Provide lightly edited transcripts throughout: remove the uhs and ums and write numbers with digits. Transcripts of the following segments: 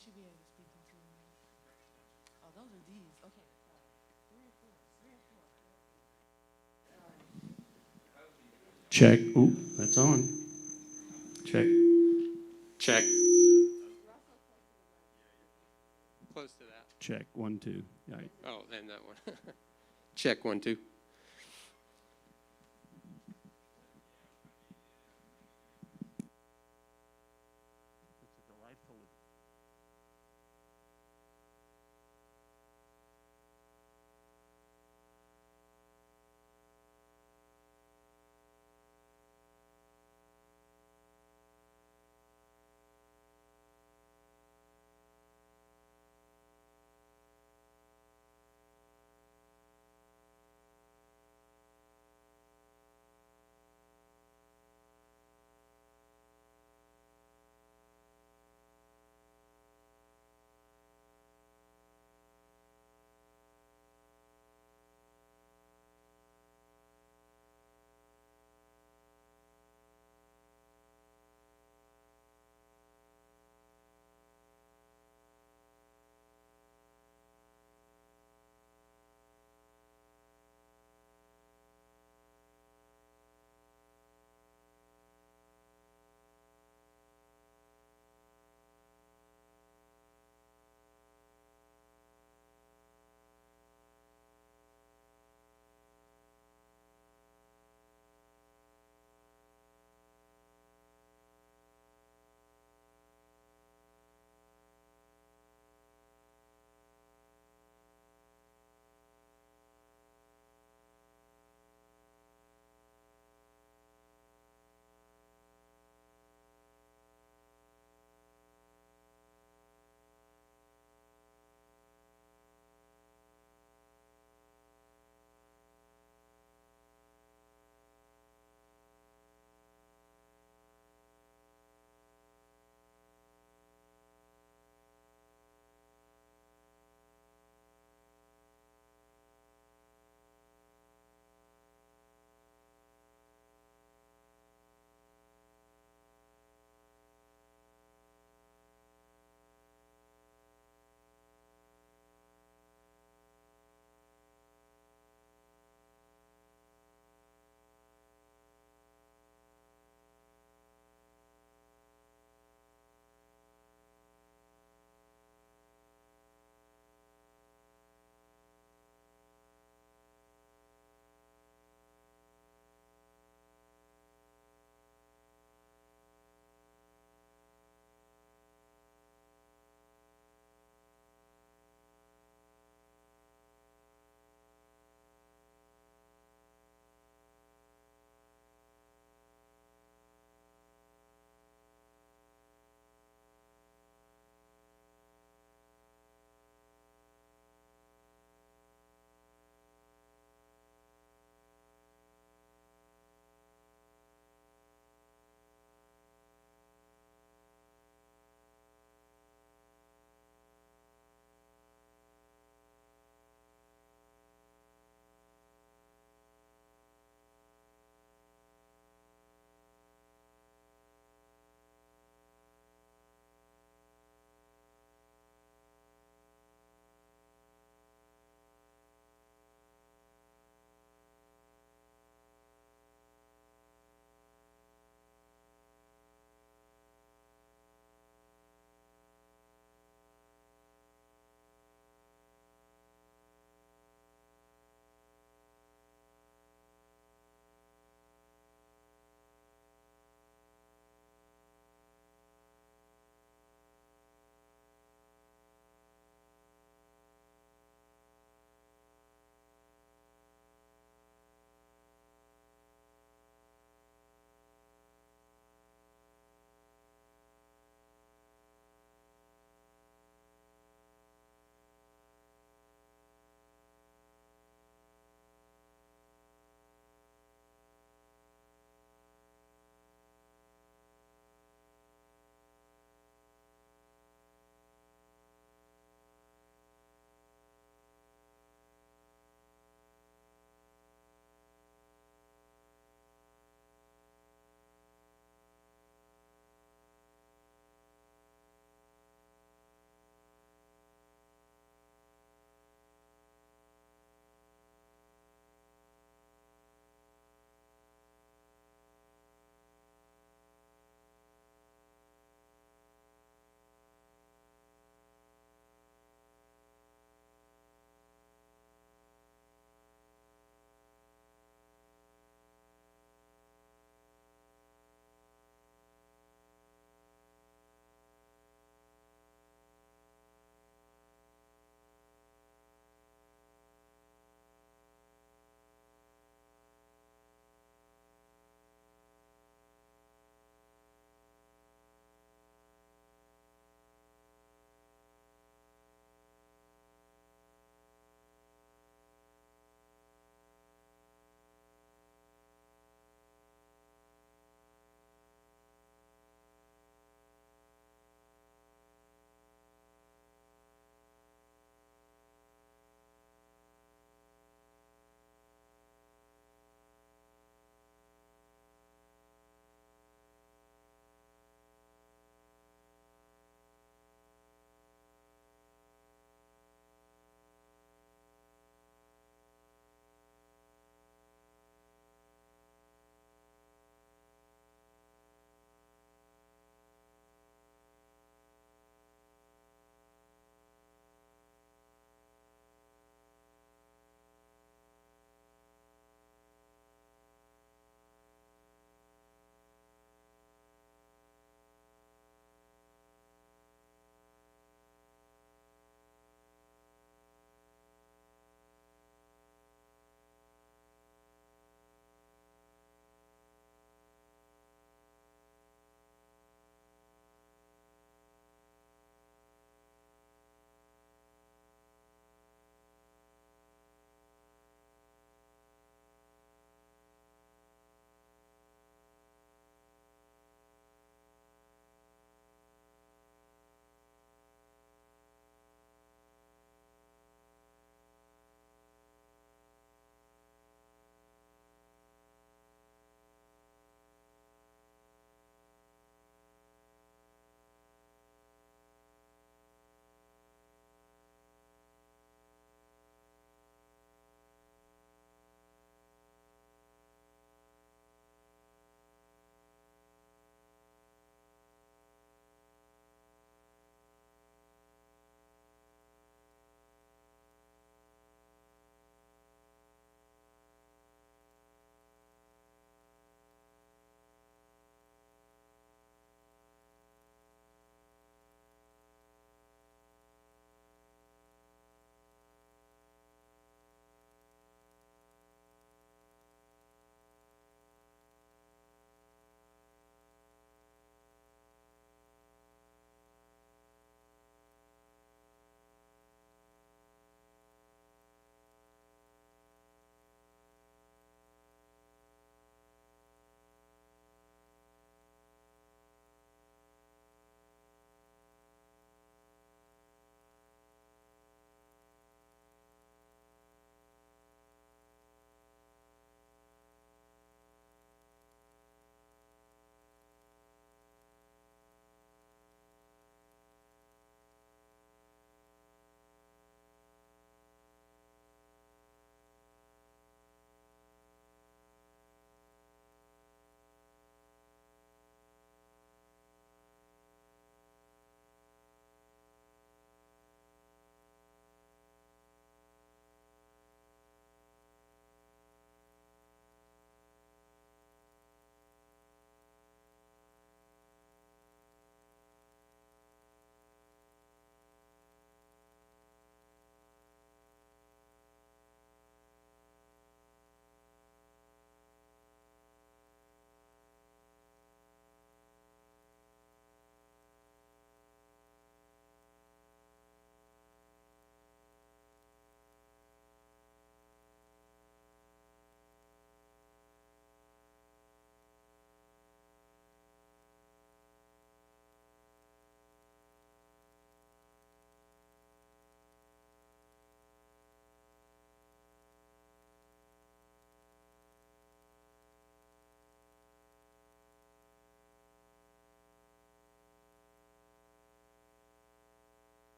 should be able to speak into them. Oh, those are these. Okay. Three or four. Three or four. Check. Ooh, that's on. Check. Check. Close to that. Check. 1, 2. Right. Oh, and that one. Check 1, 2.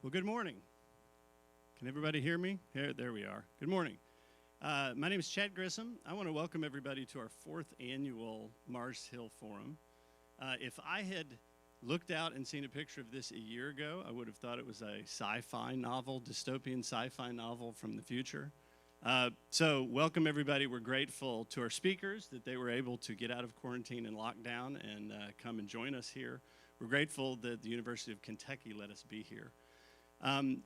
Well, good morning. Can everybody hear me? There we are. Good morning. My name is Chad Grissom. I want to welcome everybody to our 4th annual Mars Hill Forum. If I had looked out and seen a picture of this a year ago, I would have thought it was a sci-fi novel, dystopian sci-fi novel from the future. So welcome everybody. We're grateful to our speakers that they were able to get out of quarantine and lockdown and come and join us here. We're grateful that the University of Kentucky let us be here.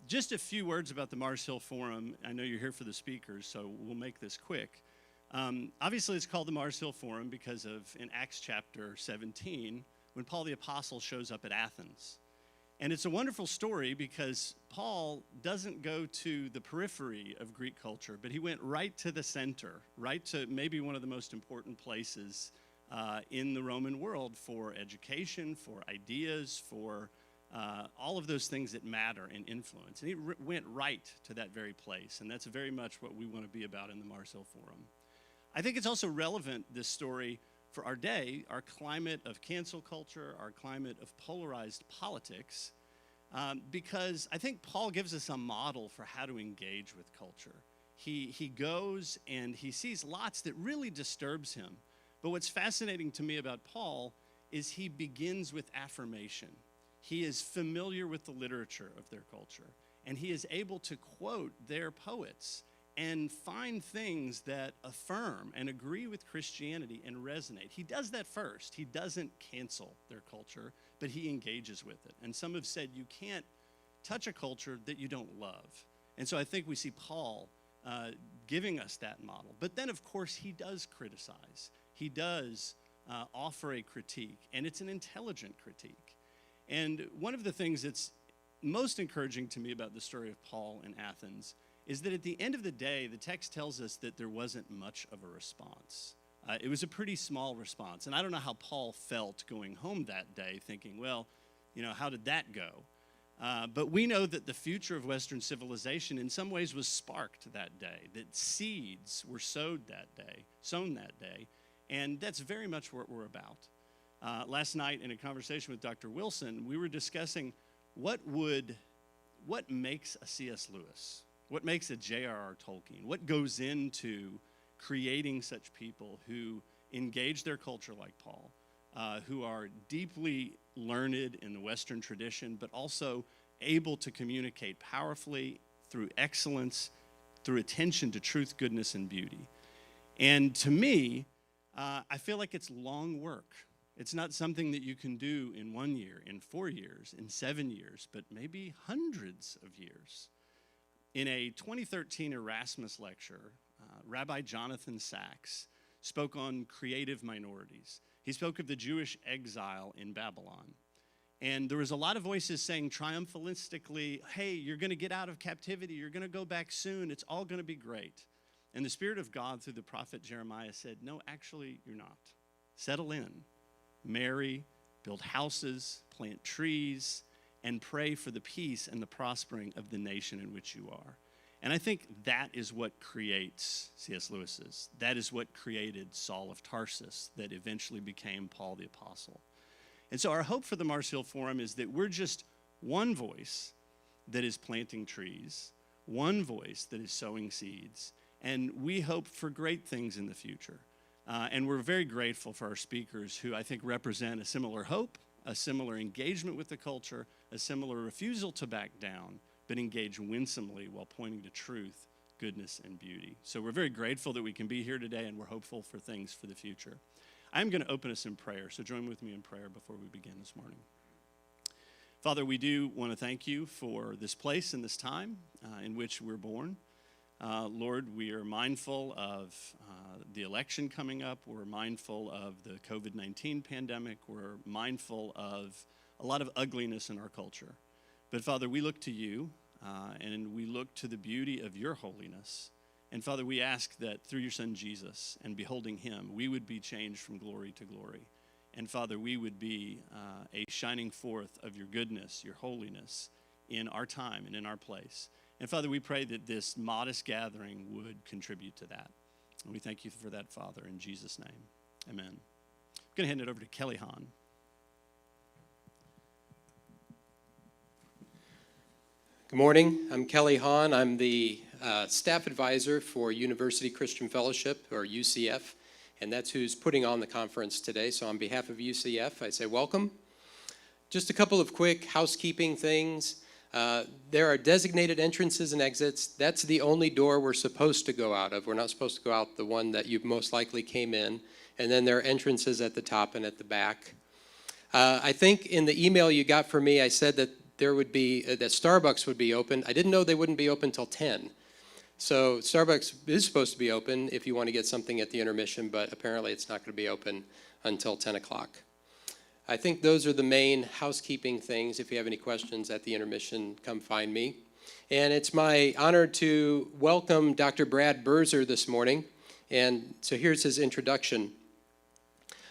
Just a few words about the Mars Hill Forum. I know you're here for the speakers, so we'll make this quick. Obviously, it's called the Mars Hill Forum because of, in Acts chapter 17, when Paul the Apostle shows up at Athens. And it's a wonderful story because Paul doesn't go to the periphery of Greek culture, but he went right to the center, right to maybe one of the most important places in the Roman world for education, for ideas, for all of those things that matter and influence. And he went right to that very place, and that's very much what we want to be about in the Mars Hill Forum. I think it's also relevant, this story, for our day, our climate of cancel culture, our climate of polarized politics, because I think Paul gives us a model for how to engage with culture. He goes and he sees lots that really disturbs him. But what's fascinating to me about Paul is he begins with affirmation. He is familiar with the literature of their culture, and he is able to quote their poets and find things that affirm and agree with Christianity and resonate. He does that first. He doesn't cancel their culture, but he engages with it. And some have said you can't touch a culture that you don't love. And so I think we see Paul giving us that model. But then, of course, he does criticize. He does offer a critique, and it's an intelligent critique. And one of the things that's most encouraging to me about the story of Paul in Athens is that at the end of the day, the text tells us that there wasn't much of a response. It was a pretty small response. And I don't know how Paul felt going home that day thinking, well, how did that go? But we know that the future of Western civilization in some ways was sparked that day, that seeds were sown that day. And that's very much what we're about. Last night in a conversation with Dr. Wilson, we were discussing what makes a C.S. Lewis, what makes a J.R.R. Tolkien, what goes into creating such people who engage their culture like Paul, who are deeply learned in the Western tradition, but also able to communicate powerfully through excellence, through attention to truth, goodness, and beauty. And to me, I feel like it's long work. It's not something that you can do in 1 year, in 4 years, in 7 years, but maybe hundreds of years. In a 2013 Erasmus lecture, Rabbi Jonathan Sachs spoke on creative minorities. He spoke of the Jewish exile in Babylon. And there was a lot of voices saying triumphalistically, hey, you're going to get out of captivity. You're going to go back soon. It's all going to be great. And the Spirit of God through the prophet Jeremiah said, no, actually, you're not. Settle in. Marry, build houses, plant trees, and pray for the peace and the prospering of the nation in which you are. And I think that is what creates C.S. Lewis's. That is what created Saul of Tarsus that eventually became Paul the Apostle. And so our hope for the Mars Hill Forum is that we're just one voice that is planting trees, one voice that is sowing seeds, and we hope for great things in the future. And we're very grateful for our speakers who I think represent a similar hope, a similar engagement with the culture, a similar refusal to back down, but engage winsomely while pointing to truth, goodness, and beauty. So we're very grateful that we can be here today, and we're hopeful for things for the future. I'm going to open us in prayer, so join with me in prayer before we begin this morning. Father, we do want to thank you for this place and this time in which we're born. Lord, we are mindful of the election coming up. We're mindful of the COVID-19 pandemic. We're mindful of a lot of ugliness in our culture. But Father, we look to you, and we look to the beauty of your holiness. And Father, we ask that through your Son Jesus and beholding him, we would be changed from glory to glory. And Father, we would be a shining forth of your goodness, your holiness in our time and in our place. And Father, we pray that this modest gathering would contribute to that. And we thank you for that, Father, in Jesus' name. Amen. I'm going to hand it over to Kelly Hahn. Good morning. I'm Kelly Hahn. I'm the staff advisor for University Christian Fellowship, or UCF, and that's who's putting on the conference today. So on behalf of UCF, I say welcome. Just a couple of quick housekeeping things. There are designated entrances and exits. That's the only door we're supposed to go out of. We're not supposed to go out the one that you most likely came in. And then there are entrances at the top and at the back. I think in the email you got from me, I said that that Starbucks would be open. I didn't know they wouldn't be open till 10. So Starbucks is supposed to be open if you want to get something at the intermission, but apparently it's not going to be open until 10 o'clock. I think those are the main housekeeping things. If you have any questions at the intermission, come find me. And it's my honor to welcome Dr. Brad Birzer this morning. And so here's his introduction.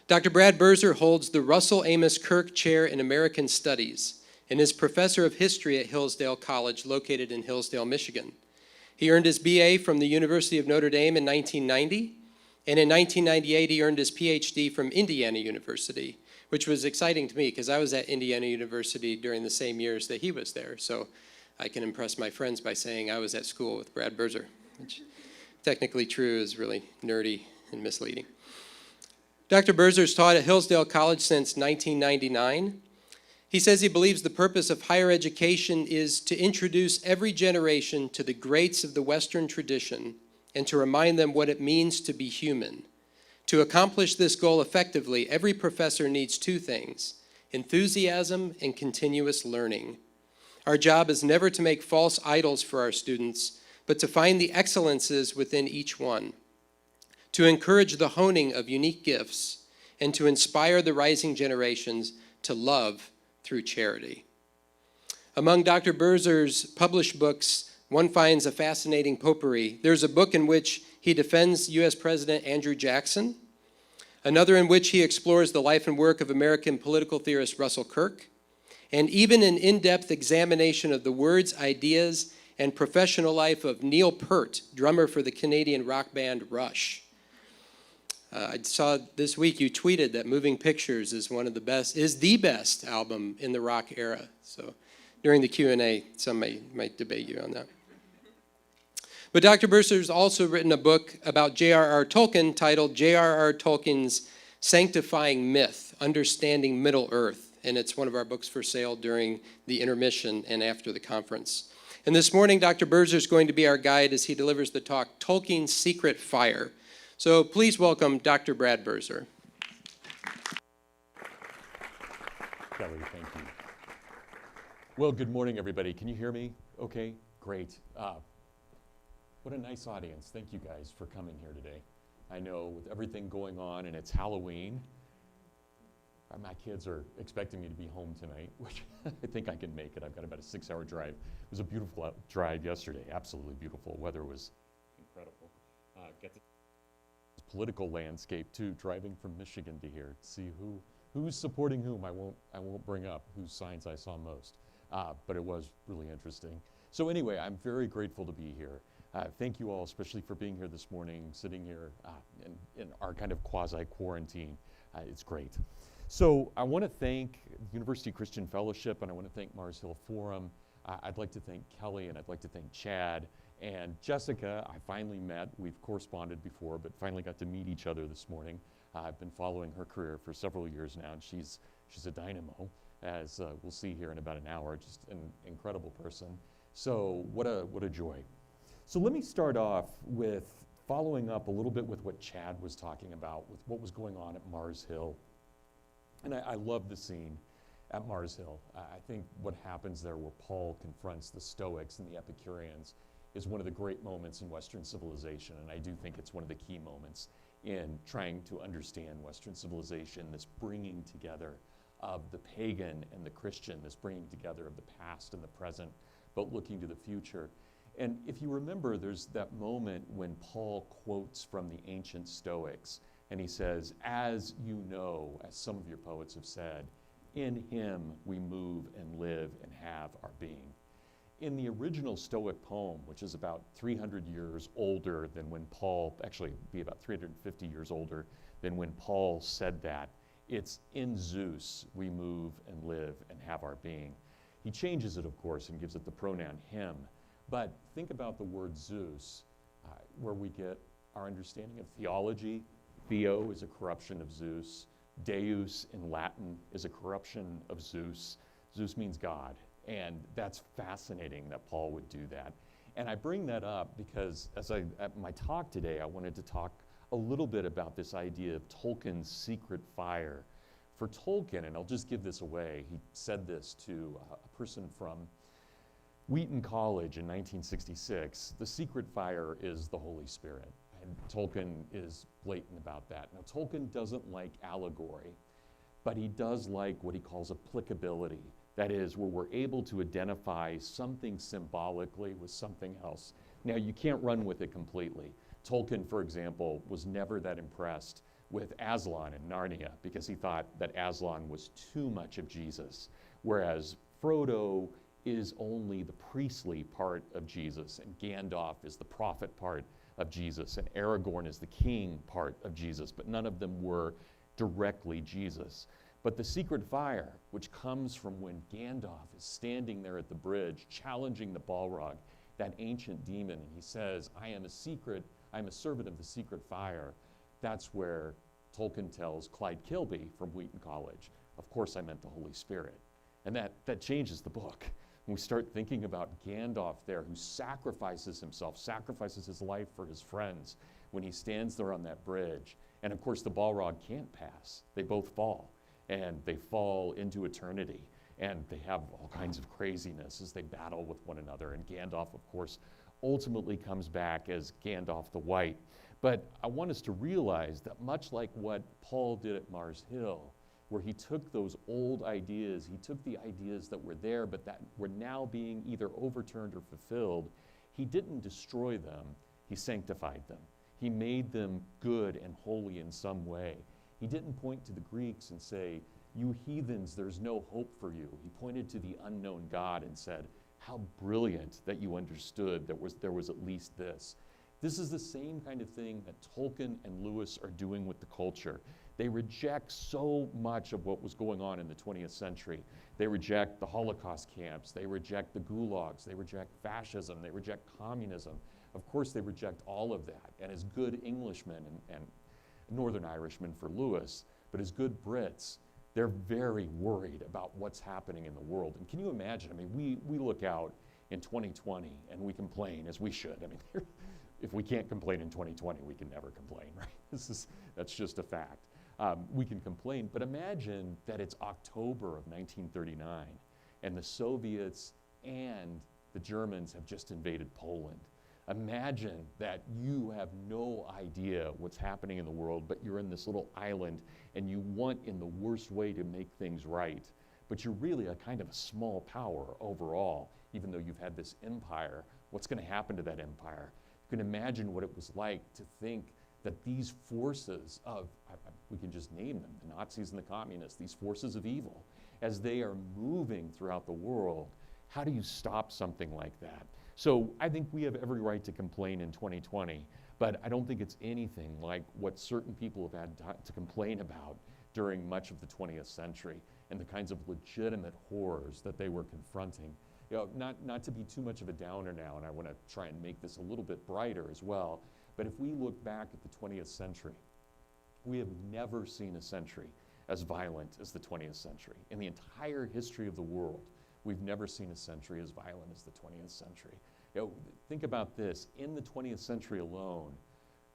Dr. Brad Birzer holds the Russell Amos Kirk Chair in American Studies and is professor of history at Hillsdale College, located in Hillsdale, Michigan. He earned his BA from the University of Notre Dame in 1990, and in 1998 he earned his PhD from Indiana University, which was exciting to me because I was at Indiana University during the same years that he was there. So I can impress my friends by saying I was at school with Brad Birzer, which technically true is really nerdy and misleading. Dr. Birzer's taught at Hillsdale College since 1999. He says he believes the purpose of higher education is to introduce every generation to the greats of the Western tradition and to remind them what it means to be human. To accomplish this goal effectively, every professor needs two things: enthusiasm and continuous learning. Our job is never to make false idols for our students, but to find the excellences within each one, to encourage the honing of unique gifts, and to inspire the rising generations to love through charity. Among Dr. Birzer's published books, one finds a fascinating potpourri. There's a book in which he defends U.S. President Andrew Jackson, another in which he explores the life and work of American political theorist Russell Kirk, and even an in-depth examination of the words, ideas, and professional life of Neil Peart, drummer for the Canadian rock band Rush. I saw this week you tweeted that Moving Pictures is the best album in the rock era. So during the Q&A, some might debate you on that. But Dr. Birzer's also written a book about J.R.R. Tolkien titled J.R.R. Tolkien's Sanctifying Myth, Understanding Middle-earth. And it's one of our books for sale during the intermission and after the conference. And this morning, Dr. Birzer is going to be our guide as he delivers the talk, Tolkien's Secret Fire. So please welcome Dr. Brad Birzer. Kelly, thank you. Well, good morning, everybody. Can you hear me? Okay, great. What a nice audience. Thank you guys for coming here today. I know with everything going on and it's Halloween, my kids are expecting me to be home tonight, which I think I can make it. I've got about a 6-hour drive. It was a beautiful drive yesterday, absolutely beautiful. Weather was incredible. Get the political landscape too, driving from Michigan to here to see who's supporting whom. I won't bring up whose signs I saw most, but it was really interesting. So anyway, I'm very grateful to be here. Thank you all, especially for being here this morning, sitting here in our kind of quasi-quarantine. It's great. So I want to thank University Christian Fellowship, and I want to thank Mars Hill Forum. I'd like to thank Kelly, and I'd like to thank Chad. And Jessica, I finally met. We've corresponded before, but finally got to meet each other this morning. I've been following her career for several years now, and she's a dynamo, as we'll see here in about an hour. Just an incredible person. So what a joy. So let me start off with following up a little bit with what Chad was talking about, with what was going on at Mars Hill. And I love the scene at Mars Hill. I think what happens there where Paul confronts the Stoics and the Epicureans is one of the great moments in Western civilization, and I do think it's one of the key moments in trying to understand Western civilization, this bringing together of the pagan and the Christian, this bringing together of the past and the present, but looking to the future. And if you remember, there's that moment when Paul quotes from the ancient Stoics, and he says, as you know, as some of your poets have said, in him we move and live and have our being. In the original Stoic poem, which is about 300 years older than when Paul, actually be about 350 years older than when Paul said that, it's in Zeus we move and live and have our being. He changes it, of course, and gives it the pronoun him. But think about the word Zeus, where we get our understanding of theology. Theo is a corruption of Zeus. Deus in Latin is a corruption of Zeus. Zeus means God, and that's fascinating that Paul would do that. And I bring that up because at my talk today, I wanted to talk a little bit about this idea of Tolkien's secret fire. For Tolkien, and I'll just give this away, he said this to a person from Hooten College in 1966, the secret fire is the Holy Spirit. And Tolkien is blatant about that. Now, Tolkien doesn't like allegory, but he does like what he calls applicability. That is, where we're able to identify something symbolically with something else. Now, you can't run with it completely. Tolkien, for example, was never that impressed with Aslan in Narnia because he thought that Aslan was too much of Jesus, whereas Frodo is only the priestly part of Jesus, and Gandalf is the prophet part of Jesus, and Aragorn is the king part of Jesus, but none of them were directly Jesus. But the secret fire, which comes from when Gandalf is standing there at the bridge, challenging the Balrog, that ancient demon, and he says, I am a servant of the secret fire. That's where Tolkien tells Clyde Kilby from Hooten College, of course I meant the Holy Spirit. And that changes the book. When we start thinking about Gandalf there, who sacrifices himself, sacrifices his life for his friends, when he stands there on that bridge. And of course the Balrog can't pass. They both fall. And they fall into eternity, and they have all kinds of craziness as they battle with one another. And Gandalf, of course, ultimately comes back as Gandalf the White. But I want us to realize that much like what Paul did at Mars Hill, where he took those old ideas, he took the ideas that were there but that were now being either overturned or fulfilled, he didn't destroy them, he sanctified them. He made them good and holy in some way. He didn't point to the Greeks and say, you heathens, there's no hope for you. He pointed to the unknown God and said, how brilliant that you understood that there was at least this. This is the same kind of thing that Tolkien and Lewis are doing with the culture. They reject so much of what was going on in the 20th century. They reject the Holocaust camps. They reject the gulags. They reject fascism. They reject communism. Of course, they reject all of that. And as good Englishmen and Northern Irishmen for Lewis, but as good Brits, they're very worried about what's happening in the world. And can you imagine? I mean, we look out in 2020 and we complain, as we should. I mean, if we can't complain in 2020, we can never complain, right? That's just a fact. We can complain, but imagine that it's October of 1939 and the Soviets and the Germans have just invaded Poland. Imagine that you have no idea what's happening in the world, but you're in this little island and you want in the worst way to make things right. But you're really a kind of a small power overall, even though you've had this empire. What's going to happen to that empire? You can imagine what it was like to think that these forces of, we can just name them, the Nazis and the communists, these forces of evil, as they are moving throughout the world, how do you stop something like that? So I think we have every right to complain in 2020, but I don't think it's anything like what certain people have had to complain about during much of the 20th century and the kinds of legitimate horrors that they were confronting. You know, not to be too much of a downer now, and I want to try and make this a little bit brighter as well, but if we look back at the 20th century, we have never seen a century as violent as the 20th century. In the entire history of the world, we've never seen a century as violent as the 20th century. You know, think about this. In the 20th century alone,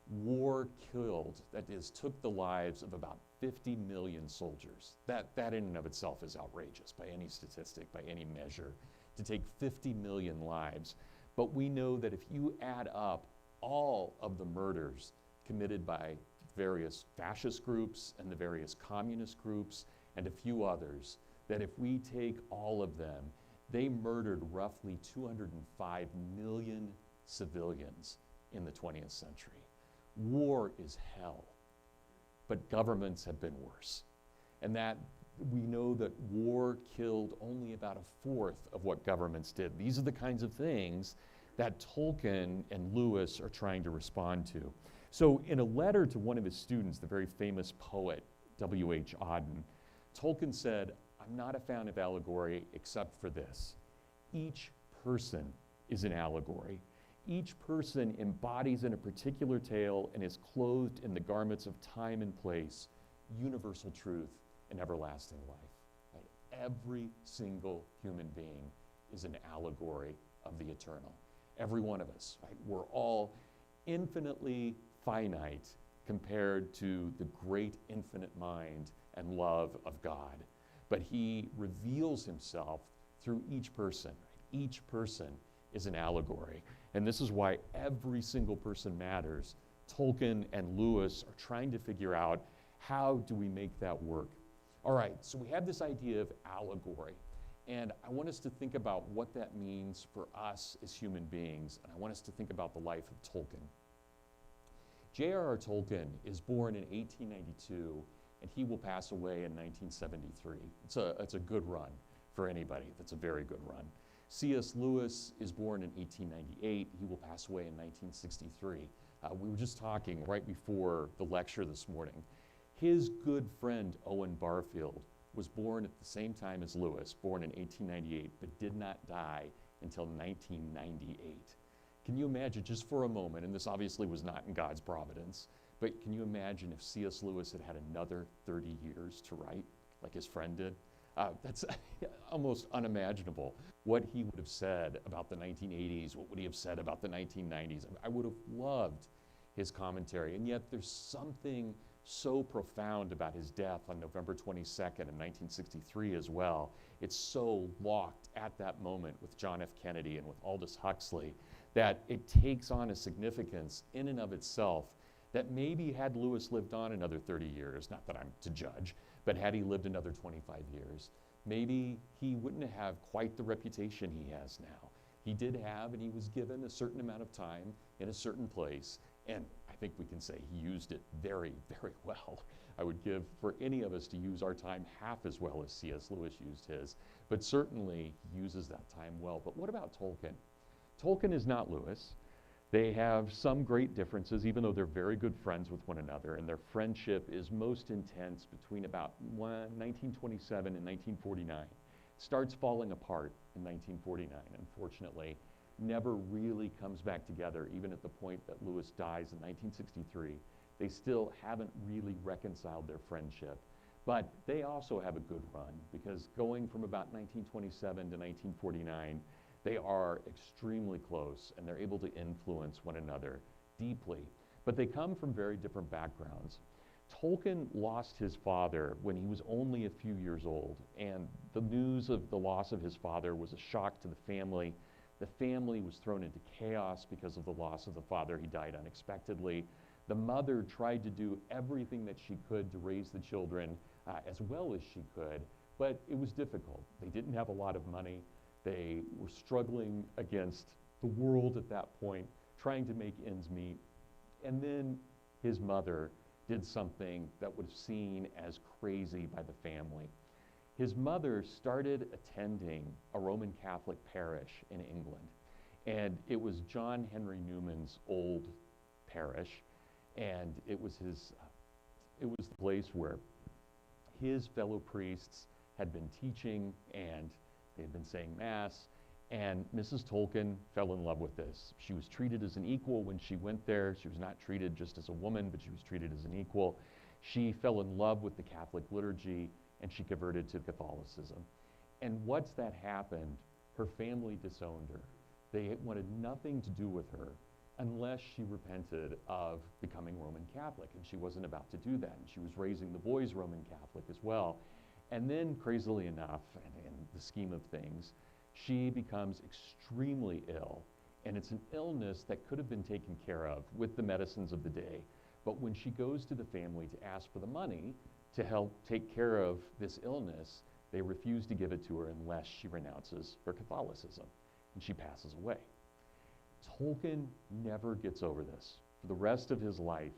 war killed, that is, took the lives of about 50 million soldiers. That in and of itself is outrageous by any statistic, by any measure, to take 50 million lives. But we know that if you add up all of the murders committed by various fascist groups and the various communist groups and a few others, that if we take all of them, they murdered roughly 205 million civilians in the 20th century. War is hell, but governments have been worse. And that we know that war killed only about a fourth of what governments did. These are the kinds of things that Tolkien and Lewis are trying to respond to. So in a letter to one of his students, the very famous poet, W.H. Auden, Tolkien said, I'm I'm not a fan of allegory except for this. Each person is an allegory. Each person embodies in a particular tale and is clothed in the garments of time and place, universal truth and everlasting life. Right? Every single human being is an allegory of the eternal. Every one of us, right? We're all infinitely finite compared to the great infinite mind and love of God. But he reveals himself through each person. Right? Each person is an allegory. And this is why every single person matters. Tolkien and Lewis are trying to figure out, how do we make that work? All right, so we have this idea of allegory. And I want us to think about what that means for us as human beings. And I want us to think about the life of Tolkien. J.R.R. Tolkien is born in 1892, and he will pass away in 1973. It's a good run for anybody. That's a very good run. C.S. Lewis is born in 1898. He will pass away in 1963. We were just talking right before the lecture this morning. His good friend, Owen Barfield, was born at the same time as Lewis, born in 1898, but did not die until 1998. Can you imagine, just for a moment, and this obviously was not in God's providence, but can you imagine if C.S. Lewis had had another 30 years to write, like his friend did? That's almost unimaginable. What he would have said about the 1980s, what would he have said about the 1990s? I would have loved his commentary, and yet there's something so profound about his death on November 22nd in 1963 as well. It's so locked at that moment with John F. Kennedy and with Aldous Huxley that it takes on a significance in and of itself that maybe had Lewis lived on another 30 years, not that I'm to judge, but had he lived another 25 years, maybe he wouldn't have quite the reputation he has now. He did have, and he was given a certain amount of time in a certain place, and I think we can say he used it very, very well. I would give for any of us to use our time half as well as C.S. Lewis used his, but certainly he uses that time well. But what about Tolkien? Tolkien is not Lewis. They have some great differences, even though they're very good friends with one another, and their friendship is most intense between about 1927 and 1949. It starts falling apart in 1949, unfortunately. Never really comes back together, even at the point that Lewis dies in 1963. They still haven't really reconciled their friendship. But they also have a good run, because going from about 1927 to 1949, they are extremely close, and they're able to influence one another deeply. But they come from very different backgrounds. Tolkien lost his father when he was only a few years old, and the news of the loss of his father was a shock to the family. The family was thrown into chaos because of the loss of the father. He died unexpectedly. The mother tried to do everything that she could to raise the children as well as she could, but it was difficult. They didn't have a lot of money. They were struggling against the world at that point, trying to make ends meet. And then his mother did something that was seen as crazy by the family. His mother started attending a Roman Catholic parish in England, and it was John Henry Newman's old parish, and it was the place where his fellow priests had been teaching, and they had been saying Mass, and Mrs. Tolkien fell in love with this. She was treated as an equal when she went there. She was not treated just as a woman, but she was treated as an equal. She fell in love with the Catholic liturgy, and she converted to Catholicism. And once that happened, her family disowned her. They wanted nothing to do with her unless she repented of becoming Roman Catholic, and she wasn't about to do that. And she was raising the boys Roman Catholic as well. And then, crazily enough, in the scheme of things, she becomes extremely ill. And it's an illness that could have been taken care of with the medicines of the day. But when she goes to the family to ask for the money to help take care of this illness, they refuse to give it to her unless she renounces her Catholicism, and she passes away. Tolkien never gets over this. For the rest of his life,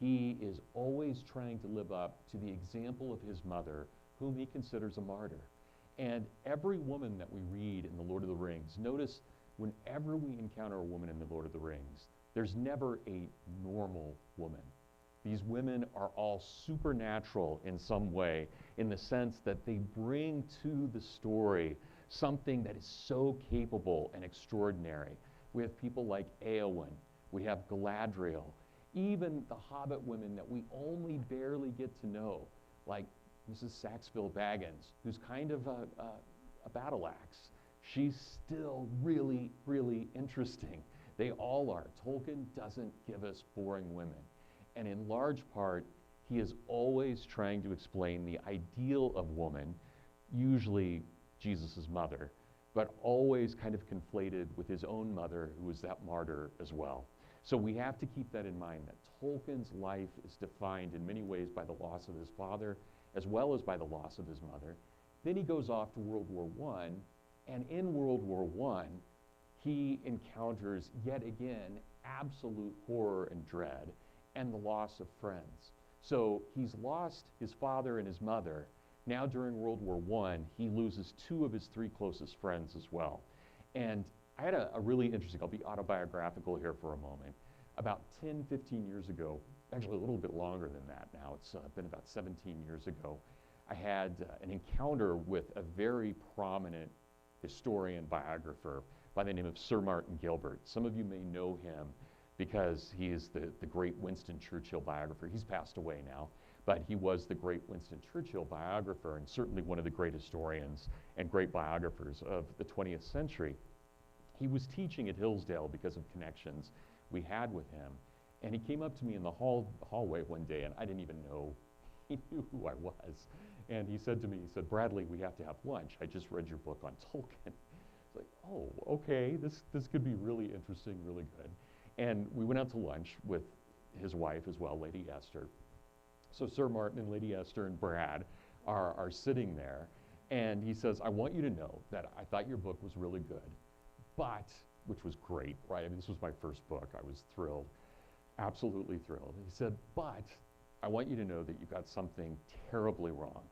he is always trying to live up to the example of his mother, whom he considers a martyr. And every woman that we read in The Lord of the Rings, notice whenever we encounter a woman in The Lord of the Rings, there's never a normal woman. These women are all supernatural in some way, in the sense that they bring to the story something that is so capable and extraordinary. We have people like Éowyn, we have Galadriel, even the Hobbit women that we only barely get to know, like Mrs. Saxville Baggins, who's kind of a battle axe. She's still really, really interesting. They all are. Tolkien doesn't give us boring women. And in large part, he is always trying to explain the ideal of woman, usually Jesus' mother, but always kind of conflated with his own mother, who was that martyr as well. So we have to keep that in mind, that Tolkien's life is defined in many ways by the loss of his father, as well as by the loss of his mother. Then he goes off to World War I, and in World War I, he encounters yet again absolute horror and dread, and the loss of friends. So he's lost his father and his mother. Now during World War I, he loses two of his three closest friends as well. And I had a really interesting, I'll be autobiographical here for a moment. About 10, 15 years ago, actually a little bit longer than that now, it's been about 17 years ago, I had an encounter with a very prominent historian biographer by the name of Sir Martin Gilbert. Some of you may know him because he is the great Winston Churchill biographer. He's passed away now, but he was the great Winston Churchill biographer and certainly one of the great historians and great biographers of the 20th century. He was teaching at Hillsdale because of connections we had with him. And he came up to me in the hallway one day, and I didn't even know he knew who I was. And he said to me, he said, "Bradley, we have to have lunch. I just read your book on Tolkien." It's like, oh, okay, this could be really interesting, really good. And we went out to lunch with his wife as well, Lady Esther. So Sir Martin and Lady Esther and Brad are sitting there, and he says, "I want you to know that I thought your book was really good, but," which was great, right? I mean, this was my first book. I was thrilled, absolutely thrilled. He said, "But I want you to know that you got something terribly wrong.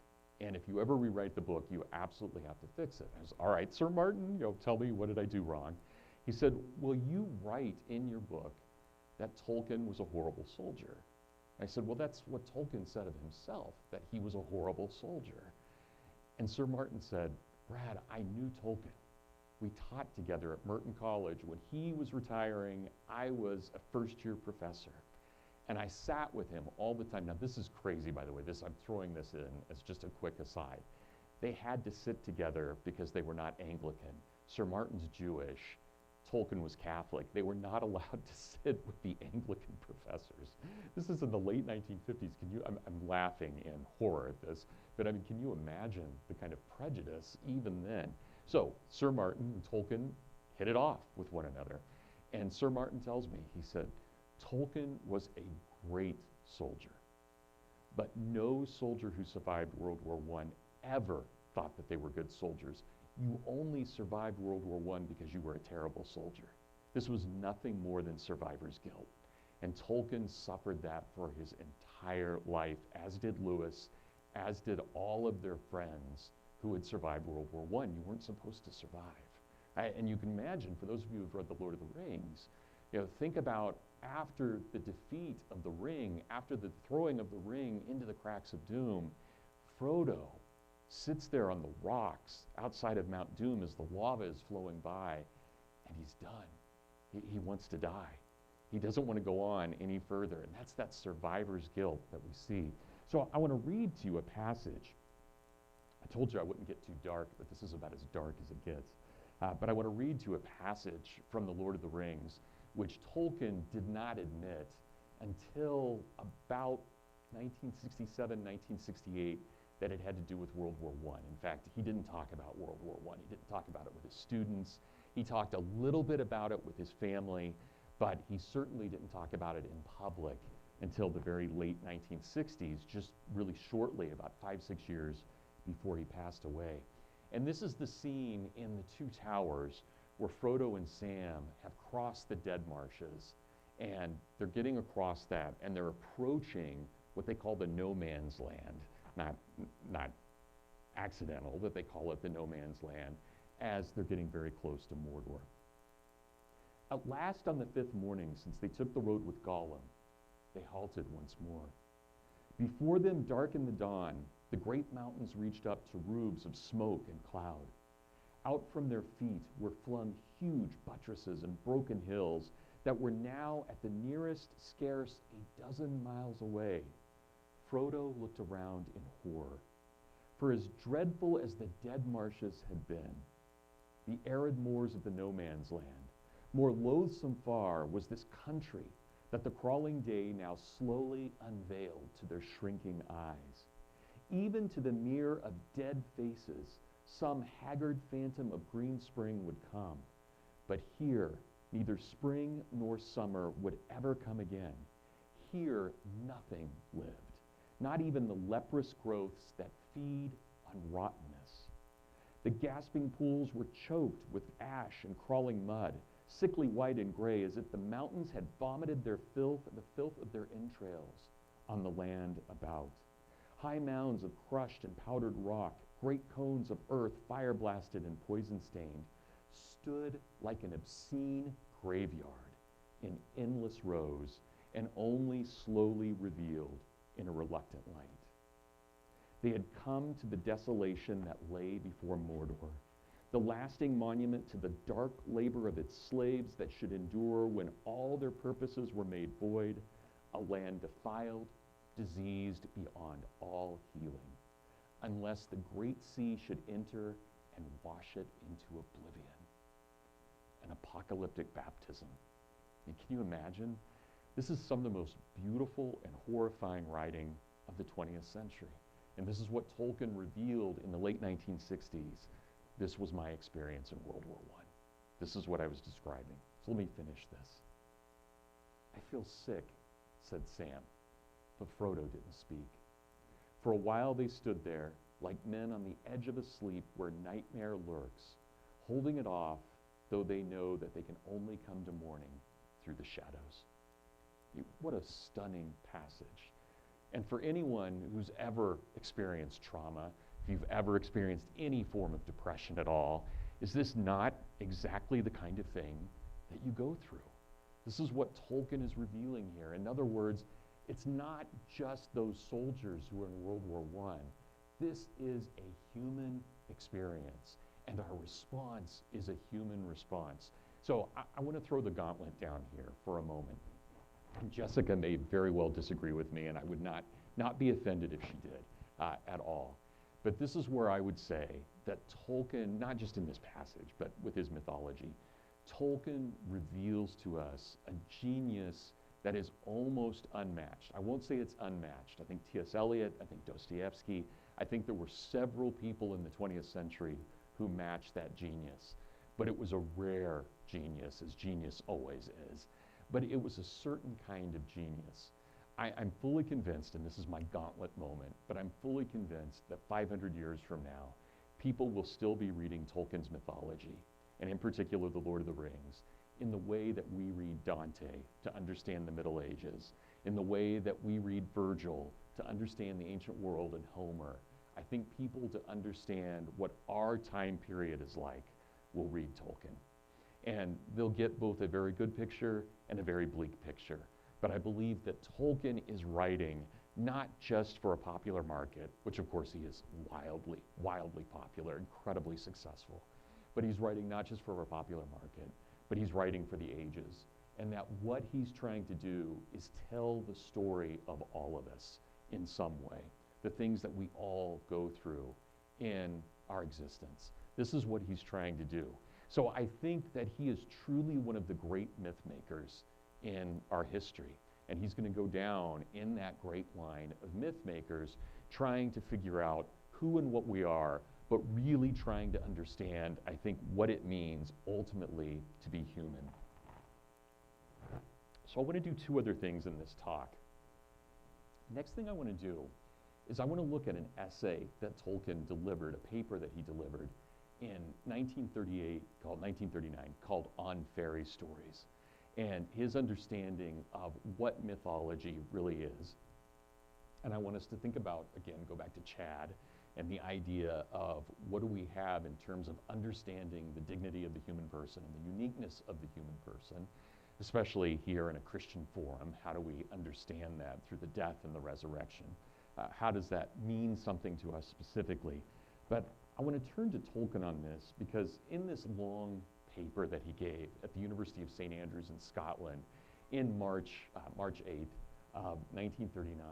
And if you ever rewrite the book, you absolutely have to fix it." I was, "All right, Sir Martin, tell me, what did I do wrong?" He said, "Well, you write in your book that Tolkien was a horrible soldier." I said, "Well, that's what Tolkien said of himself, that he was a horrible soldier." And Sir Martin said, "Brad, I knew Tolkien. We taught together at Merton College. When he was retiring, I was a first-year professor. And I sat with him all the time." Now, this is crazy, by the way. I'm throwing this in as just a quick aside. They had to sit together because they were not Anglican. Sir Martin's Jewish. Tolkien was Catholic. They were not allowed to sit with the Anglican professors. This is in the late 1950s. I'm laughing in horror at this, but I mean, can you imagine the kind of prejudice even then? So Sir Martin and Tolkien hit it off with one another. And Sir Martin tells me, he said, "Tolkien was a great soldier, but no soldier who survived World War I ever thought that they were good soldiers. You only survived World War I because you were a terrible soldier. This was nothing more than survivor's guilt." And Tolkien suffered that for his entire life, as did Lewis, as did all of their friends who had survived World War I. You weren't supposed to survive. And you can imagine, for those of you who've read The Lord of the Rings, think about after the defeat of the ring, after the throwing of the ring into the cracks of Doom, Frodo sits there on the rocks outside of Mount Doom as the lava is flowing by, and he's done. He wants to die. He doesn't want to go on any further, and that's that survivor's guilt that we see. So I want to read to you a passage. I told you I wouldn't get too dark, but this is about as dark as it gets. But I want to read to you a passage from The Lord of the Rings, which Tolkien did not admit until about 1967, 1968, that it had to do with World War I. In fact, he didn't talk about World War I. He didn't talk about it with his students. He talked a little bit about it with his family, but he certainly didn't talk about it in public until the very late 1960s, just really shortly, about 5-6 years before he passed away. And this is the scene in The Two Towers where Frodo and Sam have crossed the Dead Marshes, and they're getting across that, and they're approaching what they call the No Man's Land. Not accidental that they call it the No Man's Land, as they're getting very close to Mordor. At last, on the 5th morning, since they took the road with Gollum, they halted once more. Before them darkened the dawn. The great mountains reached up to roofs of smoke and cloud. Out from their feet were flung huge buttresses and broken hills that were now at the nearest scarce a dozen miles away. Frodo looked around in horror. For as dreadful as the dead marshes had been, the arid moors of the no man's land, more loathsome far was this country that the crawling day now slowly unveiled to their shrinking eyes. Even to the mirror of dead faces, some haggard phantom of green spring would come. But here, neither spring nor summer would ever come again. Here, nothing lived, not even the leprous growths that feed on rottenness. The gasping pools were choked with ash and crawling mud, sickly white and gray, as if the mountains had vomited their filth, the filth of their entrails, on the land about. High mounds of crushed and powdered rock, great cones of earth, fire-blasted and poison-stained, stood like an obscene graveyard in endless rows and only slowly revealed in a reluctant light. They had come to the desolation that lay before Mordor, the lasting monument to the dark labor of its slaves that should endure when all their purposes were made void, a land defiled, diseased beyond all healing, unless the great sea should enter and wash it into oblivion. An apocalyptic baptism. And can you imagine? This is some of the most beautiful and horrifying writing of the 20th century. And this is what Tolkien revealed in the late 1960s. This was my experience in World War I. This is what I was describing. So let me finish this. I feel sick, said Sam, but Frodo didn't speak. For a while they stood there, like men on the edge of a sleep where nightmare lurks, holding it off, though they know that they can only come to morning through the shadows. What a stunning passage. And for anyone who's ever experienced trauma, if you've ever experienced any form of depression at all, is this not exactly the kind of thing that you go through? This is what Tolkien is revealing here. In other words, it's not just those soldiers who are in World War I. This is a human experience, and our response is a human response. So I want to throw the gauntlet down here for a moment. Jessica may very well disagree with me, and I would not be offended if she did at all. But this is where I would say that Tolkien, not just in this passage, but with his mythology, Tolkien reveals to us a genius that is almost unmatched. I won't say it's unmatched. I think T.S. Eliot, I think Dostoevsky, I think there were several people in the 20th century who matched that genius. But it was a rare genius, as genius always is. But it was a certain kind of genius. I'm fully convinced, and this is my gauntlet moment, but I'm fully convinced that 500 years from now, people will still be reading Tolkien's mythology, and in particular the Lord of the Rings, in the way that we read Dante to understand the Middle Ages, in the way that we read Virgil to understand the ancient world and Homer. I think people to understand what our time period is like will read Tolkien. And they'll get both a very good picture and a very bleak picture. But I believe that Tolkien is writing not just for a popular market, which of course he is wildly popular, incredibly successful, but he's writing not just for a popular market, but he's writing for the ages. And that what he's trying to do is tell the story of all of us in some way, the things that we all go through in our existence. This is what he's trying to do. So I think that he is truly one of the great myth makers in our history. And he's going to go down in that great line of myth makers trying to figure out who and what we are, but really trying to understand, I think, what it means ultimately to be human. So I want to do two other things in this talk. Next thing I want to do is I want to look at an essay that Tolkien delivered, a paper that he delivered in 1939 called On Fairy Stories, and his understanding of what mythology really is. And I want us to think about, again, go back to Chad and the idea of what do we have in terms of understanding the dignity of the human person and the uniqueness of the human person. especially here in a Christian forum. How do we understand that through the death and the resurrection? How does that mean something to us specifically? But I want to turn to Tolkien on this because in this long paper that he gave at the University of St. Andrews in Scotland in March 8th of 1939,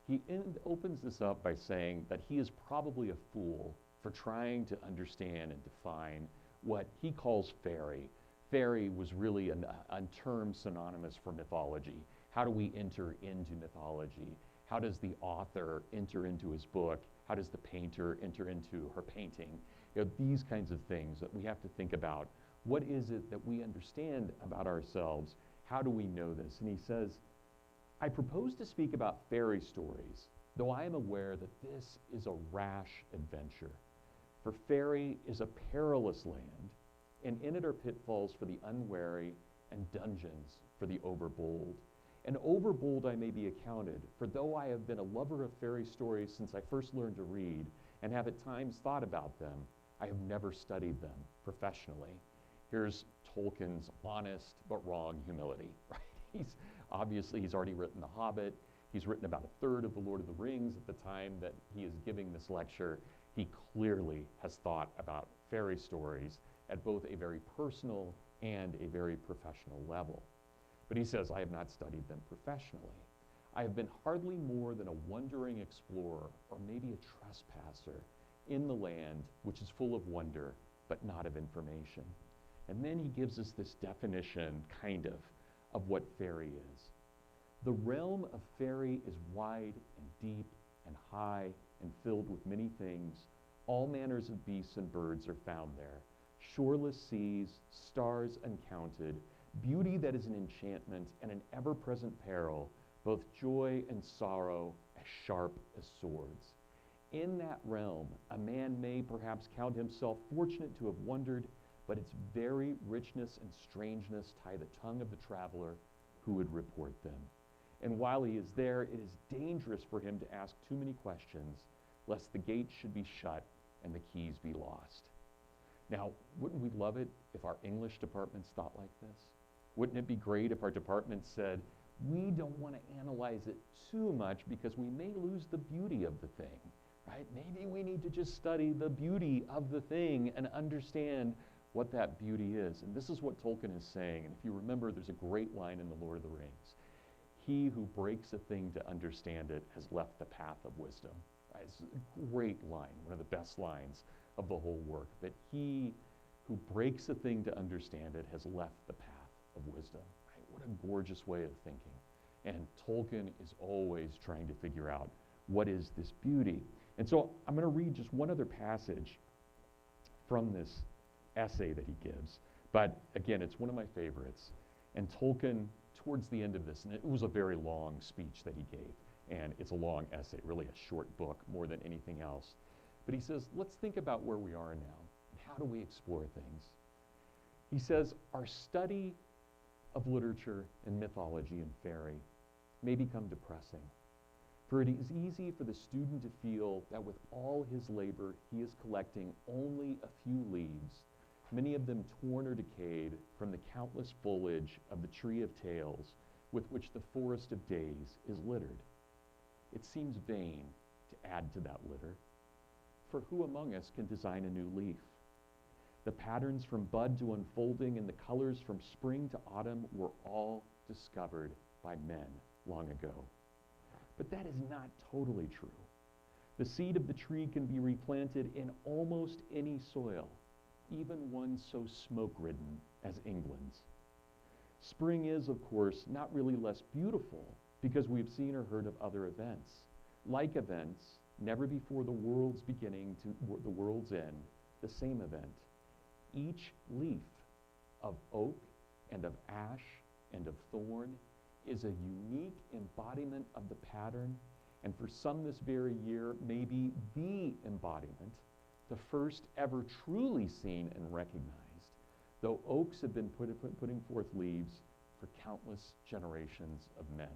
he opens this up by saying that he is probably a fool for trying to understand and define what he calls fairy. Fairy was really a term synonymous for mythology. How do we enter into mythology? How does the author enter into his book? How does the painter enter into her painting? These kinds of things that we have to think about. What is it that we understand about ourselves? How do we know this? And he says, I propose to speak about fairy stories, though I am aware that this is a rash adventure. For fairy is a perilous land, and in it are pitfalls for the unwary and dungeons for the overbold. And overbold I may be accounted, for though I have been a lover of fairy stories since I first learned to read, and have at times thought about them, I have never studied them professionally. Here's Tolkien's honest but wrong humility, right? He's already written The Hobbit. He's written about a third of The Lord of the Rings at the time that he is giving this lecture. He clearly has thought about fairy stories at both a very personal and a very professional level. But he says, I have not studied them professionally. I have been hardly more than a wandering explorer, or maybe a trespasser, in the land which is full of wonder, but not of information. And then he gives us this definition, kind of what fairy is. The realm of fairy is wide and deep and high and filled with many things. All manners of beasts and birds are found there. Shoreless seas, stars uncounted, beauty that is an enchantment and an ever-present peril, both joy and sorrow as sharp as swords. In that realm, a man may perhaps count himself fortunate to have wandered, but its very richness and strangeness tie the tongue of the traveler who would report them. And while he is there, it is dangerous for him to ask too many questions, lest the gates should be shut and the keys be lost. Now, wouldn't we love it if our English departments thought like this? Wouldn't it be great if our department said, we don't want to analyze it too much because we may lose the beauty of the thing, right? Maybe we need to just study the beauty of the thing and understand what that beauty is. And this is what Tolkien is saying. And if you remember, there's a great line in The Lord of the Rings. He who breaks a thing to understand it has left the path of wisdom. Right? It's a great line, one of the best lines of the whole work. That he who breaks a thing to understand it has left the path of wisdom. Right? What a gorgeous way of thinking. And Tolkien is always trying to figure out what is this beauty. And so I'm going to read just one other passage from this essay that he gives. But again, it's one of my favorites. And Tolkien, towards the end of this, and it was a very long speech that he gave, and it's a long essay, really a short book more than anything else. But he says, let's think about where we are now, and how do we explore things? He says, our study of literature and mythology and fairy may become depressing, for it is easy for the student to feel that with all his labor, he is collecting only a few leaves, many of them torn or decayed from the countless foliage of the tree of tales with which the forest of days is littered. It seems vain to add to that litter, for who among us can design a new leaf? The patterns from bud to unfolding and the colors from spring to autumn were all discovered by men long ago. But that is not totally true. The seed of the tree can be replanted in almost any soil, even one so smoke-ridden as England's. Spring is, of course, not really less beautiful because we've seen or heard of other events. Like events, never before the world's beginning to the world's end, the same event. Each leaf of oak and of ash and of thorn is a unique embodiment of the pattern, and for some this very year may be the embodiment, the first ever truly seen and recognized, though oaks have been putting forth leaves for countless generations of men.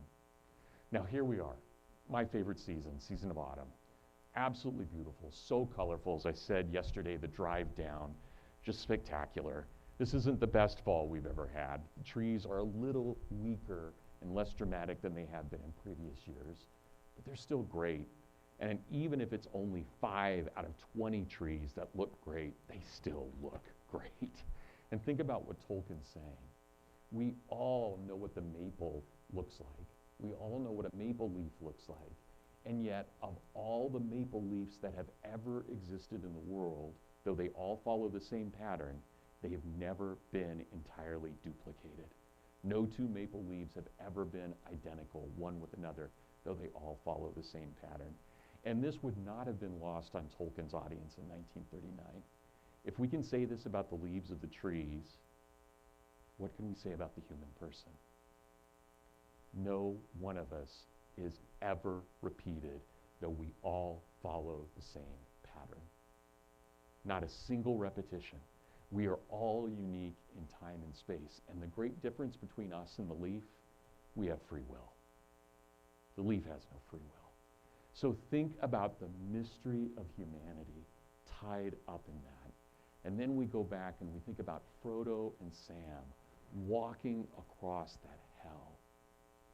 Now here we are, my favorite season of autumn. Absolutely beautiful, so colorful. As I said yesterday, the drive down, just spectacular. This isn't the best fall we've ever had. The trees are a little weaker and less dramatic than they have been in previous years, but they're still great. And even if it's only 5 out of 20 trees that look great, they still look great. And think about what Tolkien's saying. We all know what the maple looks like. We all know what a maple leaf looks like. And yet, of all the maple leaves that have ever existed in the world, though they all follow the same pattern, they have never been entirely duplicated. No 2 maple leaves have ever been identical, one with another, though they all follow the same pattern. And this would not have been lost on Tolkien's audience in 1939. If we can say this about the leaves of the trees, what can we say about the human person? No one of us is ever repeated, though we all follow the same pattern. Not a single repetition. We are all unique in time and space. And the great difference between us and the leaf, we have free will. The leaf has no free will. So think about the mystery of humanity tied up in that. And then we go back and we think about Frodo and Sam walking across that hell.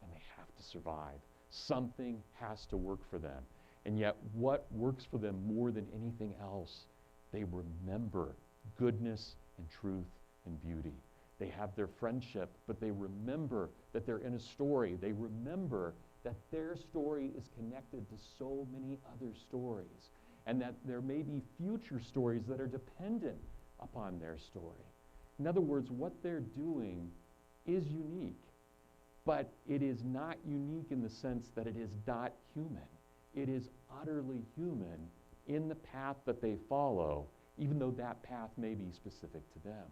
And they have to survive. Something has to work for them. And yet what works for them more than anything else? They remember goodness and truth and beauty. They have their friendship, but they remember that they're in a story. They remember that their story is connected to so many other stories, and that there may be future stories that are dependent upon their story. In other words, what they're doing is unique, but it is not unique in the sense that it is not human. It is utterly human in the path that they follow, even though that path may be specific to them.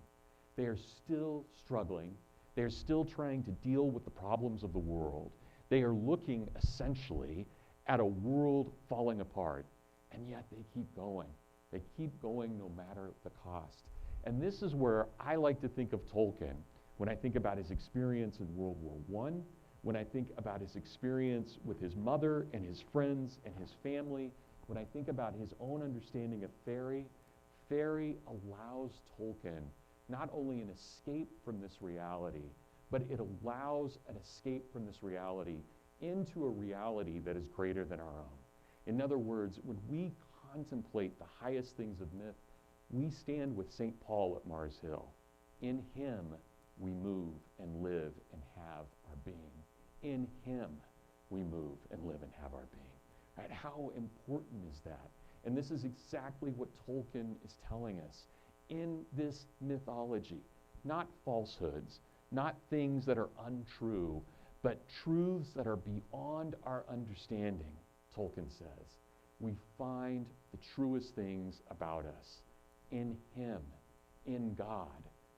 They are still struggling. They're still trying to deal with the problems of the world. They are looking essentially at a world falling apart, and yet they keep going. They keep going no matter the cost. And this is where I like to think of Tolkien when I think about his experience in World War I, when I think about his experience with his mother and his friends and his family, when I think about his own understanding of fairy. Fairy allows Tolkien not only an escape from this reality, but it allows an escape from this reality into a reality that is greater than our own. In other words, when we contemplate the highest things of myth, we stand with St. Paul at Mars Hill. In him we move and live and have our being. In him we move and live and have our being. Right? How important is that? And this is exactly what Tolkien is telling us. In this mythology, not falsehoods, not things that are untrue, but truths that are beyond our understanding, Tolkien says, we find the truest things about us. In him, in God,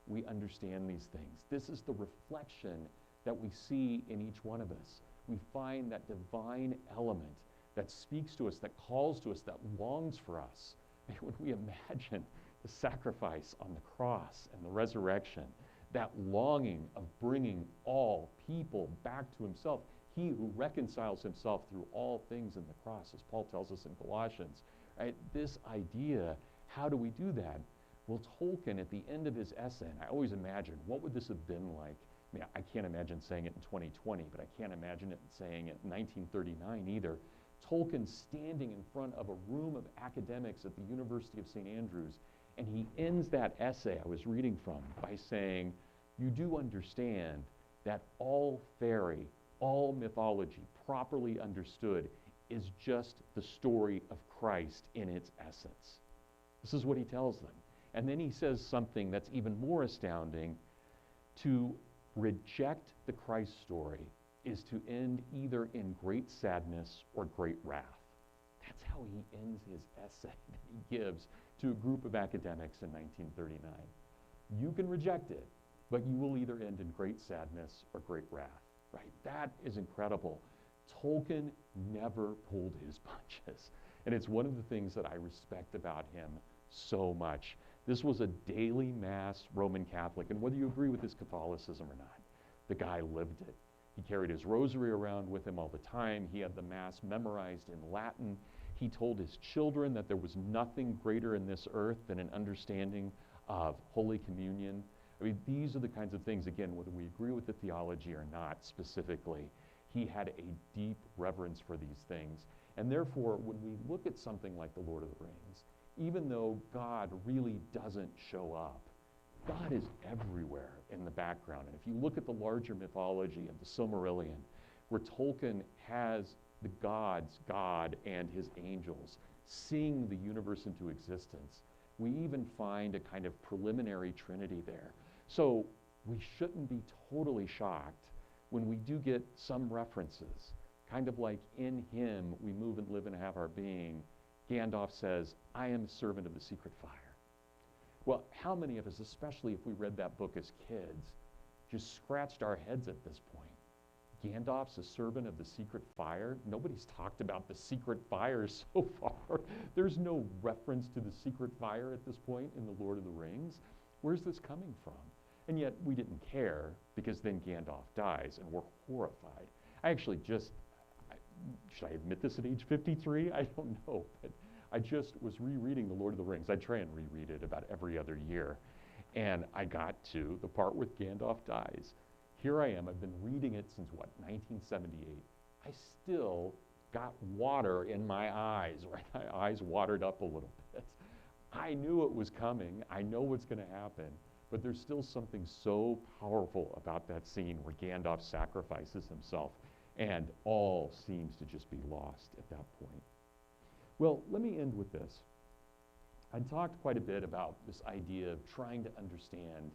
we understand these things. This is the reflection that we see in each one of us. We find that divine element that speaks to us, that calls to us, that longs for us. When we imagine the sacrifice on the cross and the resurrection, that longing of bringing all people back to himself, he who reconciles himself through all things in the cross, as Paul tells us in Colossians, right? This idea, how do we do that? Well, Tolkien, at the end of his essay, and I always imagine, what would this have been like? I mean, I can't imagine saying it in 2020, but I can't imagine it saying it in 1939 either. Tolkien standing in front of a room of academics at the University of St. Andrews, and he ends that essay I was reading from by saying, you do understand that all fairy, all mythology, properly understood, is just the story of Christ in its essence. This is what he tells them. And then he says something that's even more astounding. To reject the Christ story is to end either in great sadness or great wrath. That's how he ends his essay that he gives to a group of academics in 1939. You can reject it, but you will either end in great sadness or great wrath, right? That is incredible. Tolkien never pulled his punches, and it's one of the things that I respect about him so much. This was a daily mass Roman Catholic, and whether you agree with his Catholicism or not, the guy lived it. He carried his rosary around with him all the time. He had the Mass memorized in Latin. He told his children that there was nothing greater in this earth than an understanding of Holy Communion. I mean, these are the kinds of things, again, whether we agree with the theology or not specifically, he had a deep reverence for these things. And therefore, when we look at something like The Lord of the Rings, even though God really doesn't show up, God is everywhere in the background. And if you look at the larger mythology of the Silmarillion, where Tolkien has the gods, God and his angels, seeing the universe into existence, we even find a kind of preliminary trinity there. So we shouldn't be totally shocked when we do get some references, kind of like in him we move and live and have our being. Gandalf says, I am a servant of the secret fire. Well, how many of us, especially if we read that book as kids, just scratched our heads at this point? Gandalf's a servant of the secret fire? Nobody's talked about the secret fire so far. There's no reference to the secret fire at this point in The Lord of the Rings. Where's this coming from? And yet we didn't care, because then Gandalf dies and we're horrified. I actually just, should I admit this at age 53? I don't know, but I just was rereading The Lord of the Rings. I try and reread it about every other year. And I got to the part where Gandalf dies. Here I am, I've been reading it since, 1978. I still got water in my eyes, right? My eyes watered up a little bit. I knew it was coming. I know what's going to happen. But there's still something so powerful about that scene where Gandalf sacrifices himself, and all seems to just be lost at that point. Well, let me end with this. I talked quite a bit about this idea of trying to understand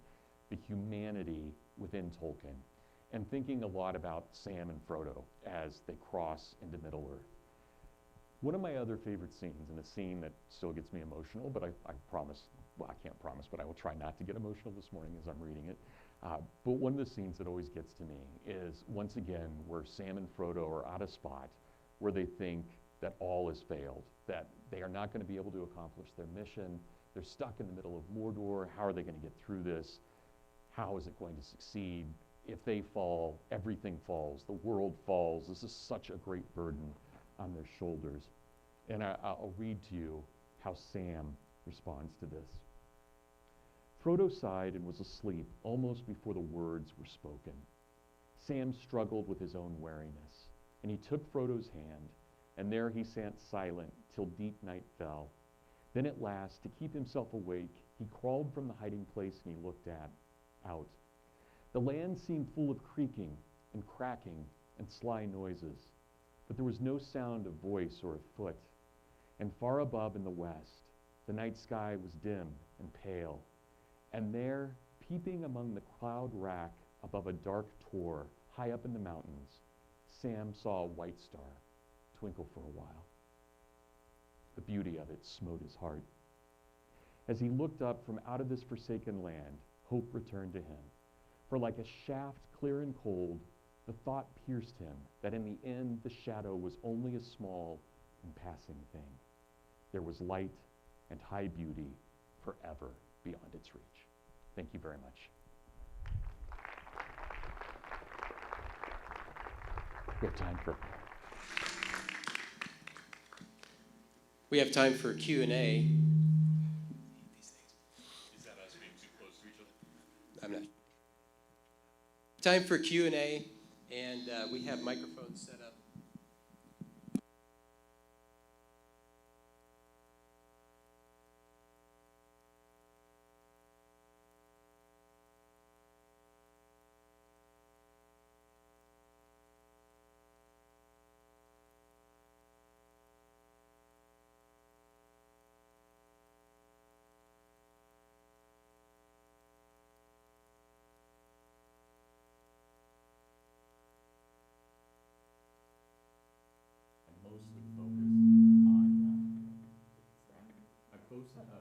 the humanity within Tolkien, and thinking a lot about Sam and Frodo as they cross into Middle-earth. One of my other favorite scenes, and a scene that still gets me emotional, but I promise, well, I can't promise, but I will try not to get emotional this morning as I'm reading it. But one of the scenes that always gets to me is, once again, where Sam and Frodo are at a spot where they think that all has failed, that they are not going to be able to accomplish their mission. They're stuck in the middle of Mordor. How are they going to get through this? How is it going to succeed? If they fall, everything falls. The world falls. This is such a great burden on their shoulders. And I'll read to you how Sam responds to this. Frodo sighed and was asleep almost before the words were spoken. Sam struggled with his own wariness, and he took Frodo's hand, and there he sat silent till deep night fell. Then at last, to keep himself awake, he crawled from the hiding place and he looked out. The land seemed full of creaking and cracking and sly noises, but there was no sound of voice or of foot. And far above in the west, the night sky was dim and pale, and there, peeping among the cloud rack above a dark tor high up in the mountains, Sam saw a white star twinkle for a while. The beauty of it smote his heart. As he looked up from out of this forsaken land, hope returned to him. For like a shaft clear and cold, the thought pierced him that in the end the shadow was only a small and passing thing. There was light and high beauty forever beyond its reach. Thank you very much. We have time for... We have time for Q&A. Is that us being too close to each other? I'm not. Time for Q&A, and we have microphones set up.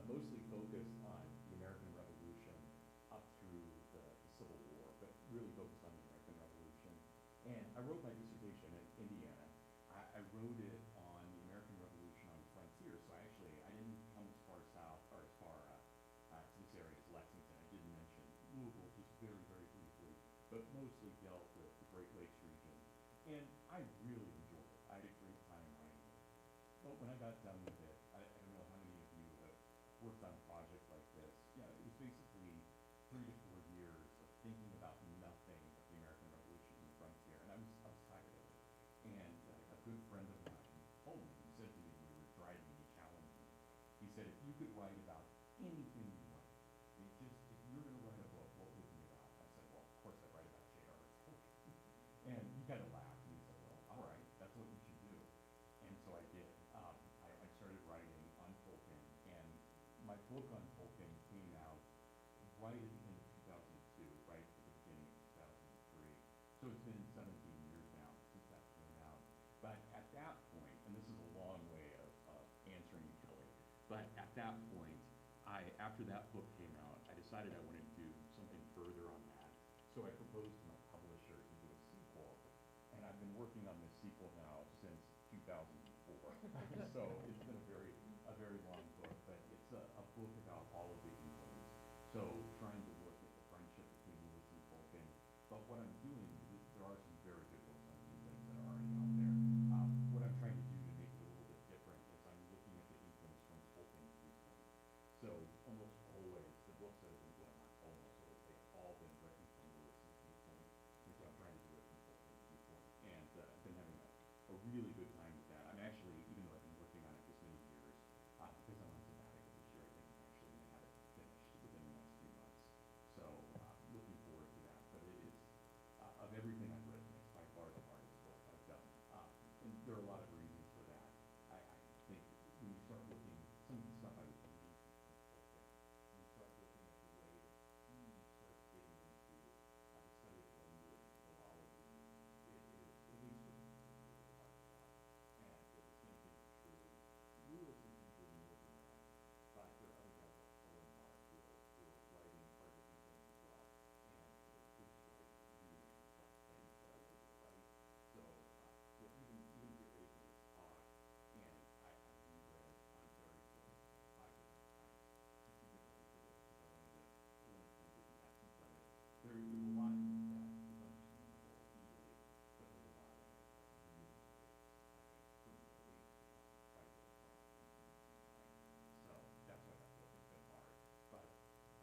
Mostly focused on the American Revolution up through the Civil War, but really focused on the American Revolution. And I wrote my dissertation in Indiana. I wrote it on the American Revolution on the frontier, so I didn't come as far south, or as far to this area as Lexington. I did mention Louisville just very, very briefly, but mostly dealt with the Great Lakes region. And I really enjoyed it. I had a great time writing it. But when I got done with it, I don't know how many of you have worked on a project like this. Yeah, it was basically 3 to 4 years thinking about nothing of the American Revolution and the frontier, and I was tired of it. And a good friend of mine told me, he said to me, we were driving, he challenged me. He said, if you could write about anything you want, if you're going to write a book, what would it be about? I said, well, of course I'd write about J.R.R. Tolkien. And he kind of laughed, and he said, well, all right, that's what you should do. And so I did. I started writing on Tolkien, and my book on Tolkien came out right at the end of 2002, right at the beginning of 2003. So it's been 17 years now since that came out. But at that point, and this is a long way of answering you, Kelly, but at that point, after that book came out, I decided I wanted to do something further on that. So I proposed to my publisher to do a sequel, and I've been working on this sequel now since 2004. So it's been a very long book, but it's a book about all of the evils. So trying to look at the friendship between Lewis and Tolkien. But what I'm doing, there are some very good books on Inklings that are already out there. What I'm trying to do to make it a little bit different is I'm looking at the Inklings from Tolkien's viewpoint. So almost always, the books that have been going on, almost always, they've all been written from Lewis's viewpoint. And so I'm trying to do it from Tolkien's viewpoint. And I've been having a really good time with that. I'm actually, even though I've been working on it this many years, because I'm on sabbatical this year, I think I'm actually going to have it finished within the next few months. So looking forward to that. But it's, of everything I've written, it's by far the hardest book I've done. And there are a lot of reasons for that. I think when you start looking, some of the stuff I was reading from Tolkien, when you start looking at the way that he starts getting into the study of language and philology, it is, at least for me, it's a really hard stuff. And the same thing is true. Lewis is usually more than that, but there are other guys like Owen who are writing part of the things as well. And his writing really complex things that I like to write. So even to get ready for this talk, and I reread On Fairy Tales 5 different times just to get ready for this because I wanted to kind of get the essence of it. There's a lot in it that is understandable easily, but there's a lot in it that really takes, I think, for me at least, quite a bit of thought and some time. So that's why that book has been hard. But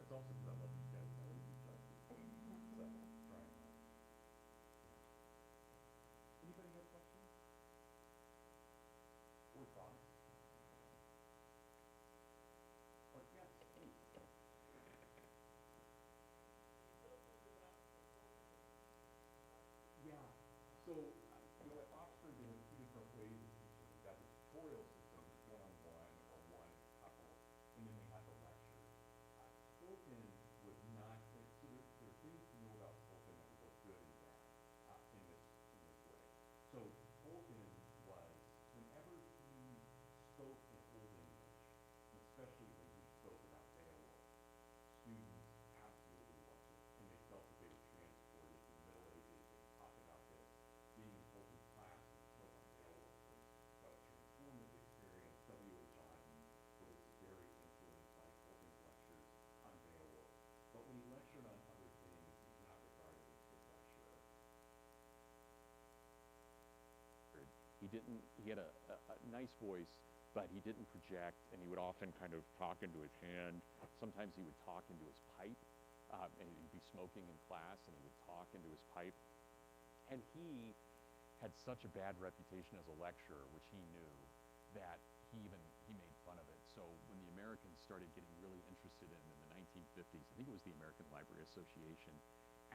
it's also because I love these guys and I want to do justice to them. So trying hard. Yeah. Anybody have questions? Or thoughts? Or yes, please. Yeah. So, at Oxford, they have two different ways of teaching. You've got the tutorial system, one-on-one or one couple, and then they have the lectures. Tolkien was not, so there are things to know about Tolkien that were both good and bad in this way. So Tolkien was, whenever he spoke in Old English, and especially when he spoke about Beowulf, students absolutely loved it, and they felt that they were transported to the Middle Ages. They talk about this. Being in Tolkien's class and spoke on Beowulf was a transformative experience. W.H. Auden was very influenced by Tolkien's lectures on Beowulf. But when he lectured on other things, he was not regarded as a good lecturer. He had a nice voice, but he didn't project, and he would often kind of talk into his hand. Sometimes he would talk into his pipe, and he'd be smoking in class, and he would talk into his pipe. And he had such a bad reputation as a lecturer, which he knew, that he made fun of it. So when the Americans started getting really interested in the 1950s, I think it was the American Library Association,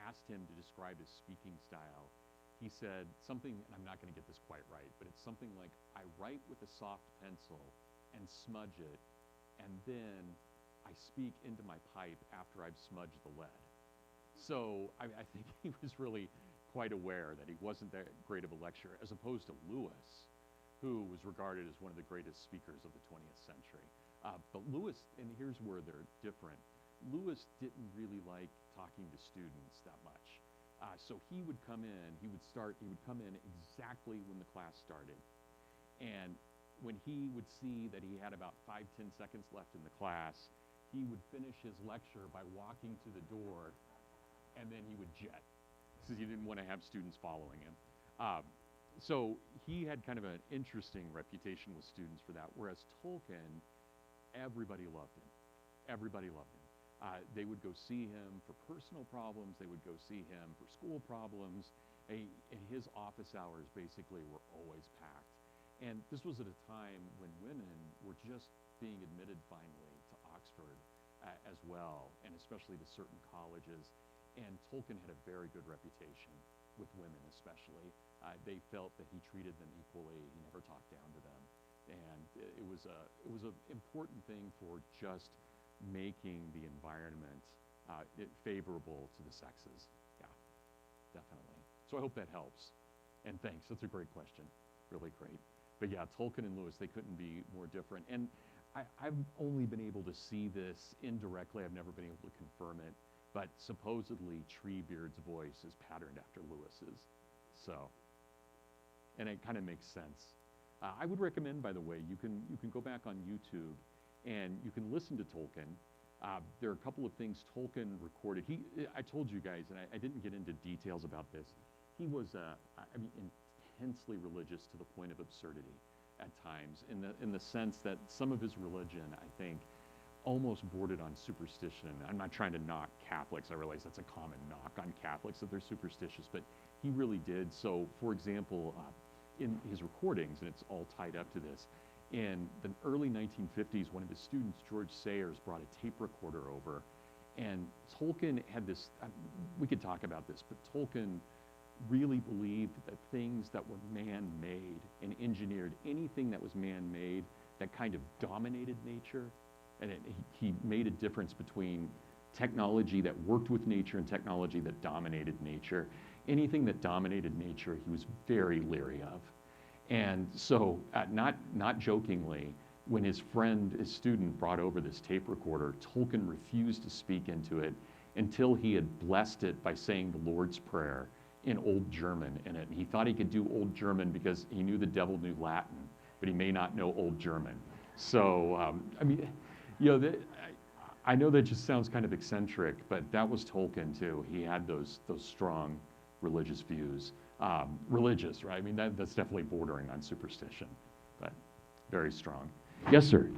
asked him to describe his speaking style. He said something, and I'm not going to get this quite right, but it's something like, I write with a soft pencil and smudge it, and then I speak into my pipe after I've smudged the lead. So I think he was really quite aware that he wasn't that great of a lecturer, as opposed to Lewis, who was regarded as one of the greatest speakers of the 20th century. But Lewis, and here's where they're different, Lewis didn't really like talking to students that much. So he would come in, he would come in exactly when the class started. And when he would see that he had about 5-10 seconds left in the class, he would finish his lecture by walking to the door, and then he would jet, because he didn't want to have students following him. So he had kind of an interesting reputation with students for that, whereas Tolkien, everybody loved him. Everybody loved him. They would go see him for personal problems. They would go see him for school problems. And his office hours basically were always packed. And this was at a time when women were just being admitted finally to Oxford as well, and especially to certain colleges. And Tolkien had a very good reputation with women especially. They felt that he treated them equally. He never talked down to them. And it was an important thing for just making the environment favorable to the sexes. Yeah, definitely. So I hope that helps. And thanks, that's a great question, really great. But yeah, Tolkien and Lewis, they couldn't be more different. And I've only been able to see this indirectly. I've never been able to confirm it. But supposedly Treebeard's voice is patterned after Lewis's. So, and it kind of makes sense. I would recommend, by the way, you can go back on YouTube and you can listen to Tolkien. There are a couple of things Tolkien recorded. I told you guys, and I didn't get into details about this. He was, intensely religious to the point of absurdity at times, in the sense that some of his religion, I think, almost bordered on superstition. I'm not trying to knock Catholics. I realize that's a common knock on Catholics, that they're superstitious, but he really did. So, for example, in his recordings, and it's all tied up to this, in the early 1950s, one of his students, George Sayers, brought a tape recorder over, and Tolkien had this, we could talk about this, but Tolkien really believed that things that were man-made and engineered, anything that was man-made that kind of dominated nature, and he made a difference between technology that worked with nature and technology that dominated nature. Anything that dominated nature, he was very leery of. And so, not jokingly, when his student brought over this tape recorder, Tolkien refused to speak into it until he had blessed it by saying the Lord's Prayer in Old German in it. And he thought he could do Old German because he knew the devil knew Latin, but he may not know Old German. So, I know that just sounds kind of eccentric, but that was Tolkien too. He had those strong religious views. Religious, right? I mean, that's definitely bordering on superstition, but very strong. Yes, sir.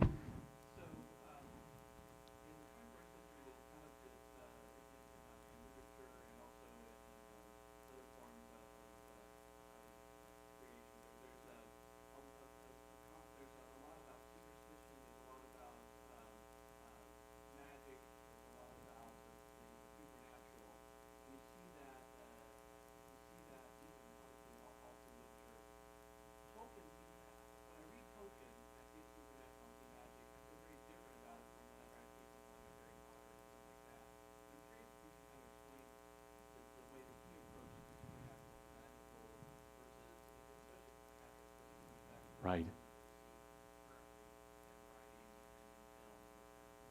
Right.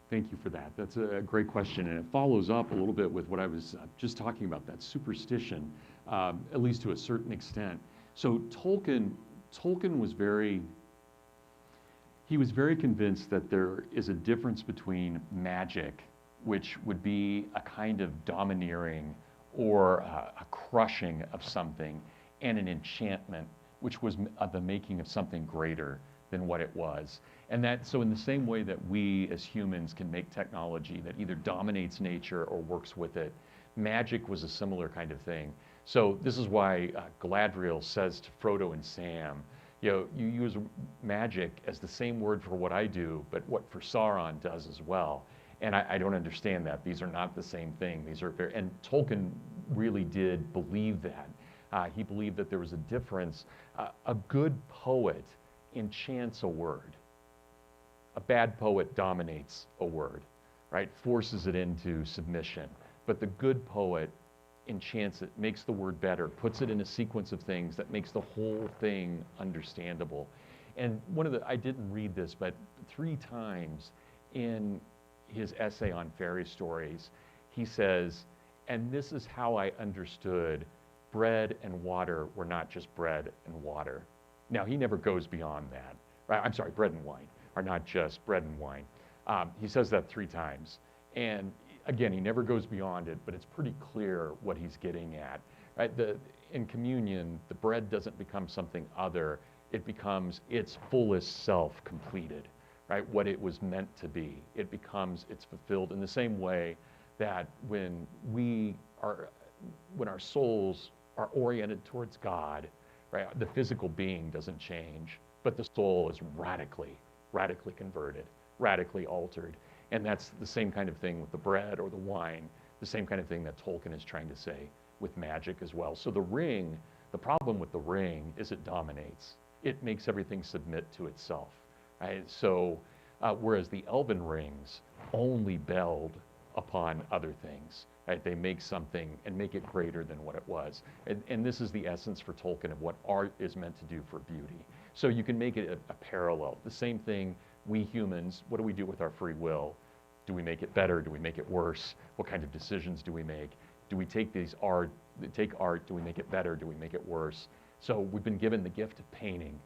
Thank you for that. That's a great question, and it follows up a little bit with what I was just talking about, that superstition, at least to a certain extent. So Tolkien was very convinced that there is a difference between magic, which would be a kind of domineering or a crushing of something, and an enchantment, which was the making of something greater than what it was. And so in the same way that we as humans can make technology that either dominates nature or works with it, magic was a similar kind of thing. So this is why Galadriel says to Frodo and Sam, you use magic as the same word for what I do, but what for Sauron does as well. And I don't understand that. These are not the same thing. And Tolkien really did believe that. He believed that there was a difference. A good poet enchants a word. A bad poet dominates a word, right? Forces it into submission. But the good poet enchants it, makes the word better, puts it in a sequence of things that makes the whole thing understandable. And I didn't read this, but 3 times in his essay on fairy stories, he says, and this is how I understood bread and water were not just bread and water. Now, he never goes beyond that. Right? I'm sorry, bread and wine are not just bread and wine. He says that 3 times. And again, he never goes beyond it, but it's pretty clear what he's getting at. Right? In communion, the bread doesn't become something other. It becomes its fullest self completed. right? What it was meant to be. It's fulfilled in the same way that when our souls are oriented towards God, right? The physical being doesn't change, but the soul is radically converted, radically altered. And that's the same kind of thing with the bread or the wine, the same kind of thing that Tolkien is trying to say with magic as well. So the problem with the ring is it dominates. It makes everything submit to itself, right? So whereas the elven rings only build upon other things, right? They make something and make it greater than what it was. And this is the essence for Tolkien of what art is meant to do for beauty. So you can make it a parallel. The same thing, we humans, what do we do with our free will? Do we make it better? Do we make it worse? What kind of decisions do we make? Do we take art, do we make it better? Do we make it worse? So we've been given the gift of painting.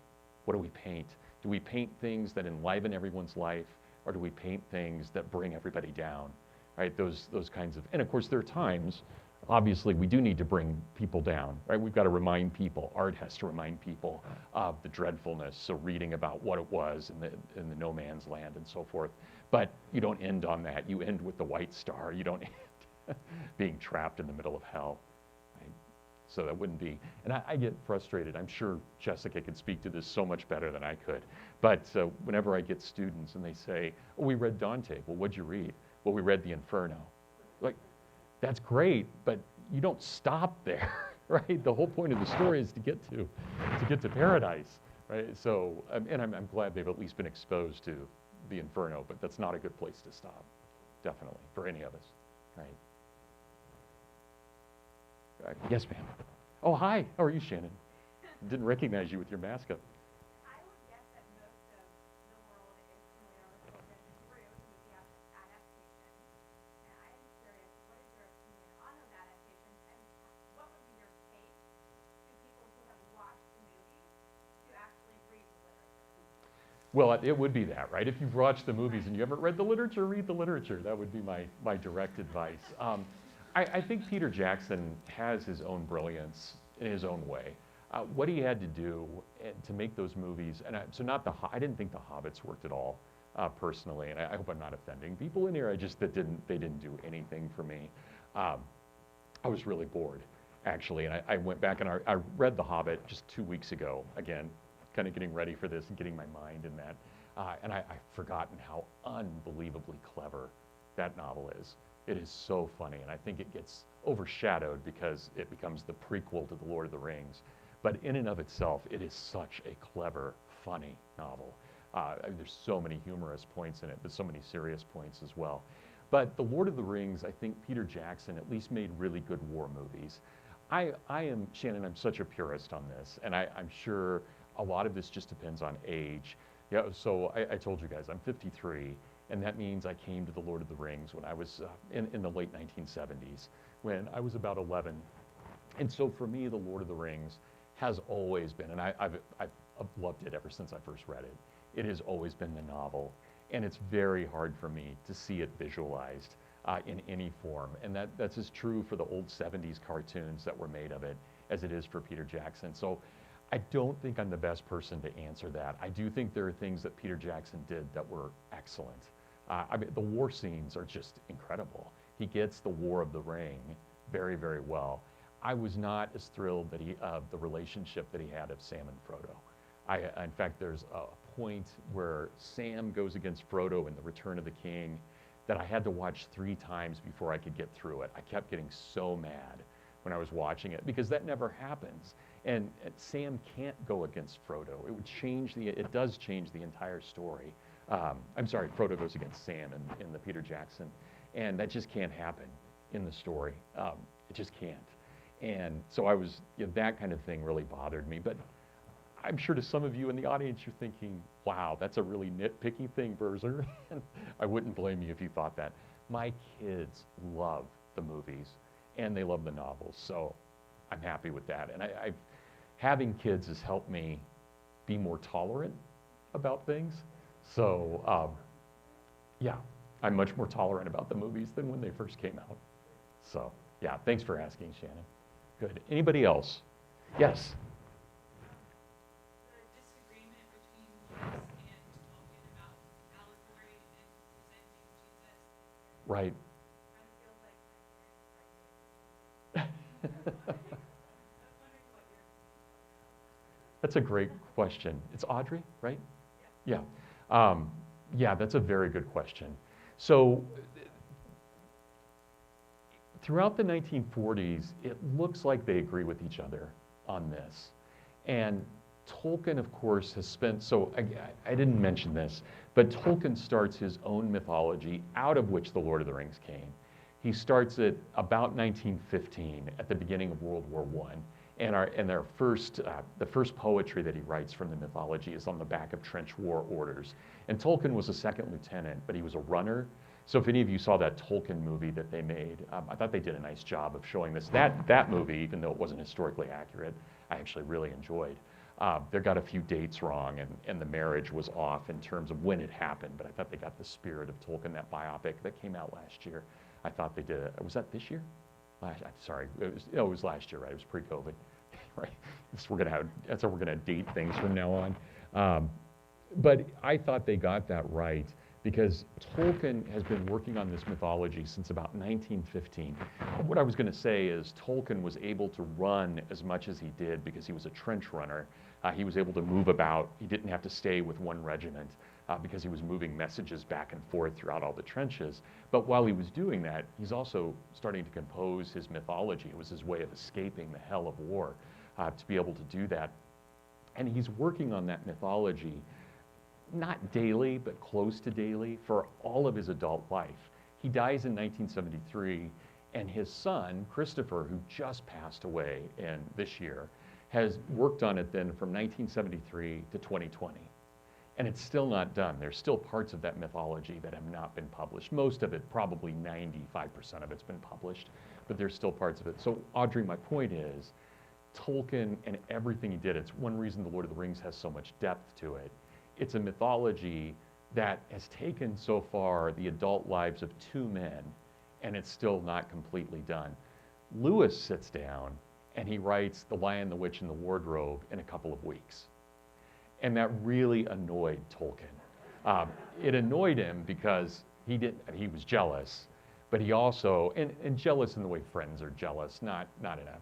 What do we paint? Do we paint things that enliven everyone's life, or do we paint things that bring everybody down? Right? Those kinds of, and of course there are times, obviously we do need to bring people down, right? We've got to remind people, art has to remind people of the dreadfulness, so reading about what it was in the no man's land and so forth. But you don't end on that. You end with the white star. You don't end being trapped in the middle of hell. Right? So that wouldn't be, and I get frustrated. I'm sure Jessica could speak to this so much better than I could. But whenever I get students and they say, oh, we read Dante. Well, what'd you read? Well, we read the Inferno. Like, that's great, but you don't stop there, right? The whole point of the story is to get to paradise, right? So, and I'm glad they've at least been exposed to the Inferno, but that's not a good place to stop, definitely, for any of us, right? Yes, ma'am. Oh, hi. How are you, Shannon? Didn't recognize you with your mask up. I would guess that most of the world is familiar with Tolkien through the movie adaptation. And I am curious, what is your opinion on those adaptations, and what would be your take to people who have watched the movies to actually read the literature? Well, it would be that, right? If you've watched the movies and you haven't read the literature, read the literature. That would be my direct advice. I think Peter Jackson has his own brilliance in his own way. What he had to do to make those movies, and I didn't think the Hobbits worked at all, personally, and I hope I'm not offending people in here. They didn't do anything for me. I was really bored, actually, and I went back and I read The Hobbit just 2 weeks ago, again, kind of getting ready for this and getting my mind in that, and I've forgotten how unbelievably clever that novel is. It is so funny, and I think it gets overshadowed because it becomes the prequel to The Lord of the Rings. But in and of itself, it is such a clever, funny novel. There's so many humorous points in it, but so many serious points as well. But The Lord of the Rings, I think Peter Jackson at least made really good war movies. Shannon, I'm such a purist on this, and I'm sure a lot of this just depends on age. Yeah, so I told you guys, I'm 53. And that means I came to The Lord of the Rings when I was in the late 1970s, when I was about 11. And so for me, The Lord of the Rings has always been, and I've loved it ever since I first read it. It has always been the novel. And it's very hard for me to see it visualized in any form. And that's as true for the old 70s cartoons that were made of it as it is for Peter Jackson. So I don't think I'm the best person to answer that. I do think there are things that Peter Jackson did that were excellent. The war scenes are just incredible. He gets the War of the Ring very, very well. I was not as thrilled that the relationship that he had of Sam and Frodo. In fact, there's a point where Sam goes against Frodo in The Return of the King that I had to watch 3 times before I could get through it. I kept getting so mad when I was watching it because that never happens. And Sam can't go against Frodo. It does change the entire story. I'm sorry, Frodo goes against Sam in the Peter Jackson, and that just can't happen in the story. It just can't. And so that kind of thing really bothered me. But I'm sure to some of you in the audience, you're thinking, wow, that's a really nitpicky thing, Birzer. I wouldn't blame you if you thought that. My kids love the movies, and they love the novels, so I'm happy with that. And having kids has helped me be more tolerant about things. So, yeah, I'm much more tolerant about the movies than when they first came out. So, yeah, thanks for asking, Shannon. Good. Anybody else? Yes? The disagreement between Lewis and Tolkien about Right. Kind of feels like my parents are dating. I was wondering what your That's a great question. It's Audrey, right? Yeah. Yeah, that's a very good question. So throughout the 1940s, it looks like they agree with each other on this. And Tolkien, of course, has spent, so I didn't mention this, but Tolkien starts his own mythology out of which the Lord of the Rings came. He starts it about 1915, at the beginning of World War I. And the first poetry that he writes from the mythology is on the back of trench war orders. And Tolkien was a second lieutenant, but he was a runner. So if any of you saw that Tolkien movie that they made, I thought they did a nice job of showing this. That movie, even though it wasn't historically accurate, I actually really enjoyed. They got a few dates wrong, and the marriage was off in terms of when it happened, but I thought they got the spirit of Tolkien, that biopic that came out last year. I thought they did it. Was that this year? Sorry, it was last year, right? It was pre-COVID, right? That's how we're gonna date things from now on. But I thought they got that right because Tolkien has been working on this mythology since about 1915. What I was gonna say is Tolkien was able to run as much as he did because he was a trench runner. He was able to move about. He didn't have to stay with one regiment because he was moving messages back and forth throughout all the trenches. But while he was doing that, he's also starting to compose his mythology. It was his way of escaping the hell of war to be able to do that. And he's working on that mythology, not daily, but close to daily for all of his adult life. He dies in 1973, and his son, Christopher, who just passed away this year, has worked on it then from 1973 to 2020. And it's still not done. There's still parts of that mythology that have not been published. Most of it, probably 95% of it's been published, but there's still parts of it. So Audrey, my point is, Tolkien and everything he did, it's one reason The Lord of the Rings has so much depth to it. It's a mythology that has taken so far the adult lives of two men, and it's still not completely done. Lewis sits down and he writes The Lion, the Witch, and the Wardrobe in a couple of weeks. And that really annoyed Tolkien. It annoyed him because he was jealous, but he also, and jealous in the way friends are jealous, not in a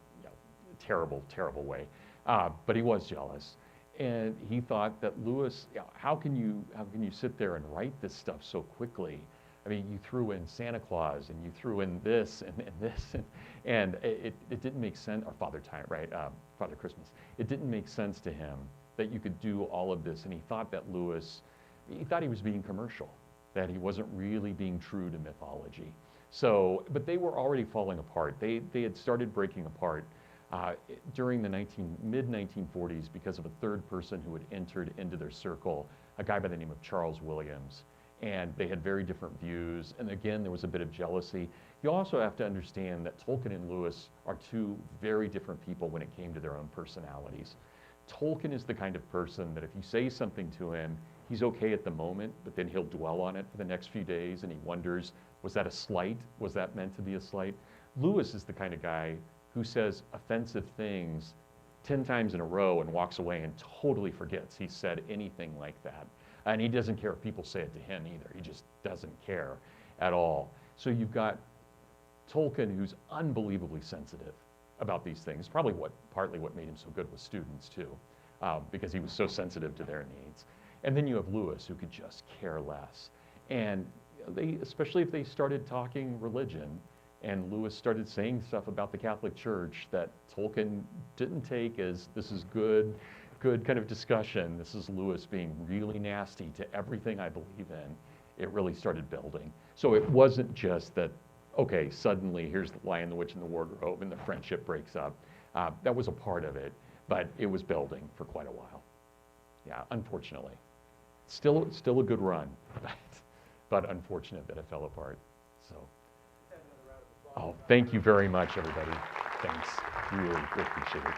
terrible, terrible way, but he was jealous. And he thought that Lewis, how can you sit there and write this stuff so quickly? I mean, you threw in Santa Claus and you threw in this and this, and it didn't make sense, or Father Christmas. It didn't make sense to him that you could do all of this, and he thought that he thought he was being commercial, that he wasn't really being true to mythology. So, but they were already falling apart. They had started breaking apart during the mid-1940s because of a third person who had entered into their circle, a guy by the name of Charles Williams. And they had very different views, and again, there was a bit of jealousy. You also have to understand that Tolkien and Lewis are two very different people when it came to their own personalities. Tolkien is the kind of person that if you say something to him, he's okay at the moment, but then he'll dwell on it for the next few days, and he wonders, was that a slight? Was that meant to be a slight? Lewis is the kind of guy who says offensive things 10 times in a row and walks away and totally forgets he said anything like that. And he doesn't care if people say it to him either. He just doesn't care at all. So you've got Tolkien, who's unbelievably sensitive about these things, probably partly what made him so good with students too, because he was so sensitive to their needs. And then you have Lewis, who could just care less. And especially if they started talking religion, and Lewis started saying stuff about the Catholic Church that Tolkien didn't take as this is good kind of discussion. This is Lewis being really nasty to everything I believe in. It really started building. So it wasn't just that, okay, suddenly here's The Lion, the Witch, and the Wardrobe, and the friendship breaks up. That was a part of it, but it was building for quite a while. Yeah, unfortunately. Still a good run, but unfortunate that it fell apart. So. Oh, thank you very much, everybody. Thanks. Really appreciate it.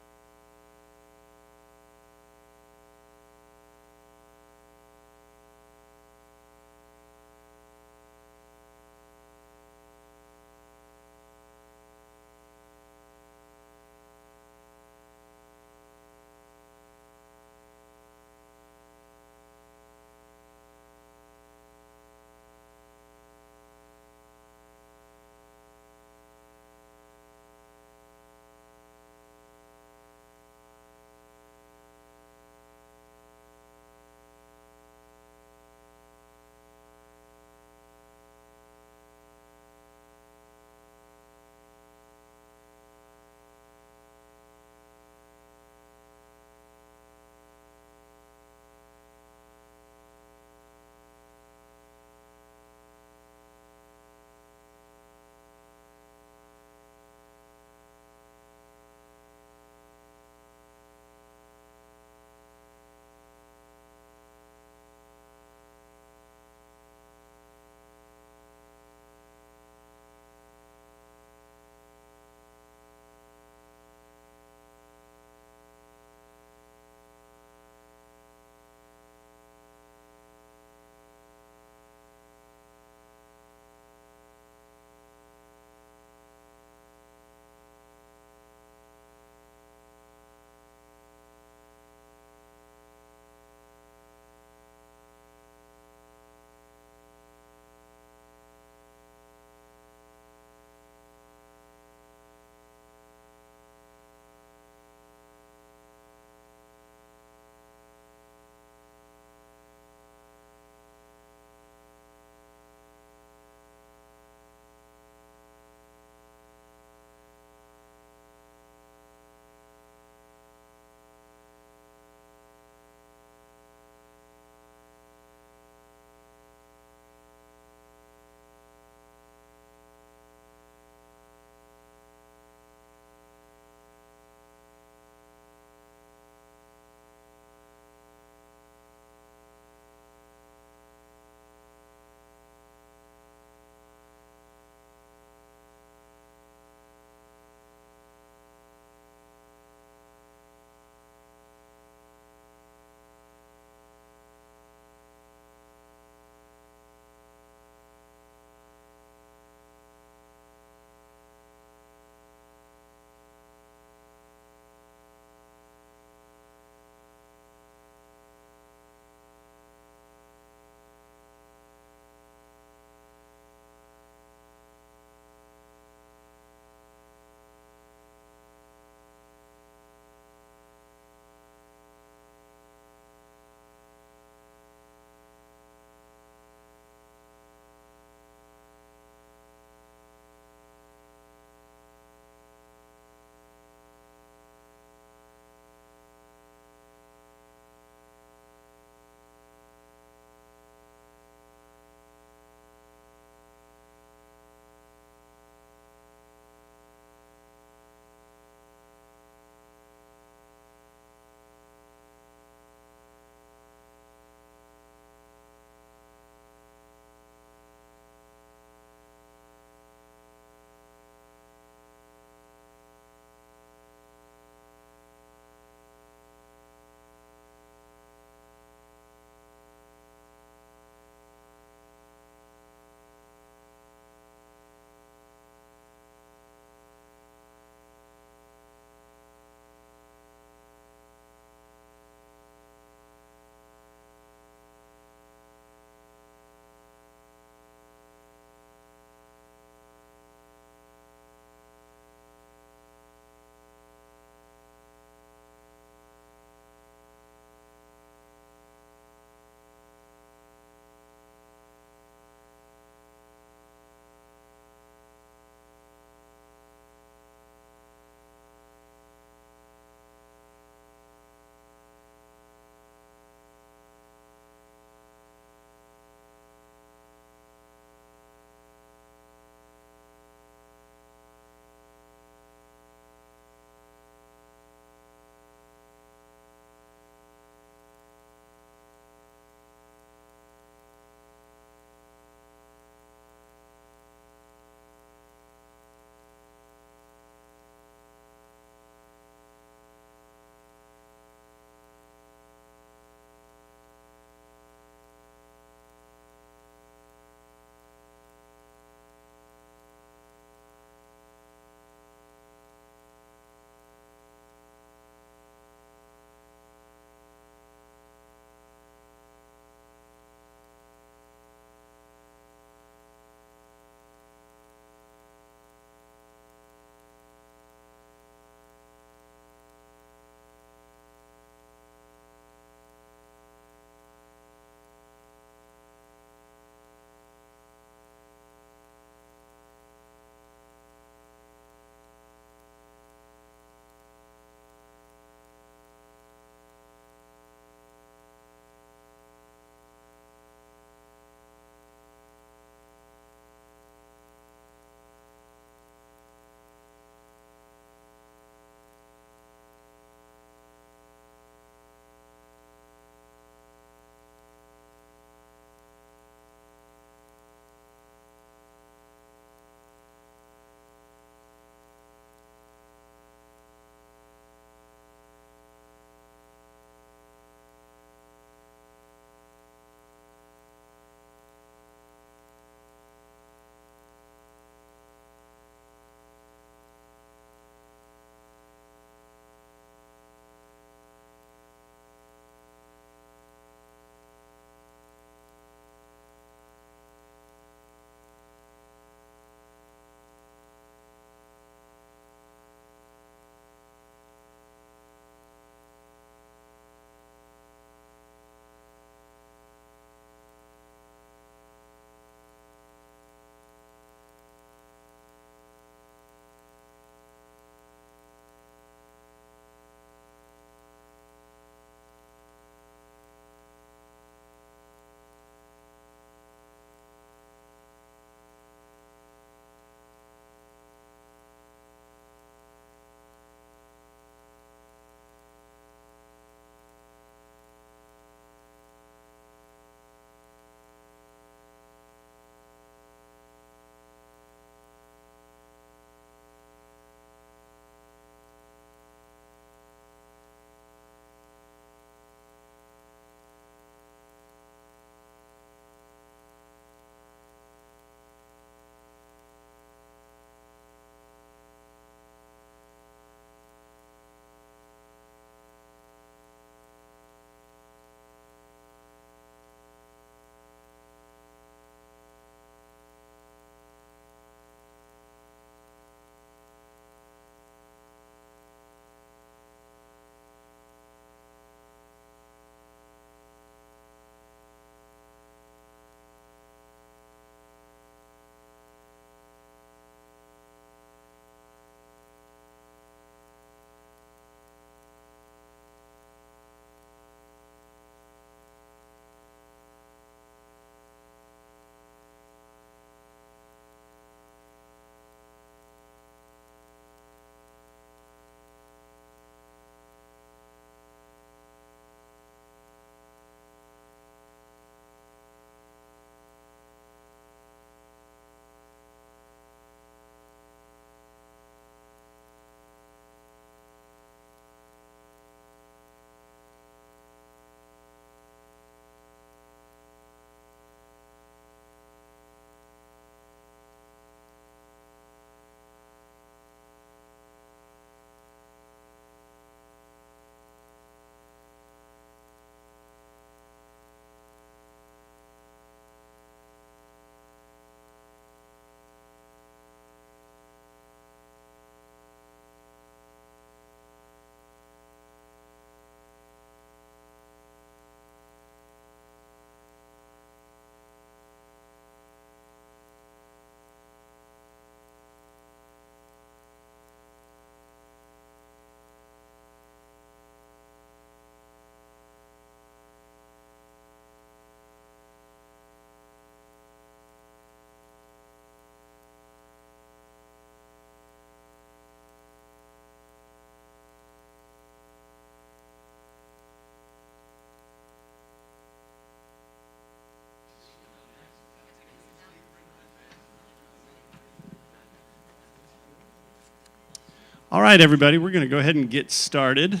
All right, everybody, we're going to go ahead and get started.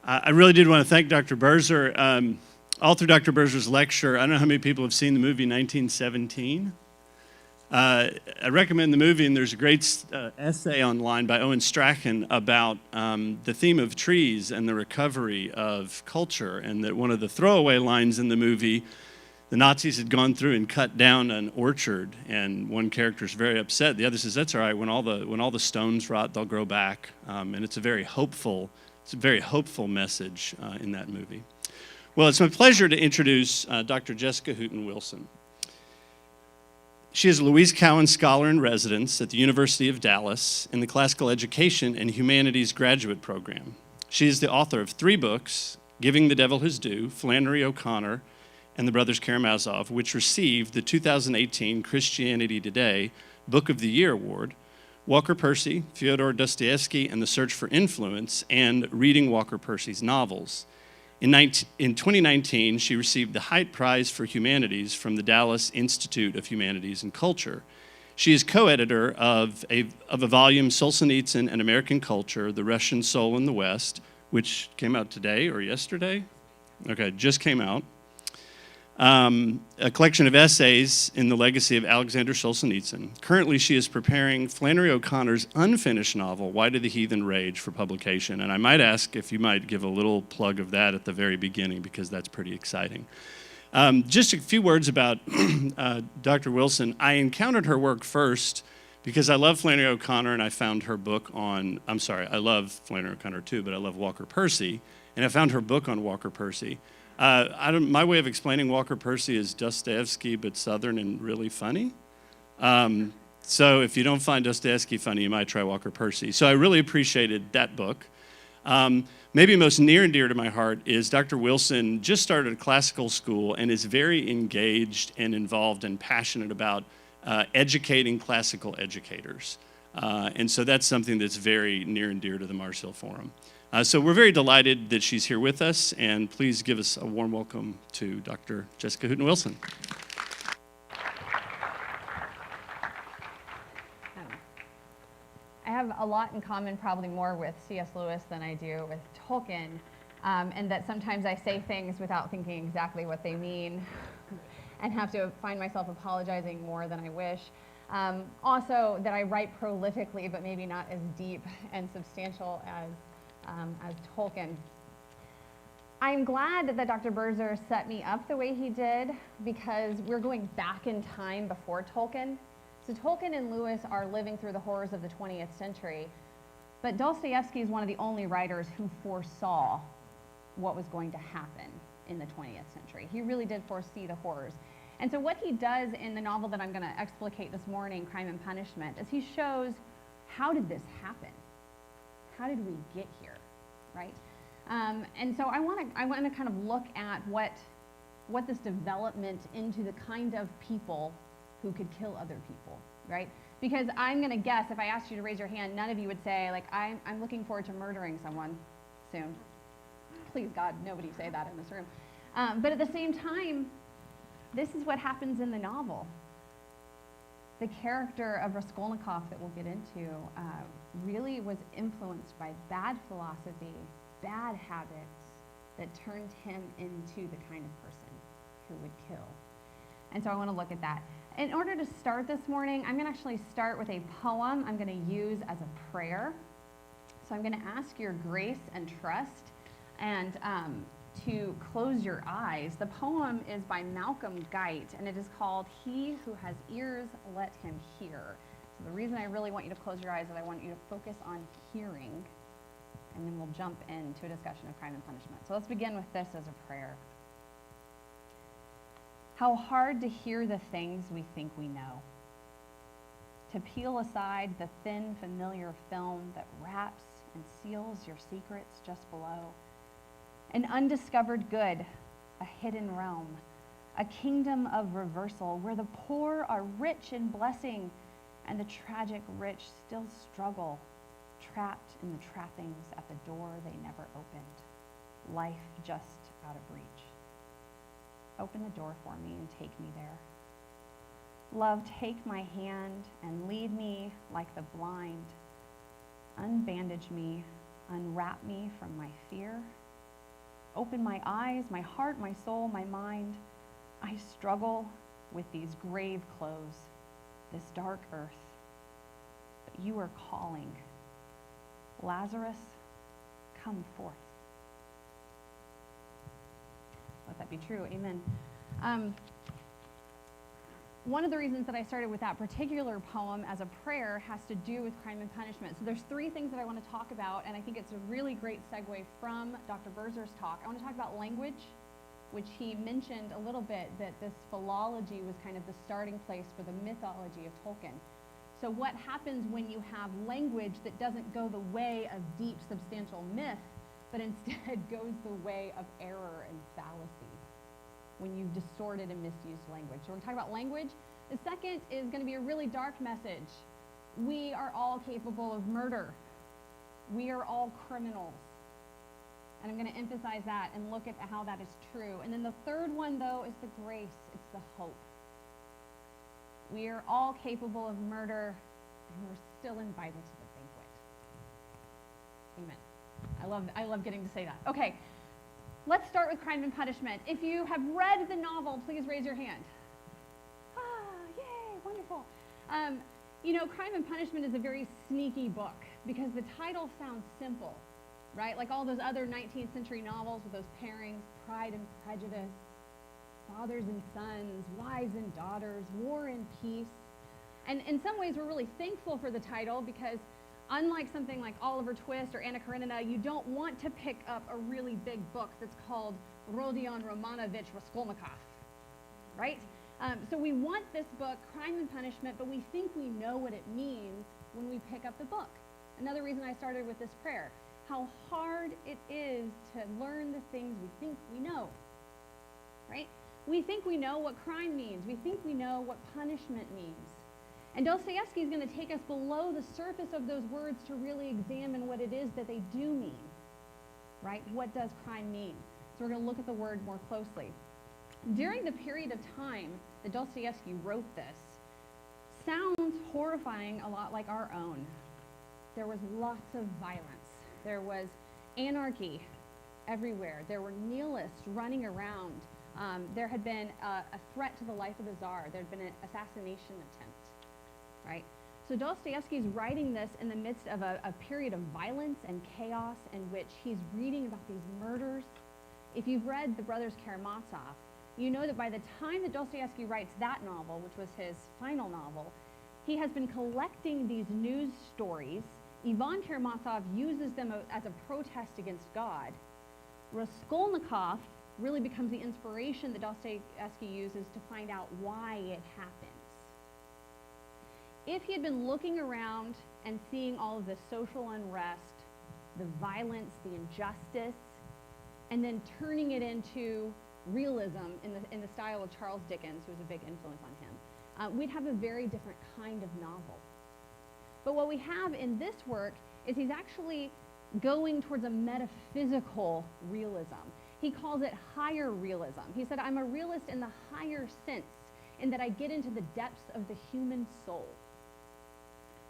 I really did want to thank Dr. Birzer. All through Dr. Birzer's lecture, I don't know how many people have seen the movie 1917. I recommend the movie, and there's a great essay online by Owen Strachan about the theme of trees and the recovery of culture, and that one of the throwaway lines in the movie, the Nazis had gone through and cut down an orchard, and one character's very upset. The other says, "That's all right. When all the stones rot, they'll grow back." And it's a very hopeful message in that movie. Well, it's my pleasure to introduce Dr. Jessica Hooten Wilson. She is a Louise Cowan Scholar in Residence at the University of Dallas in the Classical Education and Humanities Graduate Program. She is the author of 3 books, Giving the Devil His Due, Flannery O'Connor, and the Brothers Karamazov, which received the 2018 Christianity Today Book of the Year Award, Walker Percy, Fyodor Dostoevsky, and the Search for Influence, and reading Walker Percy's novels. In 2019, she received the Haidt Prize for Humanities from the Dallas Institute of Humanities and Culture. She is co-editor of a volume, Solzhenitsyn and American Culture, The Russian Soul in the West, which came out today or yesterday? Okay, just came out. A collection of essays in the legacy of Alexander Solzhenitsyn. Currently, she is preparing Flannery O'Connor's unfinished novel, Why Do the Heathen Rage, for publication. And I might ask if you might give a little plug of that at the very beginning, because that's pretty exciting. Just a few words about Dr. Wilson. I encountered her work first because I love Flannery O'Connor, and I found her book on, I love Flannery O'Connor too, but I love Walker Percy, and I found her book on Walker Percy. My way of explaining Walker Percy is Dostoevsky, but Southern and really funny. So if you don't find Dostoevsky funny, you might try Walker Percy. So I really appreciated that book. Maybe most near and dear to my heart is Dr. Wilson just started a classical school and is very engaged and involved and passionate about educating classical educators. And so that's something that's very near and dear to the Mars Hill Forum. So we're very delighted that she's here with us, and please give us a warm welcome to Dr. Jessica Hooten Wilson. I have a lot in common, probably more with C.S. Lewis than I do with Tolkien, and that sometimes I say things without thinking exactly what they mean and have to find myself apologizing more than I wish. Also, that I write prolifically, but maybe not as deep and substantial as Tolkien. I'm glad that Dr. Birzer set me up the way he did, because we're going back in time before Tolkien. So Tolkien and Lewis are living through the horrors of the 20th century, but Dostoevsky is one of the only writers who foresaw what was going to happen in the 20th century. He really did foresee the horrors. And so what he does in the novel that I'm going to explicate this morning, Crime and Punishment, is he shows, how did this happen? How did we get here, right? And so I want to kind of look at what this development into the kind of people who could kill other people, right? Because I'm going to guess, if I asked you to raise your hand, none of you would say, like, I'm looking forward to murdering someone soon. Please, God, nobody say that in this room. But at the same time, this is what happens in the novel. The character of Raskolnikov that we'll get into really was influenced by bad philosophy, bad habits that turned him into the kind of person who would kill. And so I want to look at that. In order to start this morning, I'm going to actually start with a poem I'm going to use as a prayer. So I'm going to ask your grace and trust and to close your eyes. The poem is by Malcolm Guite, and it is called He Who Has Ears, Let Him Hear. So the reason I really want you to close your eyes is I want you to focus on hearing, and then we'll jump into a discussion of crime and punishment. So let's begin with this as a prayer. How hard to hear the things we think we know, to peel aside the thin, familiar film that wraps and seals your secrets just below. An undiscovered good, a hidden realm, a kingdom of reversal where the poor are rich in blessing and the tragic rich still struggle, trapped in the trappings at the door they never opened, life just out of reach. Open the door for me and take me there. Love, take my hand and lead me like the blind. Unbandage me, unwrap me from my fear. Open my eyes, my heart, my soul, my mind. I struggle with these grave clothes, this dark earth. But you are calling. Lazarus, come forth. Let that be true. Amen. One of the reasons that I started with that particular poem as a prayer has to do with crime and punishment. So there's three things that I want to talk about, and I think it's a really great segue from Dr. Birzer's talk. I want to talk about language, which he mentioned a little bit, that this philology was kind of the starting place for the mythology of Tolkien. So what happens when you have language that doesn't go the way of deep, substantial myth, but instead goes the way of error and fallacy, when you've distorted and misused language. So we're going to talk about language. The second is going to be a really dark message. We are all capable of murder. We are all criminals. And I'm going to emphasize that and look at how that is true. And then the third one, though, is the grace. It's the hope. We are all capable of murder, and we're still invited to the banquet. Amen. I love getting to say that. Okay. Let's start with Crime and Punishment. If you have read the novel, please raise your hand. Yay, wonderful. You know, Crime and Punishment is a very sneaky book because the title sounds simple, right? Like all those other 19th century novels with those pairings, Pride and Prejudice, fathers and sons, wives and daughters, war and peace. And in some ways, we're really thankful for the title because unlike something like Oliver Twist or Anna Karenina, you don't want to pick up a really big book that's called Rodion Romanovich Raskolnikov, right? So we want this book, Crime and Punishment, but we think we know what it means when we pick up the book. Another reason I started with this prayer, how hard it is to learn the things we think we know, right? We think we know what crime means. We think we know what punishment means. And Dostoevsky is going to take us below the surface of those words to really examine what it is that they do mean, right? What does crime mean? So we're going to look at the word more closely. During the period of time that Dostoevsky wrote this, sounds horrifying a lot like our own. There was lots of violence. There was anarchy everywhere. There were nihilists running around. There had been a threat to the life of the Tsar. There had been an assassination attempt. Right? So Dostoevsky's writing this in the midst of a period of violence and chaos in which he's reading about these murders. If you've read The Brothers Karamazov, you know that by the time that Dostoevsky writes that novel, which was his final novel, he has been collecting these news stories. Ivan Karamazov uses them as a protest against God. Raskolnikov really becomes the inspiration that Dostoevsky uses to find out why it happens. If he had been looking around and seeing all of the social unrest, the violence, the injustice, and then turning it into realism in the style of Charles Dickens, who was a big influence on him, we'd have a very different kind of novel. But what we have in this work is he's actually going towards a metaphysical realism. He calls it higher realism. He said, I'm a realist in the higher sense, in that I get into the depths of the human soul.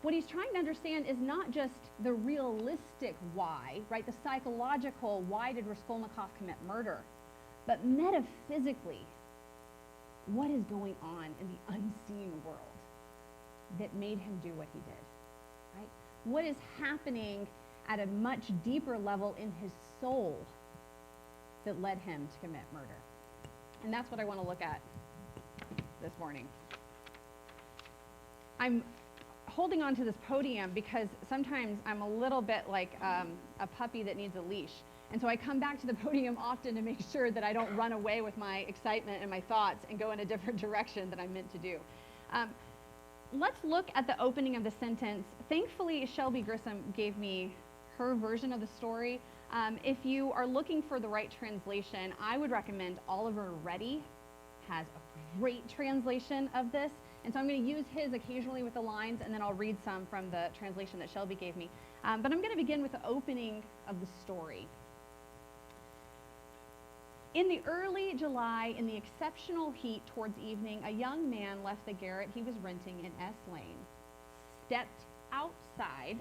What he's trying to understand is not just the realistic why, right? The psychological, why did Raskolnikov commit murder? But metaphysically, what is going on in the unseen world that made him do what he did, right? What is happening at a much deeper level in his soul that led him to commit murder? And that's what I want to look at this morning. I'm holding on to this podium because sometimes I'm a little bit like a puppy that needs a leash. And so I come back to the podium often to make sure that I don't run away with my excitement and my thoughts and go in a different direction than I'm meant to do. Let's look at the opening of the sentence. Thankfully, Shelby Grissom gave me her version of the story. If you are looking for the right translation, I would recommend Oliver Reddy has a great translation of this. And so I'm going to use his occasionally with the lines, and then I'll read some from the translation that Shelby gave me. But I'm going to begin with the opening of the story. In the early July, in the exceptional heat towards evening, a young man left the garret he was renting in S Lane, stepped outside,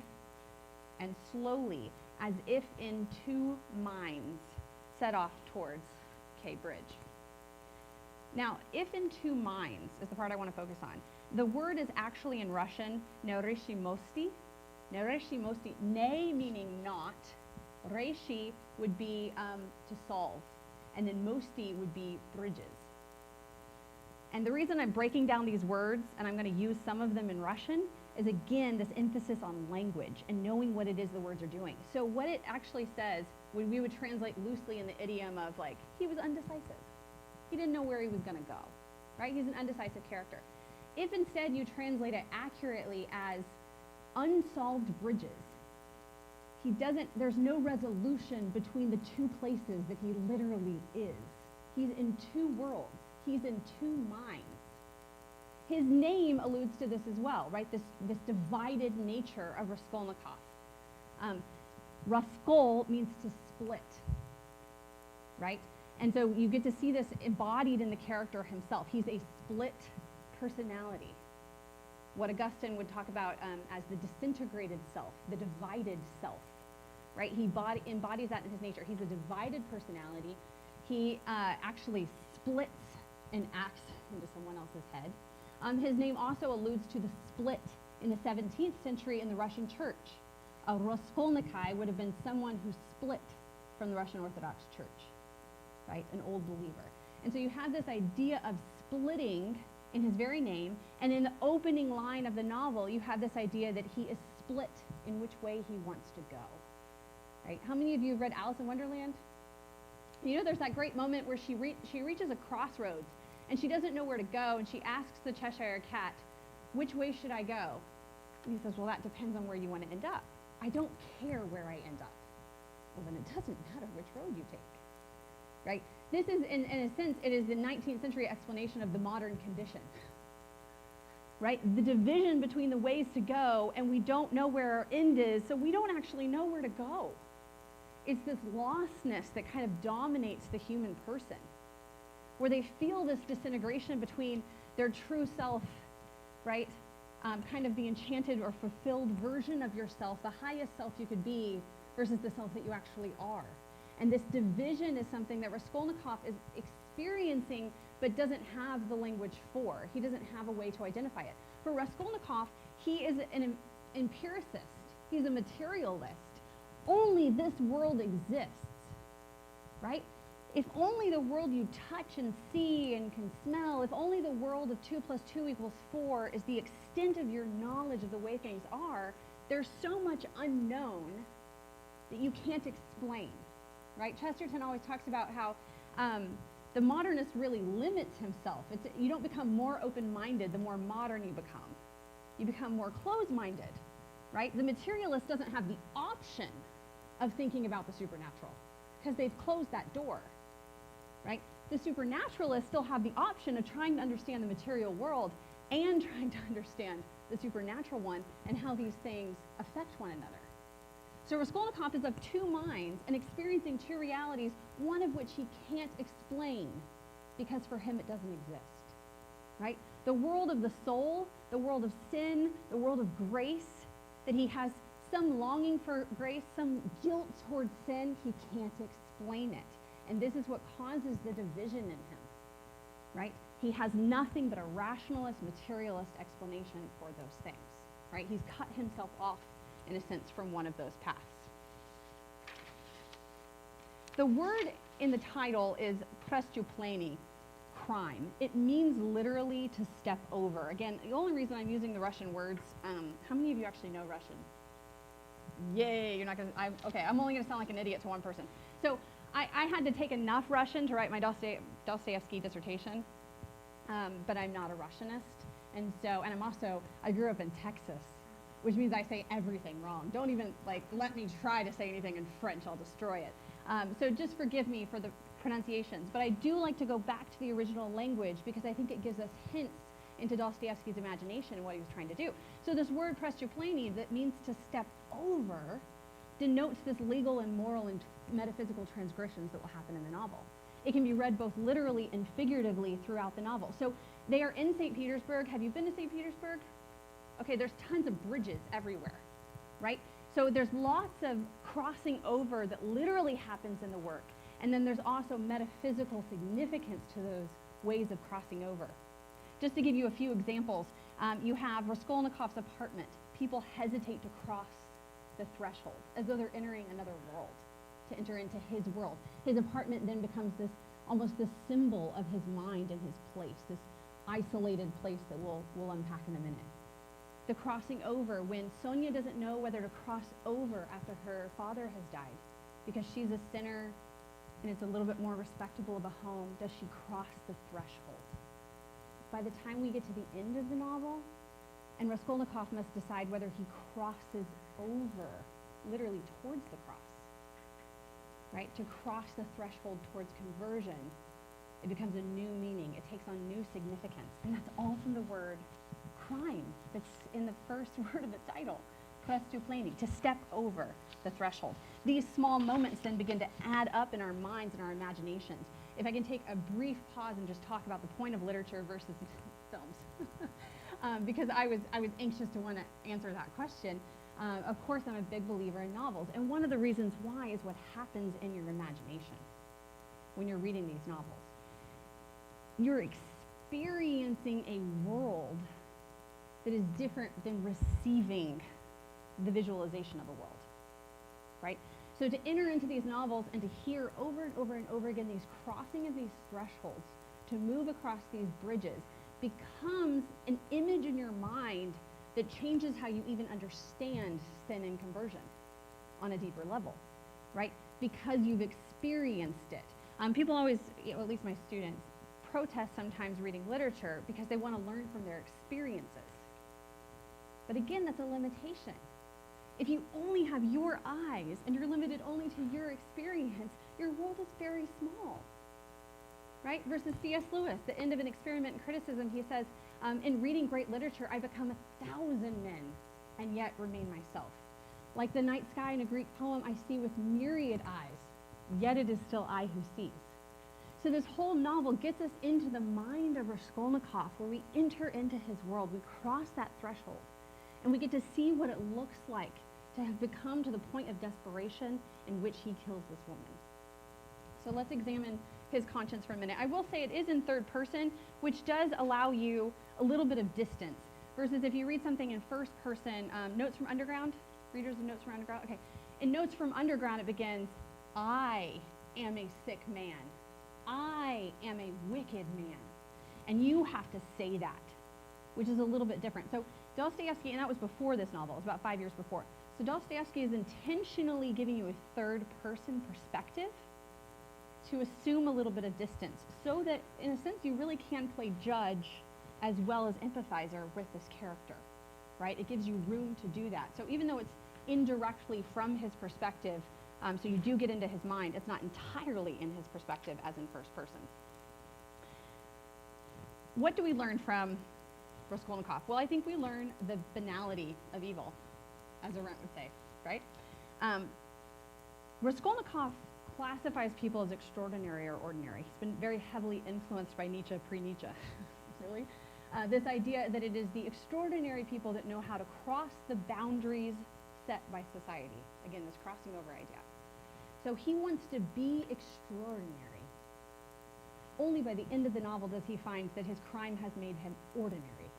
and slowly, as if in two minds, set off towards K Bridge. Now, if in two minds is the part I want to focus on. The word is actually in Russian, nereshimosti. Nereshimosti, ne meaning not, reshi would be to solve, and then mosti would be bridges. And the reason I'm breaking down these words, and I'm going to use some of them in Russian, is again this emphasis on language and knowing what it is the words are doing. So what it actually says, when we would translate loosely in the idiom of like, he was undecisive. He didn't know where he was going to go, right? He's an undecisive character. If instead you translate it accurately as unsolved bridges, there's no resolution between the two places that he literally is. He's in two worlds. He's in two minds. His name alludes to this as well, right? This divided nature of Raskolnikov. Raskol means to split, right? And so you get to see this embodied in the character himself. He's a split personality. What Augustine would talk about as the disintegrated self, the divided self, right? He embodies that in his nature. He's a divided personality. He actually splits an axe into someone else's head. His name also alludes to the split in the 17th century in the Russian church. A Raskolnikai would have been someone who split from the Russian Orthodox Church, right? An old believer. And so you have this idea of splitting in his very name, and in the opening line of the novel, you have this idea that he is split in which way he wants to go, right? How many of you have read Alice in Wonderland? You know, there's that great moment where she reaches a crossroads, and she doesn't know where to go, and she asks the Cheshire Cat, which way should I go? And he says, well, that depends on where you want to end up. I don't care where I end up. Well, then it doesn't matter which road you take, right? This is, in a sense, it is the 19th century explanation of the modern condition, right? The division between the ways to go, and we don't know where our end is, so we don't actually know where to go. It's this lostness that kind of dominates the human person, where they feel this disintegration between their true self, right? Kind of the enchanted or fulfilled version of yourself, the highest self you could be, versus the self that you actually are. And this division is something that Raskolnikov is experiencing, but doesn't have the language for. He doesn't have a way to identify it. For Raskolnikov, he is an empiricist. He's a materialist. Only this world exists, right? If only the world you touch and see and can smell, if only the world of 2 + 2 = 4 is the extent of your knowledge of the way things are, there's so much unknown that you can't explain, right? Chesterton always talks about how the modernist really limits himself. You don't become more open-minded the more modern you become. You become more closed-minded, right? The materialist doesn't have the option of thinking about the supernatural because they've closed that door, right? The supernaturalists still have the option of trying to understand the material world and trying to understand the supernatural one and how these things affect one another. So Raskolnikov is of two minds and experiencing two realities, one of which he can't explain because for him it doesn't exist, right? The world of the soul, the world of sin, the world of grace, that he has some longing for grace, some guilt towards sin, he can't explain it. And this is what causes the division in him, right? He has nothing but a rationalist, materialist explanation for those things, right? He's cut himself off, in a sense, from one of those paths. The word in the title is prestupleni, crime. It means literally to step over. Again, the only reason I'm using the Russian words, how many of you actually know Russian? Yay, you're not gonna, okay, I'm only gonna sound like an idiot to one person. So I had to take enough Russian to write my Dostoevsky dissertation, but I'm not a Russianist. And I grew up in Texas, which means I say everything wrong. Don't even let me try to say anything in French, I'll destroy it. So just forgive me for the pronunciations, but I do like to go back to the original language because I think it gives us hints into Dostoevsky's imagination and what he was trying to do. So this word prestupleni, that means to step over, denotes this legal and moral and metaphysical transgressions that will happen in the novel. It can be read both literally and figuratively throughout the novel. So they are in St. Petersburg. Have you been to St. Petersburg? Okay, there's tons of bridges everywhere, right? So there's lots of crossing over that literally happens in the work. And then there's also metaphysical significance to those ways of crossing over. Just to give you a few examples, you have Raskolnikov's apartment. People hesitate to cross the threshold as though they're entering another world, to enter into his world. His apartment then becomes this almost this symbol of his mind and his place, this isolated place that we'll unpack in a minute. The crossing over, when Sonia doesn't know whether to cross over after her father has died because she's a sinner and it's a little bit more respectable of a home, does she cross the threshold? By the time we get to the end of the novel, and Raskolnikov must decide whether he crosses over, literally towards the cross, right? To cross the threshold towards conversion, it becomes a new meaning. It takes on new significance. And that's all from the word crime that's in the first word of the title, prestupleni, to step over the threshold. These small moments then begin to add up in our minds and our imaginations. If I can take a brief pause and just talk about the point of literature versus films, because I was anxious to want to answer that question. Of course, I'm a big believer in novels, and one of the reasons why is what happens in your imagination when you're reading these novels. You're experiencing a world that is different than receiving the visualization of a world, right? So to enter into these novels and to hear over and over and over again these crossing of these thresholds, to move across these bridges, becomes an image in your mind that changes how you even understand sin and conversion on a deeper level, right? Because you've experienced it. People always, at least my students, protest sometimes reading literature because they want to learn from their experiences. But again, that's a limitation. If you only have your eyes and you're limited only to your experience, your world is very small, right? Versus C.S. Lewis, the end of an experiment in criticism, he says, in reading great literature, I become 1,000 men and yet remain myself. Like the night sky in a Greek poem, I see with myriad eyes, yet it is still I who sees. So this whole novel gets us into the mind of Raskolnikov, where we enter into his world, we cross that threshold, and we get to see what it looks like to have become to the point of desperation in which he kills this woman. So let's examine his conscience for a minute. I will say it is in third person, which does allow you a little bit of distance, versus if you read something in first person. Notes from Underground? Readers of Notes from Underground? Okay. In Notes from Underground, it begins, I am a sick man. I am a wicked man. And you have to say that, which is a little bit different. So Dostoevsky, and that was before this novel, it was about 5 years before. So Dostoevsky is intentionally giving you a third person perspective to assume a little bit of distance, so that in a sense you really can play judge as well as empathizer with this character, right? It gives you room to do that. So even though it's indirectly from his perspective, so you do get into his mind, it's not entirely in his perspective as in first person. What do we learn from Raskolnikov? Well, I think we learn the banality of evil, as Arendt would say, right? Raskolnikov classifies people as extraordinary or ordinary. He's been very heavily influenced by Nietzsche, pre-Nietzsche, really. This idea that it is the extraordinary people that know how to cross the boundaries set by society. Again, this crossing over idea. So he wants to be extraordinary. Only by the end of the novel does he find that his crime has made him ordinary,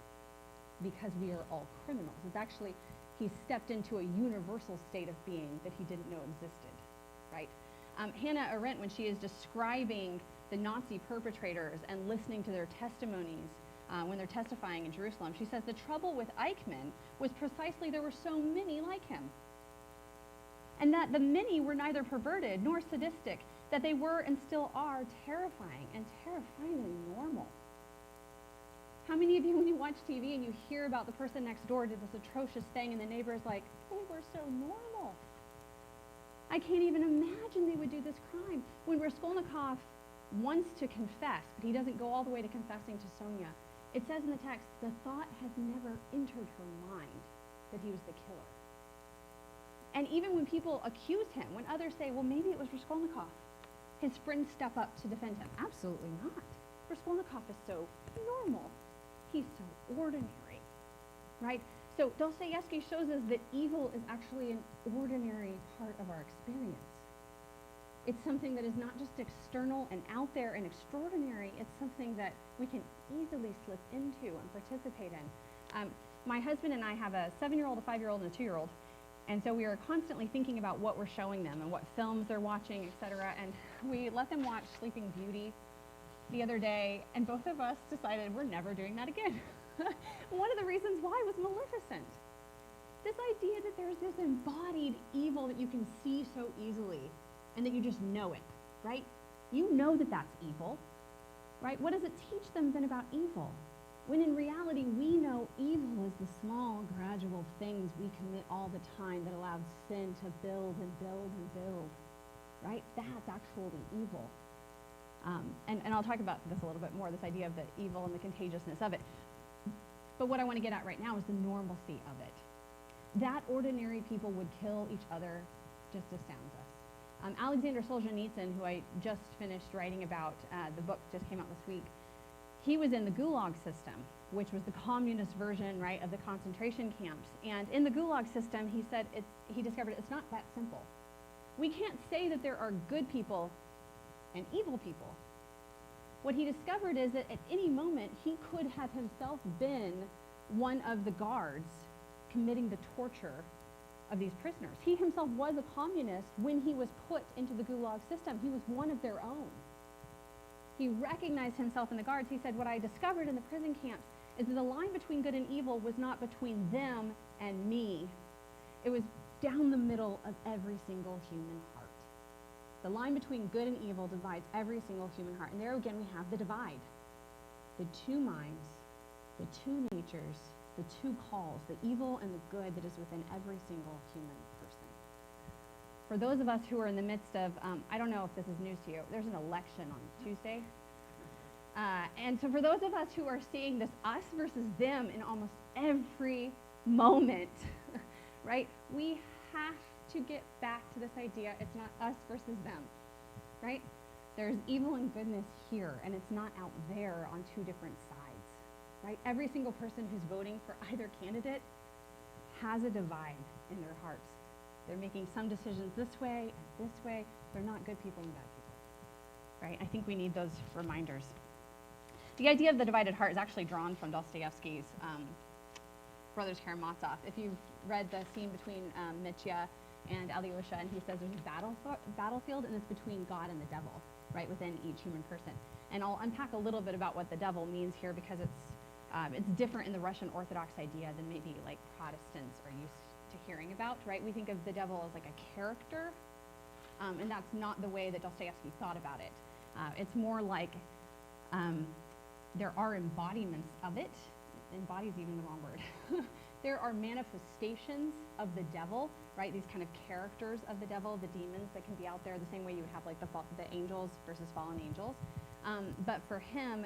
because we are all criminals. It's actually, he stepped into a universal state of being that he didn't know existed, right? Hannah Arendt, when she is describing the Nazi perpetrators and listening to their testimonies when they're testifying in Jerusalem, she says the trouble with Eichmann was precisely there were so many like him. And that the many were neither perverted nor sadistic, that they were and still are terrifying and terrifyingly normal. How many of you, when you watch TV and you hear about the person next door did this atrocious thing and the neighbor is like, they were so normal? I can't even imagine they would do this crime. When Raskolnikov wants to confess, but he doesn't go all the way to confessing to Sonia, it says in the text, the thought has never entered her mind that he was the killer. And even when people accuse him, when others say, well, maybe it was Raskolnikov, his friends step up to defend him? Absolutely not. Raskolnikov is so normal. He's so ordinary, right? So Dostoevsky shows us that evil is actually an ordinary part of our experience. It's something that is not just external and out there and extraordinary. It's something that we can easily slip into and participate in. My husband and I have a 7-year-old, a 5-year-old, and a 2-year-old. And so we are constantly thinking about what we're showing them and what films they're watching, et cetera. And we let them watch Sleeping Beauty the other day, and both of us decided we're never doing that again. One of the reasons why was Maleficent. This idea that there's this embodied evil that you can see so easily and that you just know it, right? You know that that's evil, right? What does it teach them then about evil? When in reality, we know evil is the small, gradual things we commit all the time that allow sin to build and build and build, right? That's actually evil. And I'll talk about this a little bit more, this idea of the evil and the contagiousness of it. But what I want to get at right now is the normalcy of it. That ordinary people would kill each other just astounds us. Alexander Solzhenitsyn, who I just finished writing about, the book just came out this week, he was in the Gulag system, which was the communist version, right, of the concentration camps. And in the Gulag system, he said, he discovered it's not that simple. We can't say that there are good people and evil people. What he discovered is that at any moment, he could have himself been one of the guards committing the torture of these prisoners. He himself was a communist when he was put into the Gulag system. He was one of their own. He recognized himself in the guards. He said, what I discovered in the prison camps is that the line between good and evil was not between them and me. It was down the middle of every single human heart. The line between good and evil divides every single human heart. And there again we have the divide. The two minds, the two natures, the two calls, the evil and the good that is within every single human person. For those of us who are in the midst of, I don't know if this is news to you, there's an election on Tuesday. And so for those of us who are seeing this us versus them in almost every moment, right, we have to get back to this idea, it's not us versus them, right? There's evil and goodness here, and it's not out there on two different sides, right? Every single person who's voting for either candidate has a divide in their hearts. They're making some decisions this way and this way. They're not good people and bad people, right? I think we need those reminders. The idea of the divided heart is actually drawn from Dostoevsky's Brothers Karamazov. If you've read the scene between Mitya and Alyosha, and he says there's a battlefield, and it's between God and the devil, right, within each human person. And I'll unpack a little bit about what the devil means here, because it's different in the Russian Orthodox idea than maybe like Protestants are used to hearing about, right? We think of the devil as like a character, and that's not the way that Dostoevsky thought about it. It's more like there are embodiments of it. Embody is even the wrong word. There are manifestations of the devil, right? These kind of characters of the devil, the demons that can be out there, the same way you would have like the angels versus fallen angels. But for him,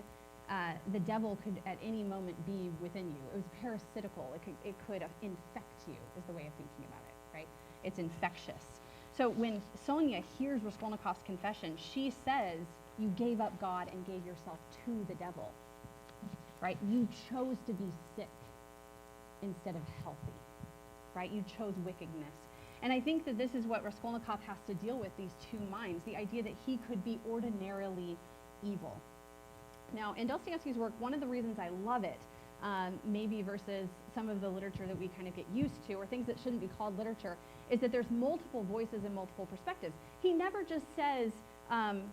the devil could at any moment be within you. It was parasitical. It could infect you, is the way of thinking about it, right? It's infectious. So when Sonia hears Raskolnikov's confession, she says, you gave up God and gave yourself to the devil, right? You chose to be sick instead of healthy, right? You chose wickedness. And I think that this is what Raskolnikov has to deal with, these two minds, the idea that he could be ordinarily evil. Now, in Dostoevsky's work, one of the reasons I love it, maybe versus some of the literature that we kind of get used to, or things that shouldn't be called literature, is that there's multiple voices and multiple perspectives. He never just says,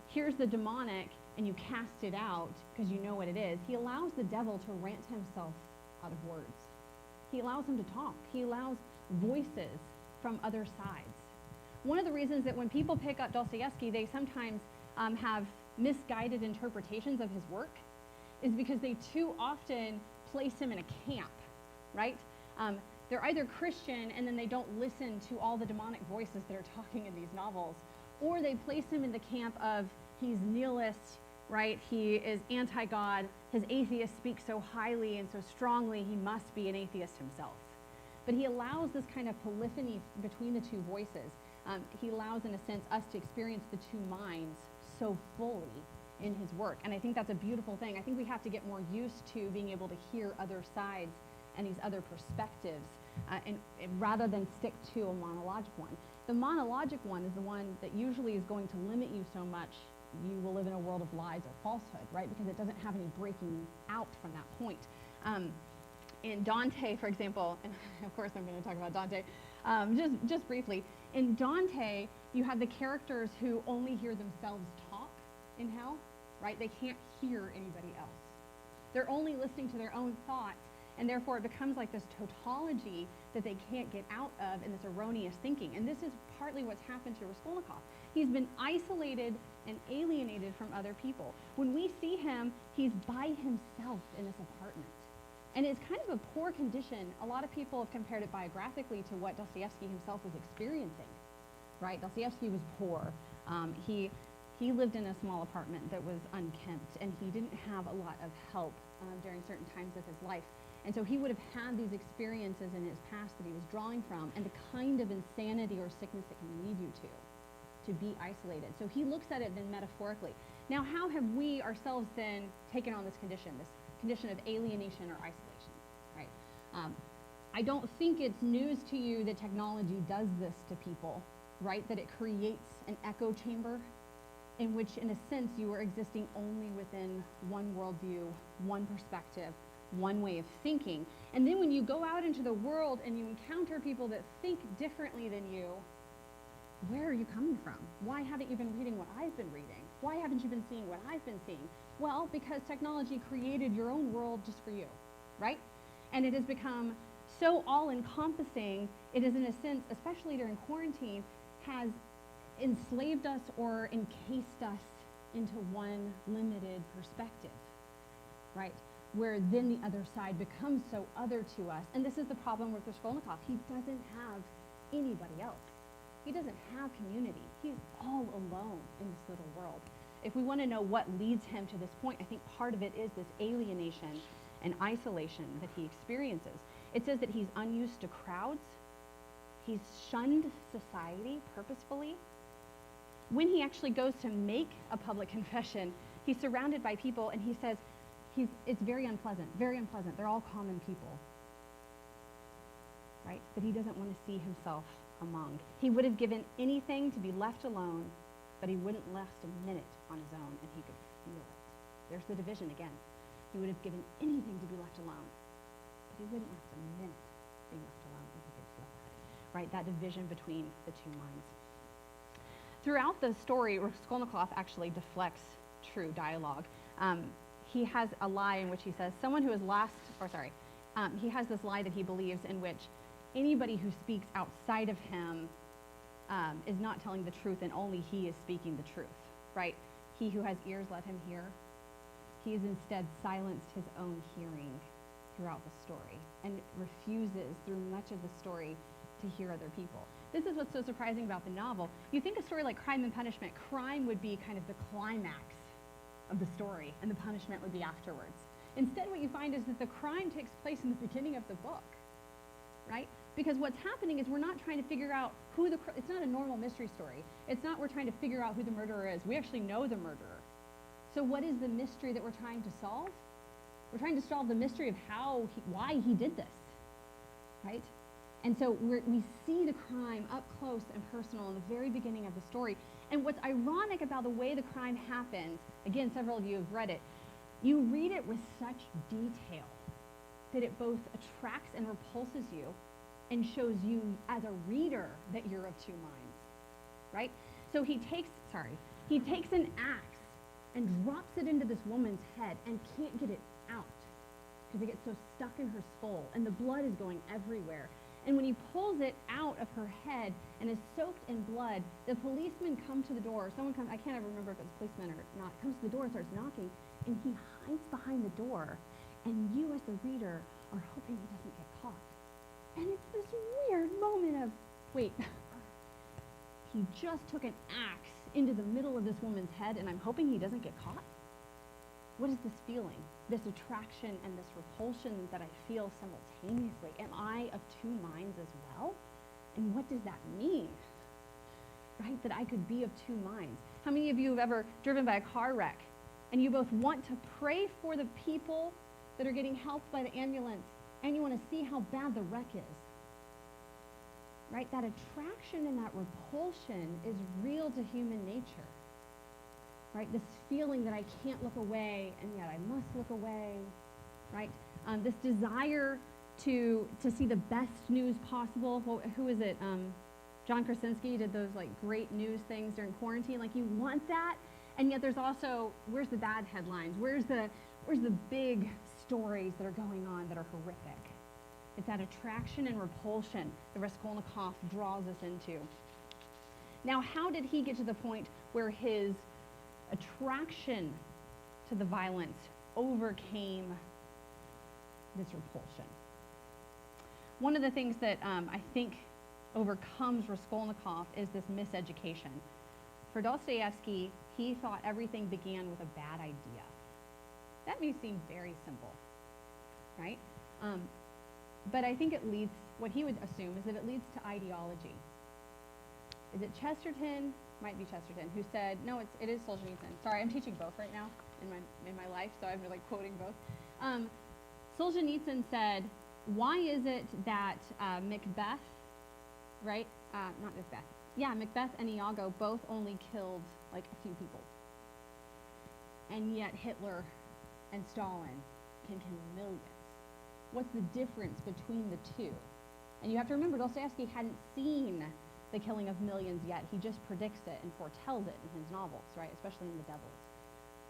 here's the demonic, and you cast it out because you know what it is. He allows the devil to rant himself out of words. He allows him to talk. He allows voices from other sides. One of the reasons that when people pick up Dostoevsky, they sometimes have misguided interpretations of his work is because they too often place him in a camp, right? They're either Christian and then they don't listen to all the demonic voices that are talking in these novels, or they place him in the camp of he's nihilist, right? He is anti-God. His atheists speak so highly and so strongly, he must be an atheist himself. But he allows this kind of polyphony between the two voices. He allows, in a sense, us to experience the two minds so fully in his work. And I think that's a beautiful thing. I think we have to get more used to being able to hear other sides and these other perspectives, and rather than stick to a monologic one. The monologic one is the one that usually is going to limit you so much you will live in a world of lies or falsehood, right? Because it doesn't have any breaking out from that point. In Dante, for example, and of course I'm going to talk about Dante, just briefly. In Dante, you have the characters who only hear themselves talk in hell, right? They can't hear anybody else. They're only listening to their own thoughts, and therefore it becomes like this tautology that they can't get out of, and this erroneous thinking. And this is partly what's happened to Raskolnikov. He's been isolated and alienated from other people. When we see him, he's by himself in this apartment. And it's kind of a poor condition. A lot of people have compared it biographically to what Dostoevsky himself was experiencing, right? Dostoevsky was poor. He lived in a small apartment that was unkempt, and he didn't have a lot of help during certain times of his life. And so he would have had these experiences in his past that he was drawing from, and the kind of insanity or sickness that can lead you to be isolated. So he looks at it then metaphorically. Now, how have we ourselves then taken on this condition of alienation or isolation, right? I don't think it's news to you that technology does this to people, right? That it creates an echo chamber in which, in a sense, you are existing only within one worldview, one perspective, one way of thinking. And then when you go out into the world and you encounter people that think differently than you, where are you coming from? Why haven't you been reading what I've been reading? Why haven't you been seeing what I've been seeing? Well, because technology created your own world just for you, right? And it has become so all-encompassing, it is, in a sense, especially during quarantine, has enslaved us or encased us into one limited perspective, right? Where then the other side becomes so other to us. And this is the problem with Raskolnikov. He doesn't have anybody else. He doesn't have community. He's all alone in this little world. If we want to know what leads him to this point, I think part of it is this alienation and isolation that he experiences. It says that he's unused to crowds. He's shunned society purposefully. When he actually goes to make a public confession, he's surrounded by people, and he says, it's very unpleasant, very unpleasant. They're all common people, right? That he doesn't want to see himself among. He would have given anything to be left alone, but he wouldn't last a minute on his own, and he could feel it. There's the division again. He would have given anything to be left alone, but he wouldn't last a minute being left alone, and he could feel that, right? That division between the two minds. Throughout the story, Raskolnikov actually deflects true dialogue. He has a lie in which he says, he has this lie that he believes in which anybody who speaks outside of him is not telling the truth, and only he is speaking the truth, right? He who has ears, let him hear. He has instead silenced his own hearing throughout the story and refuses through much of the story to hear other people. This is what's so surprising about the novel. You think a story like Crime and Punishment, crime would be kind of the climax of the story, and the punishment would be afterwards. Instead, what you find is that the crime takes place in the beginning of the book, right? Because what's happening is we're not trying to figure out it's not a normal mystery story. It's not we're trying to figure out who the murderer is. We actually know the murderer. So what is the mystery that we're trying to solve? We're trying to solve the mystery of why he did this, right? And so we see the crime up close and personal in the very beginning of the story. And what's ironic about the way the crime happens, again, several of you have read it, you read it with such detail that it both attracts and repulses you and shows you as a reader that you're of two minds, right? So he takes an axe and drops it into this woman's head and can't get it out because it gets so stuck in her skull, and the blood is going everywhere. And when he pulls it out of her head and is soaked in blood, the policemen come to the door. Someone comes, I can't ever remember if it's a policeman or not, comes to the door and starts knocking, and he hides behind the door. And you as the reader are hoping he doesn't get caught. And it's this weird moment of, wait, he just took an axe into the middle of this woman's head, and I'm hoping he doesn't get caught? What is this feeling? This attraction and this repulsion that I feel simultaneously? Am I of two minds as well? And what does that mean? right? That I could be of two minds. How many of you have ever driven by a car wreck and you both want to pray for the people that are getting helped by the ambulance and you want to see how bad the wreck is? Right? That attraction and that repulsion is real to human nature. Right? This feeling that I can't look away and yet I must look away. Right? This desire to see the best news possible. Well, who is it? John Krasinski did those like great news things during quarantine. Like you want that, and yet there's also, where's the bad headlines? Where's the big stories that are going on that are horrific? It's that attraction and repulsion that Raskolnikov draws us into. Now, how did he get to the point where his attraction to the violence overcame this repulsion? One of the things that I think overcomes Raskolnikov is this miseducation. For Dostoevsky, he thought everything began with a bad idea. That may seem very simple, right? But I think it leads, what he would assume is that it leads to ideology. Is it Chesterton? Might be Chesterton, who said, no, it is Solzhenitsyn. Sorry, I'm teaching both right now in my life, so I'm like quoting both. Solzhenitsyn said, why is it that Macbeth, right? Not Macbeth. Yeah, Macbeth and Iago both only killed like a few people. And yet Hitler and Stalin can kill millions. What's the difference between the two? And you have to remember, Dostoevsky hadn't seen the killing of millions yet. He just predicts it and foretells it in his novels, right? Especially in The Devils.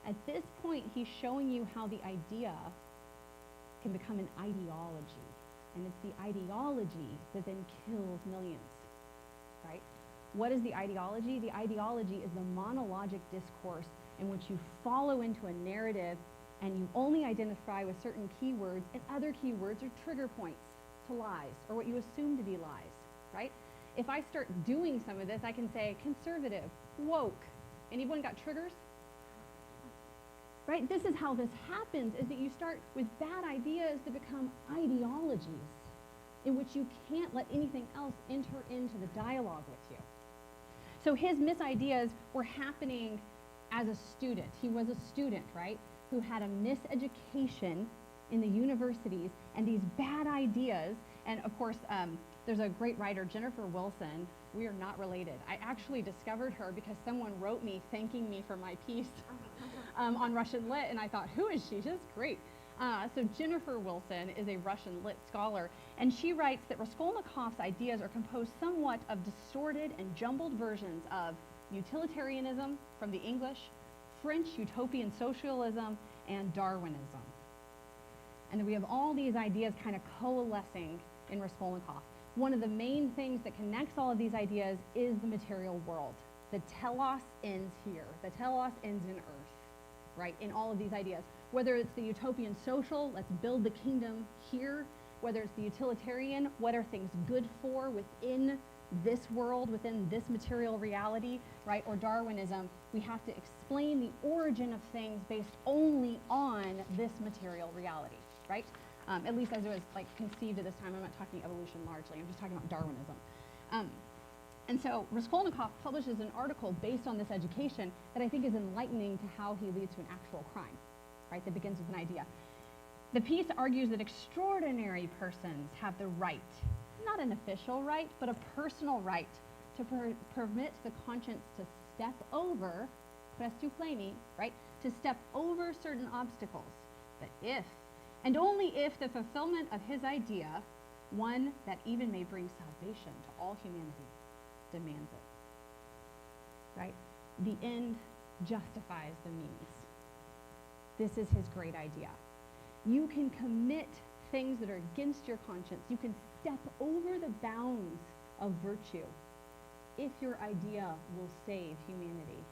At this point, he's showing you how the idea can become an ideology. And it's the ideology that then kills millions, right? What is the ideology? The ideology is the monologic discourse in which you follow into a narrative and you only identify with certain keywords, and other keywords are trigger points to lies, or what you assume to be lies, right? If I start doing some of this, I can say conservative, woke. Anyone got triggers? Right? This is how this happens, is that you start with bad ideas that become ideologies in which you can't let anything else enter into the dialogue with you. So his misideas were happening as a student. He was a student, right, who had a miseducation in the universities and these bad ideas. And of course, there's a great writer, Jennifer Wilson. We are not related. I actually discovered her because someone wrote me thanking me for my piece on Russian Lit, and I thought, who is she? She's great. So Jennifer Wilson is a Russian Lit scholar, and she writes that Raskolnikov's ideas are composed somewhat of distorted and jumbled versions of utilitarianism from the English, French utopian socialism, and Darwinism. And then we have all these ideas kind of coalescing in Raskolnikov. One of the main things that connects all of these ideas is the material world. The telos ends here. The telos ends in Earth, right, in all of these ideas. Whether it's the utopian social, let's build the kingdom here, whether it's the utilitarian, what are things good for within this world, within this material reality, right, or Darwinism, we have to explain the origin of things based only on this material reality, right? At least as it was like conceived at this time. I'm not talking evolution largely, I'm just talking about Darwinism. And so Raskolnikov publishes an article based on this education that I think is enlightening to how he leads to an actual crime, right, that begins with an idea. The piece argues that extraordinary persons have the right, not an official right, but a personal right to permit the conscience to step over, right, to step over certain obstacles, that if, and only if the fulfillment of his idea, one that even may bring salvation to all humanity, demands it, right? The end justifies the means. This is his great idea. You can commit things that are against your conscience. You can step over the bounds of virtue if your idea will save humanity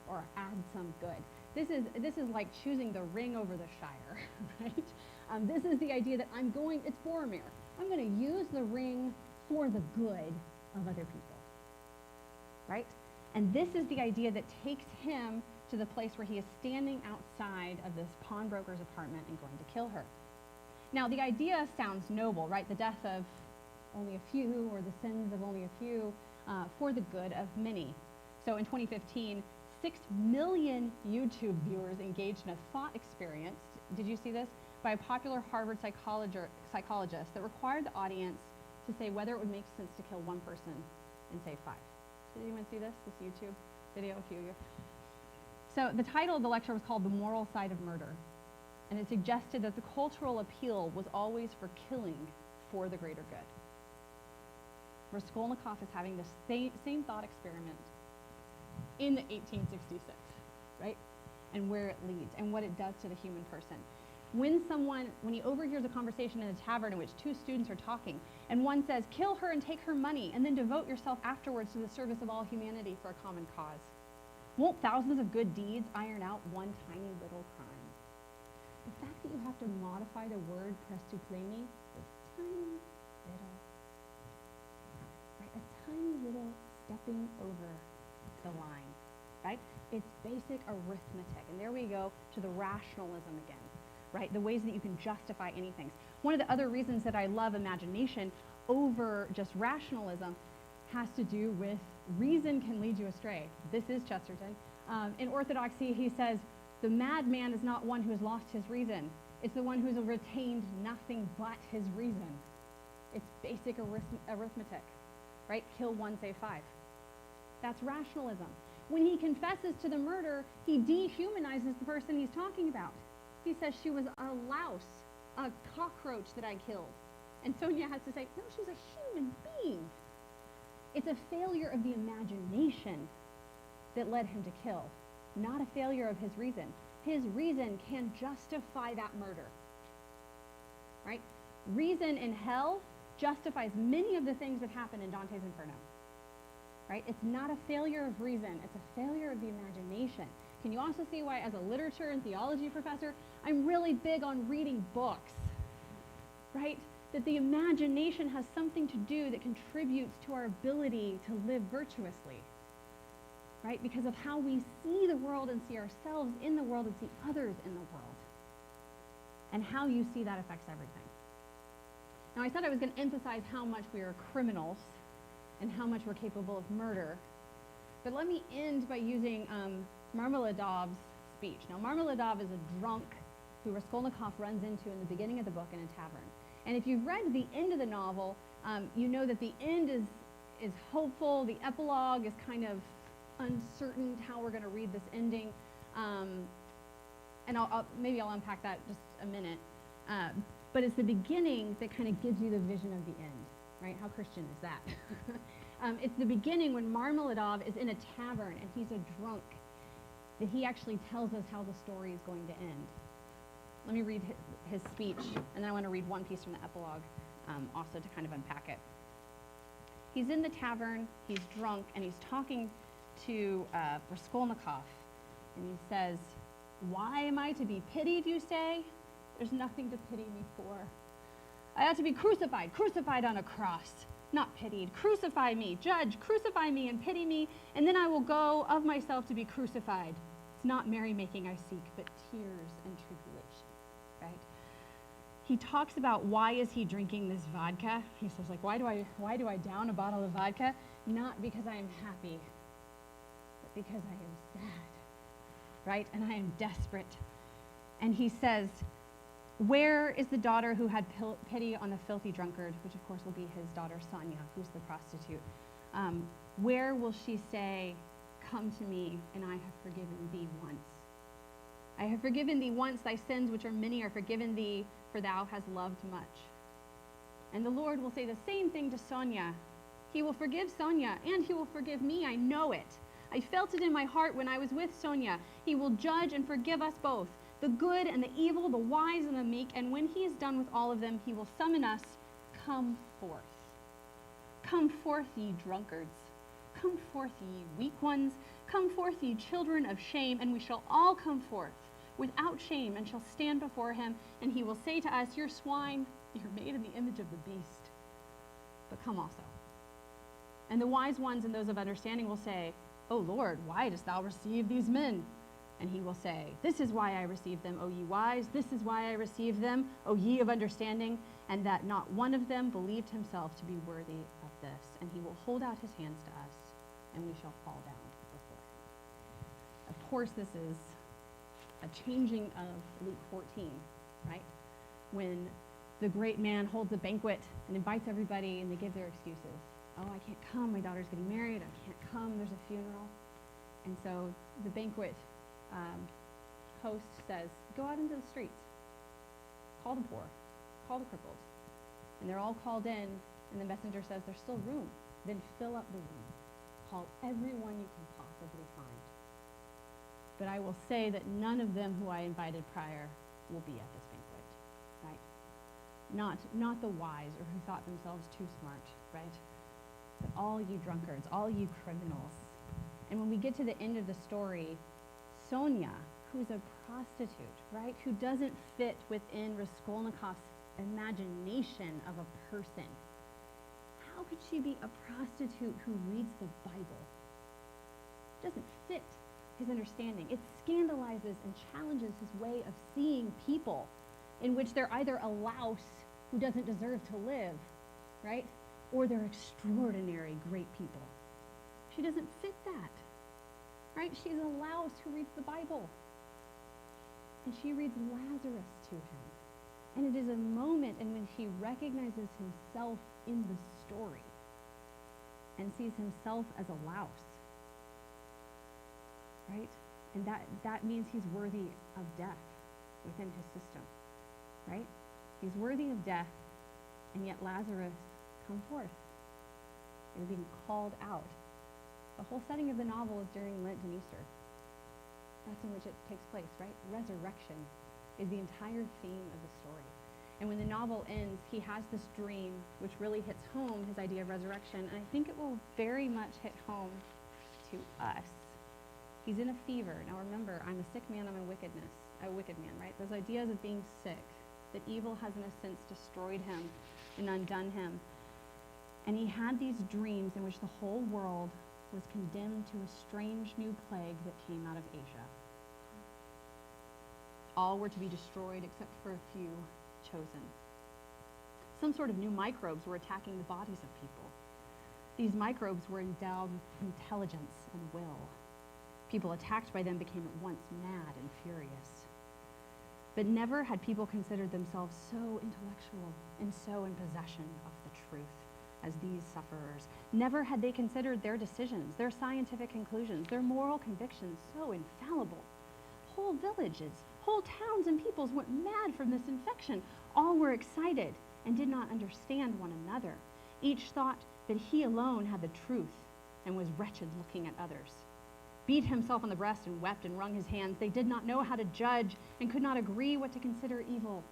or add some good. This is like choosing the ring over the Shire, right? This is the idea that it's Boromir. I'm going to use the ring for the good of other people, right? And this is the idea that takes him to the place where he is standing outside of this pawnbroker's apartment and going to kill her. Now, the idea sounds noble, right? The death of only a few, or the sins of only a few. for the good of many. So in 2015, 6 million YouTube viewers engaged in a thought experience, did you see this? By a popular Harvard psychologist that required the audience to say whether it would make sense to kill one person and save 5. Did anyone see this YouTube video? A few of you. So the title of the lecture was called The Moral Side of Murder, and it suggested that the cultural appeal was always for killing for the greater good. Raskolnikov is having this same thought experiment in 1866, right? And where it leads and what it does to the human person. When he overhears a conversation in a tavern in which 2 students are talking, and one says, kill her and take her money, and then devote yourself afterwards to the service of all humanity for a common cause. Won't thousands of good deeds iron out one tiny little crime? The fact that you have to modify the word prestouplemi is tiny little, right? A tiny little stepping over the line, right? It's basic arithmetic. And there we go to the rationalism again. Right, the ways that you can justify anything. One of the other reasons that I love imagination over just rationalism has to do with reason can lead you astray. This is Chesterton. In Orthodoxy, he says, the madman is not one who has lost his reason. It's the one who has retained nothing but his reason. It's basic arithmetic, right? Kill 1, save 5. That's rationalism. When he confesses to the murder, he dehumanizes the person he's talking about. He says she was a louse, a cockroach that I killed. And Sonia has to say, no, she's a human being. It's a failure of the imagination that led him to kill, not a failure of his reason. His reason can justify that murder, right? Reason in hell justifies many of the things that happen in Dante's Inferno, right? It's not a failure of reason. It's a failure of the imagination. Can you also see why, as a literature and theology professor, I'm really big on reading books, right? That the imagination has something to do that contributes to our ability to live virtuously, right? Because of how we see the world and see ourselves in the world and see others in the world. And how you see that affects everything. Now, I said I was going to emphasize how much we are criminals and how much we're capable of murder. But let me end by using Marmeladov's speech. Now, Marmeladov is a drunk who Raskolnikov runs into in the beginning of the book in a tavern. And if you've read the end of the novel, you know that the end is hopeful. The epilogue is kind of uncertain how we're going to read this ending. And maybe I'll unpack that just a minute. But it's the beginning that kind of gives you the vision of the end, right? How Christian is that? It's the beginning when Marmeladov is in a tavern and he's a drunk, that he actually tells us how the story is going to end. Let me read his speech, and then I want to read one piece from the epilogue also to kind of unpack it. He's in the tavern, he's drunk, and he's talking to Raskolnikov, and he says, "Why am I to be pitied, you say? There's nothing to pity me for. I ought to be crucified on a cross, not pitied. Crucify me, judge, crucify me and pity me, and then I will go of myself to be crucified. It's not merrymaking I seek, but tears and tribulation," right? He talks about why is he drinking this vodka. He says, like, why do I down a bottle of vodka? Not because I am happy, but because I am sad, right? And I am desperate. And he says, where is the daughter who had pity on the filthy drunkard, which of course will be his daughter Sonia, who's the prostitute. Where will she say, come to me, and I have forgiven thee once? I have forgiven thee once, thy sins, which are many, are forgiven thee, for thou hast loved much. And the Lord will say the same thing to Sonia. He will forgive Sonia, and he will forgive me, I know it. I felt it in my heart when I was with Sonia. He will judge and forgive us both, the good and the evil, the wise and the meek, and when he is done with all of them, he will summon us, come forth. Come forth, ye drunkards. Come forth, ye weak ones. Come forth, ye children of shame, and we shall all come forth without shame and shall stand before him, and he will say to us, you're swine, you're made in the image of the beast, but come also. And the wise ones and those of understanding will say, O Lord, why dost thou receive these men? And he will say, this is why I received them, O ye wise. This is why I received them, O ye of understanding. And that not one of them believed himself to be worthy of this, and he will hold out his hands to us, and we shall fall down before him. Of course, this is a changing of Luke 14, right? When the great man holds a banquet and invites everybody, and they give their excuses. Oh, I can't come, my daughter's getting married, I can't come, there's a funeral. And so the banquet host says, go out into the streets, call the poor, call the crippled. And they're all called in, and the messenger says, there's still room. Then fill up the room. Call everyone you can possibly find. But I will say that none of them who I invited prior will be at this banquet, right? Not the wise or who thought themselves too smart, right? But all you drunkards, all you criminals. And when we get to the end of the story, Sonia, who's a prostitute, right, who doesn't fit within Raskolnikov's imagination of a person, how could she be a prostitute who reads the Bible? It doesn't fit his understanding. It scandalizes and challenges his way of seeing people, in which they're either a louse who doesn't deserve to live, right, or they're extraordinary great people. She doesn't fit that, right? She's a louse who reads the Bible. And she reads Lazarus to him. And it is a moment in which he recognizes himself in the story and sees himself as a louse, right? And that means he's worthy of death within his system, right? He's worthy of death, and yet Lazarus come forth. They're being called out. The whole setting of the novel is during Lent and Easter. That's in which it takes place, right? Resurrection is the entire theme of the story. And when the novel ends, he has this dream which really hits home his idea of resurrection, and I think it will very much hit home to us. He's in a fever. Now remember, I'm a sick man, I'm a wicked man, right? Those ideas of being sick, that evil has in a sense destroyed him and undone him. And he had these dreams in which the whole world was condemned to a strange new plague that came out of Asia. All were to be destroyed except for a few chosen. Some sort of new microbes were attacking the bodies of people. These microbes were endowed with intelligence and will. People attacked by them became at once mad and furious. But never had people considered themselves so intellectual and so in possession of the truth as these sufferers. Never had they considered their decisions, their scientific conclusions, their moral convictions so infallible. Whole villages, whole towns and peoples went mad from this infection. All were excited and did not understand one another. Each thought that he alone had the truth and was wretched looking at others. Beat himself on the breast and wept and wrung his hands. They did not know how to judge and could not agree what to consider evil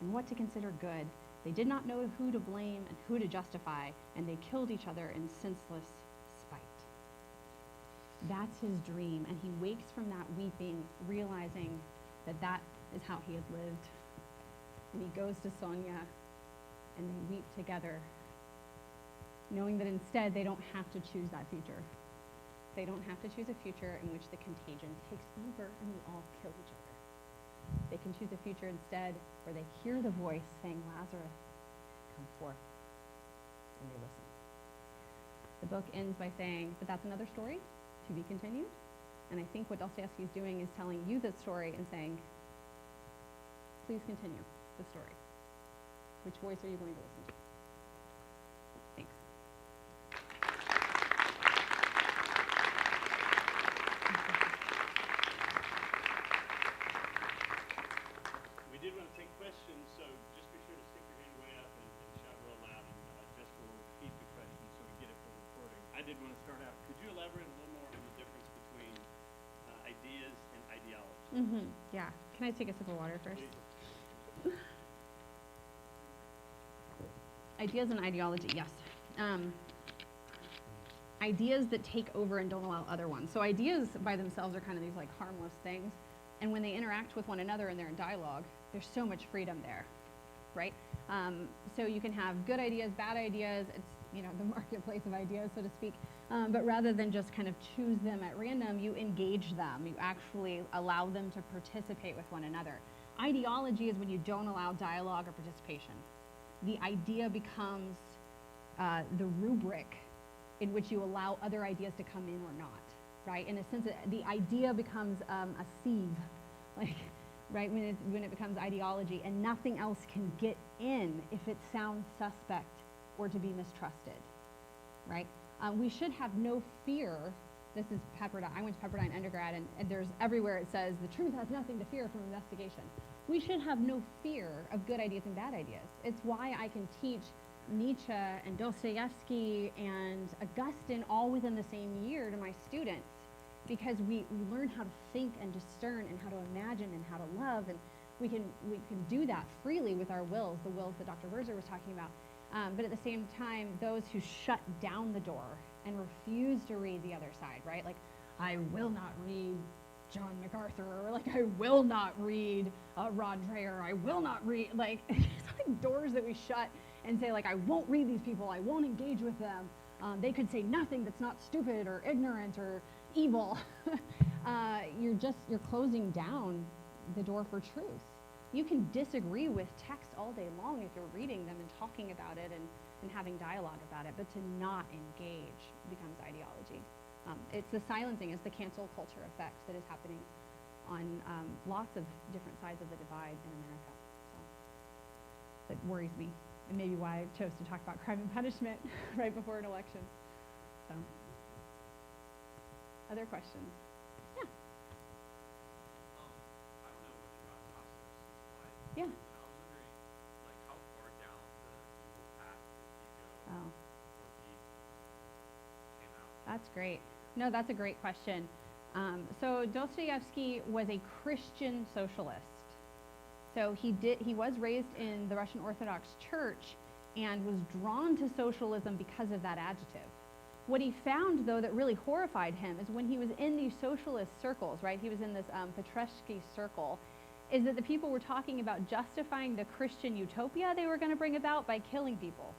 and what to consider good. They did not know who to blame and who to justify, and they killed each other in senseless spite. That's his dream, and he wakes from that weeping, realizing that that is how he had lived. And he goes to Sonia, and they weep together, knowing that instead they don't have to choose that future. They don't have to choose a future in which the contagion takes over and we all kill each other. They can choose a future instead where they hear the voice saying, Lazarus, come forth, and they listen. The book ends by saying, but that's another story to be continued. And I think what Dostoevsky is doing is telling you the story and saying, please continue the story. Which voice are you going to listen to? Thanks. We did want to take questions, so just be sure to stick your hand way up and shout real loud, and Jessica will repeat the question so we get it for the recording. I did want to start out. Could you elaborate a little more on the difference between ideas and ideology? Yeah. Can I take a sip of water first? Please. Ideas and ideology, yes. Ideas that take over and don't allow other ones. So ideas by themselves are kind of these like harmless things. And when they interact with one another and they're in dialogue, there's so much freedom there, right? So you can have good ideas, bad ideas. It's, you know, the marketplace of ideas, so to speak. But rather than just kind of choose them at random, you engage them. You actually allow them to participate with one another. Ideology is when you don't allow dialogue or participation. The idea becomes the rubric in which you allow other ideas to come in or not, right? In a sense, the idea becomes a sieve, like, right, when it becomes ideology, and nothing else can get in if it sounds suspect or to be mistrusted, right? We should have no fear. This is Pepperdine. I went to Pepperdine undergrad, and there's everywhere it says the truth has nothing to fear from investigation. We should have no fear of good ideas and bad ideas. It's why I can teach Nietzsche and Dostoevsky and Augustine all within the same year to my students, because we learn how to think and discern and how to imagine and how to love, and we can do that freely with our wills, the wills that Dr. Birzer was talking about. But at the same time, those who shut down the door and refuse to read the other side, right? Like, I will not read John MacArthur, or like, I will not read Rod Dreher, I will not read, like, it's like doors that we shut and say, like, I won't read these people, I won't engage with them. They could say nothing that's not stupid or ignorant or evil. You're closing down the door for truth. You can disagree with text all day long if you're reading them and talking about it and having dialogue about it, but to not engage becomes ideology. It's the silencing, it's the cancel culture effect that is happening on lots of different sides of the divide in America. So it worries me, and maybe why I chose to talk about crime and punishment right before an election. So, other questions? Yeah. I don't know much about Dostoevsky's life. Yeah. And I was wondering, like, how far down the evil path did he go Oh, before he came out? that's great. No, that's a great question. So Dostoevsky was a Christian socialist. So he was raised in the Russian Orthodox Church and was drawn to socialism because of that adjective. What he found, though, that really horrified him is when he was in these socialist circles, right? He was in this Petreshki circle, is that the people were talking about justifying the Christian utopia they were going to bring about by killing people.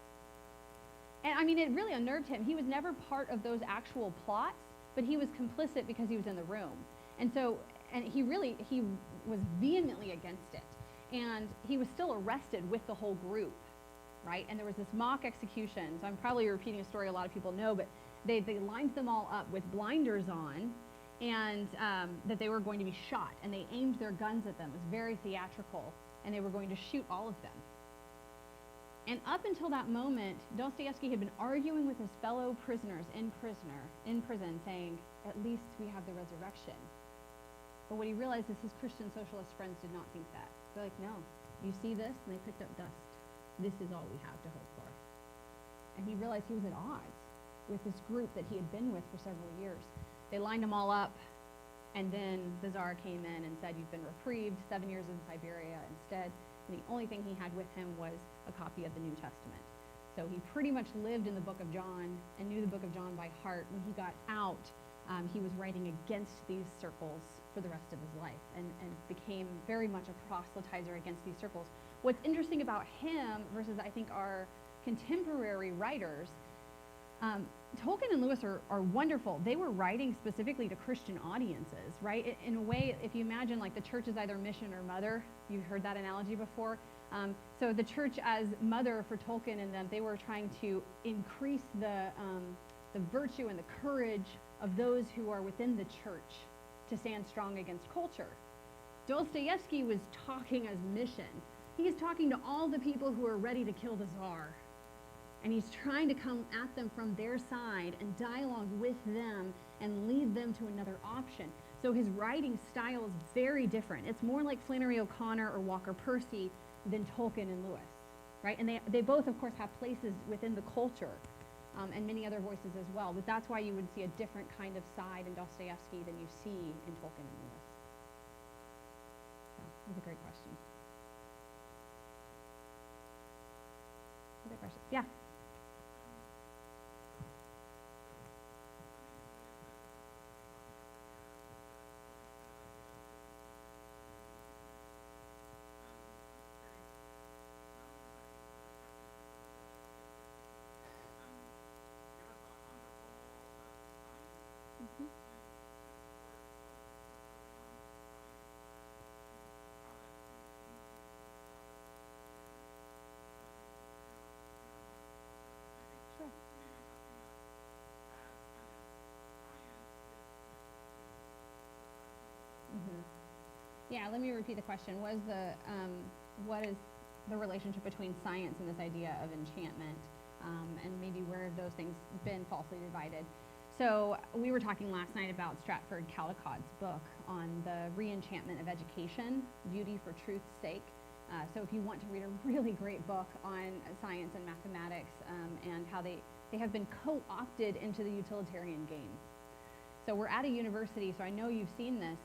And I mean, it really unnerved him. He was never part of those actual plots, but he was complicit because he was in the room. And so, and he was vehemently against it. And he was still arrested with the whole group, right? And there was this mock execution. So I'm probably repeating a story a lot of people know, but they lined them all up with blinders on, and that they were going to be shot. And they aimed their guns at them. It was very theatrical. And they were going to shoot all of them. And up until that moment, Dostoevsky had been arguing with his fellow prisoners in prison, saying, at least we have the resurrection. But what he realized is his Christian socialist friends did not think that. They're like, no, you see this? And they picked up dust. This is all we have to hope for. And he realized he was at odds with this group that he had been with for several years. They lined them all up, and then the Tsar came in and said, you've been reprieved, 7 years in Siberia instead. And the only thing he had with him was a copy of the New Testament. So he pretty much lived in the book of John and knew the book of John by heart. When he got out, he was writing against these circles for the rest of his life and became very much a proselytizer against these circles. What's interesting about him versus, I think, our contemporary writers, Tolkien and Lewis are wonderful. They were writing specifically to Christian audiences, right? In a way, if you imagine, like, the church is either mission or mother. You've heard that analogy before. So the church as mother for Tolkien and them, they were trying to increase the virtue and the courage of those who are within the church to stand strong against culture. Dostoevsky was talking as mission. He's talking to all the people who are ready to kill the Tsar. And he's trying to come at them from their side and dialogue with them and lead them to another option. So his writing style is very different. It's more like Flannery O'Connor or Walker Percy than Tolkien and Lewis, right? And they both, of course, have places within the culture and many other voices as well. But that's why you would see a different kind of side in Dostoevsky than you see in Tolkien and Lewis. So that's a great question. Other questions? Yeah. Yeah, let me repeat the question. What is the relationship between science and this idea of enchantment, and maybe where have those things been falsely divided? So we were talking last night about Stratford Caldecott's book on the re-enchantment of education, Beauty for Truth's Sake. So if you want to read a really great book on science and mathematics, and how they have been co-opted into the utilitarian game. So we're at a university, so I know you've seen this.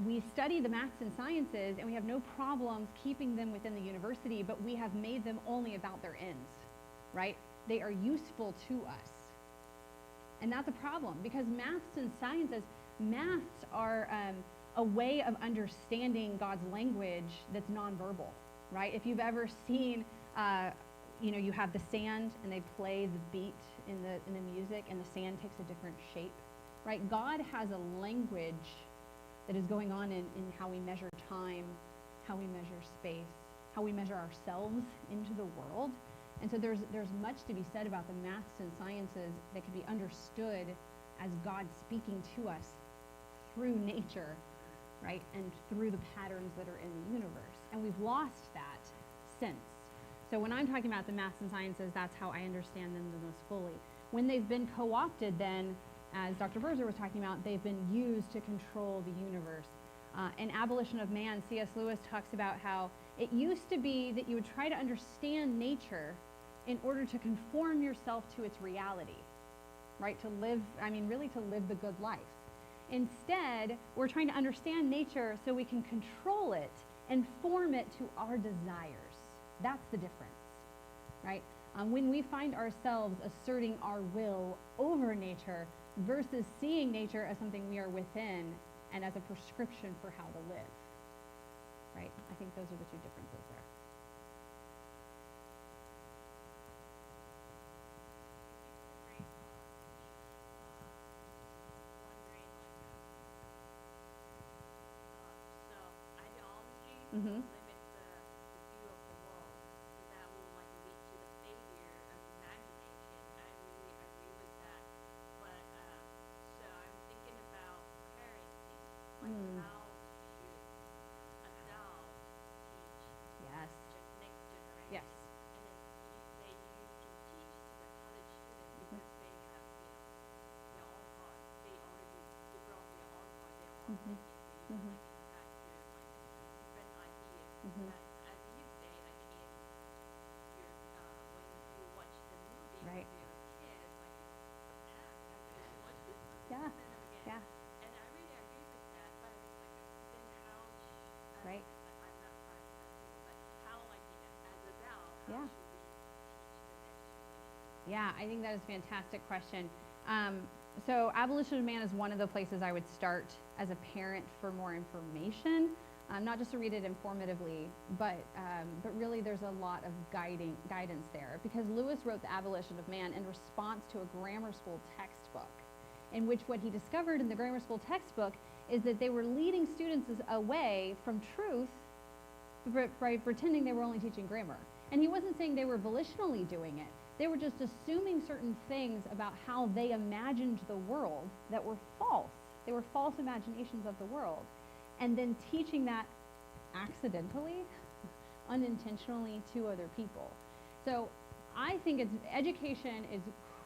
We study the maths and sciences, and we have no problems keeping them within the university, but we have made them only about their ends, right? They are useful to us. And that's a problem, because maths and sciences, maths are a way of understanding God's language that's nonverbal, right? If you've ever seen, you have the sand, and they play the beat in the music, and the sand takes a different shape, right? God has a language that is going on in how we measure time, how we measure space, how we measure ourselves into the world. And so there's much to be said about the maths and sciences that can be understood as God speaking to us through nature, right? And through the patterns that are in the universe. And we've lost that since. So when I'm talking about the maths and sciences, that's how I understand them the most fully. When they've been co-opted, then, as Dr. Birzer was talking about, they've been used to control the universe. In Abolition of Man, C.S. Lewis talks about how it used to be that you would try to understand nature in order to conform yourself to its reality, right? To live the good life. Instead, we're trying to understand nature so we can control it and form it to our desires. That's the difference, right? When we find ourselves asserting our will over nature versus seeing nature as something we are within and as a prescription for how to live, right? I think those are the two differences there. Mm-hmm. Limits the view of the world, so that will lead to the failure of imagination. I really agree with that. But so I'm thinking about parenting, how should adults teach Yes. next generation? Yes. And then you say you can teach to the college students because they have their own heart. They already developed their own heart, their own thinking. So you can impact their different ideas. Mhm. But as you say, in your when you watch the movie Right. with your kids, I'm gonna watch this movie Yeah. again and again. Yeah. And I really agree with that. But it's then how Right. I'm not part of that, but how as adults, how Yeah. should we teach the next generation? Yeah, I think that is a fantastic question. So Abolition of Man is one of the places I would start as a parent for more information, not just to read it informatively, but really there's a lot of guidance there, because Lewis wrote The Abolition of Man in response to a grammar school textbook, in which what he discovered in the grammar school textbook is that they were leading students away from truth by pretending they were only teaching grammar. And he wasn't saying they were volitionally doing it. They were just assuming certain things about how they imagined the world that were false. They were false imaginations of the world. And then teaching that accidentally, unintentionally to other people. So I think education is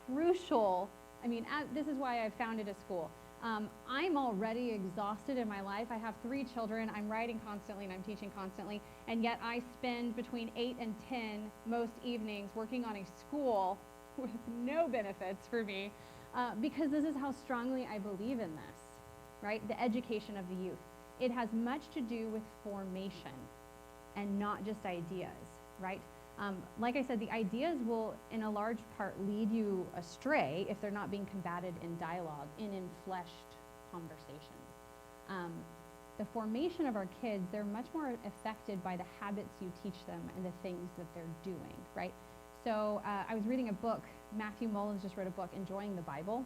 crucial. I mean, this is why I founded a school. I'm already exhausted in my life. I have 3 children. I'm writing constantly and I'm teaching constantly. And yet I spend between 8 and 10 most evenings working on a school with no benefits for me, because this is how strongly I believe in this, right? The education of the youth. It has much to do with formation and not just ideas, right? Like I said, the ideas will, in a large part, lead you astray if they're not being combated in dialogue, in enfleshed conversations. The formation of our kids, they're much more affected by the habits you teach them and the things that they're doing, right? So I was reading a book. Matthew Mullins just wrote a book, Enjoying the Bible,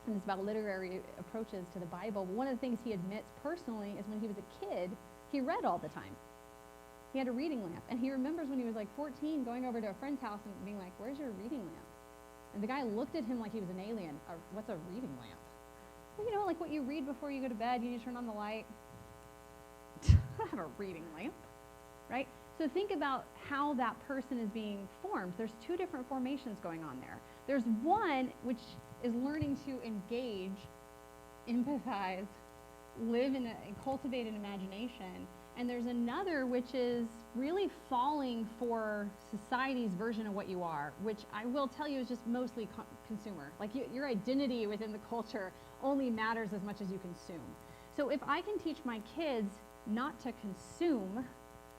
and it's about literary approaches to the Bible. One of the things he admits personally is when he was a kid, he read all the time. He had a reading lamp, and he remembers when he was like 14 going over to a friend's house and being like, "Where's your reading lamp?" And the guy looked at him like he was an alien. What's a reading lamp? Well, like what you read before you go to bed, you turn on the light. don't have a reading lamp, right? So think about how that person is being formed. There's two different formations going on there. There's one which is learning to engage, empathize, live in and cultivate an imagination. And there's another which is really falling for society's version of what you are, which I will tell you is just mostly consumer. Like your identity within the culture only matters as much as you consume. So if I can teach my kids not to consume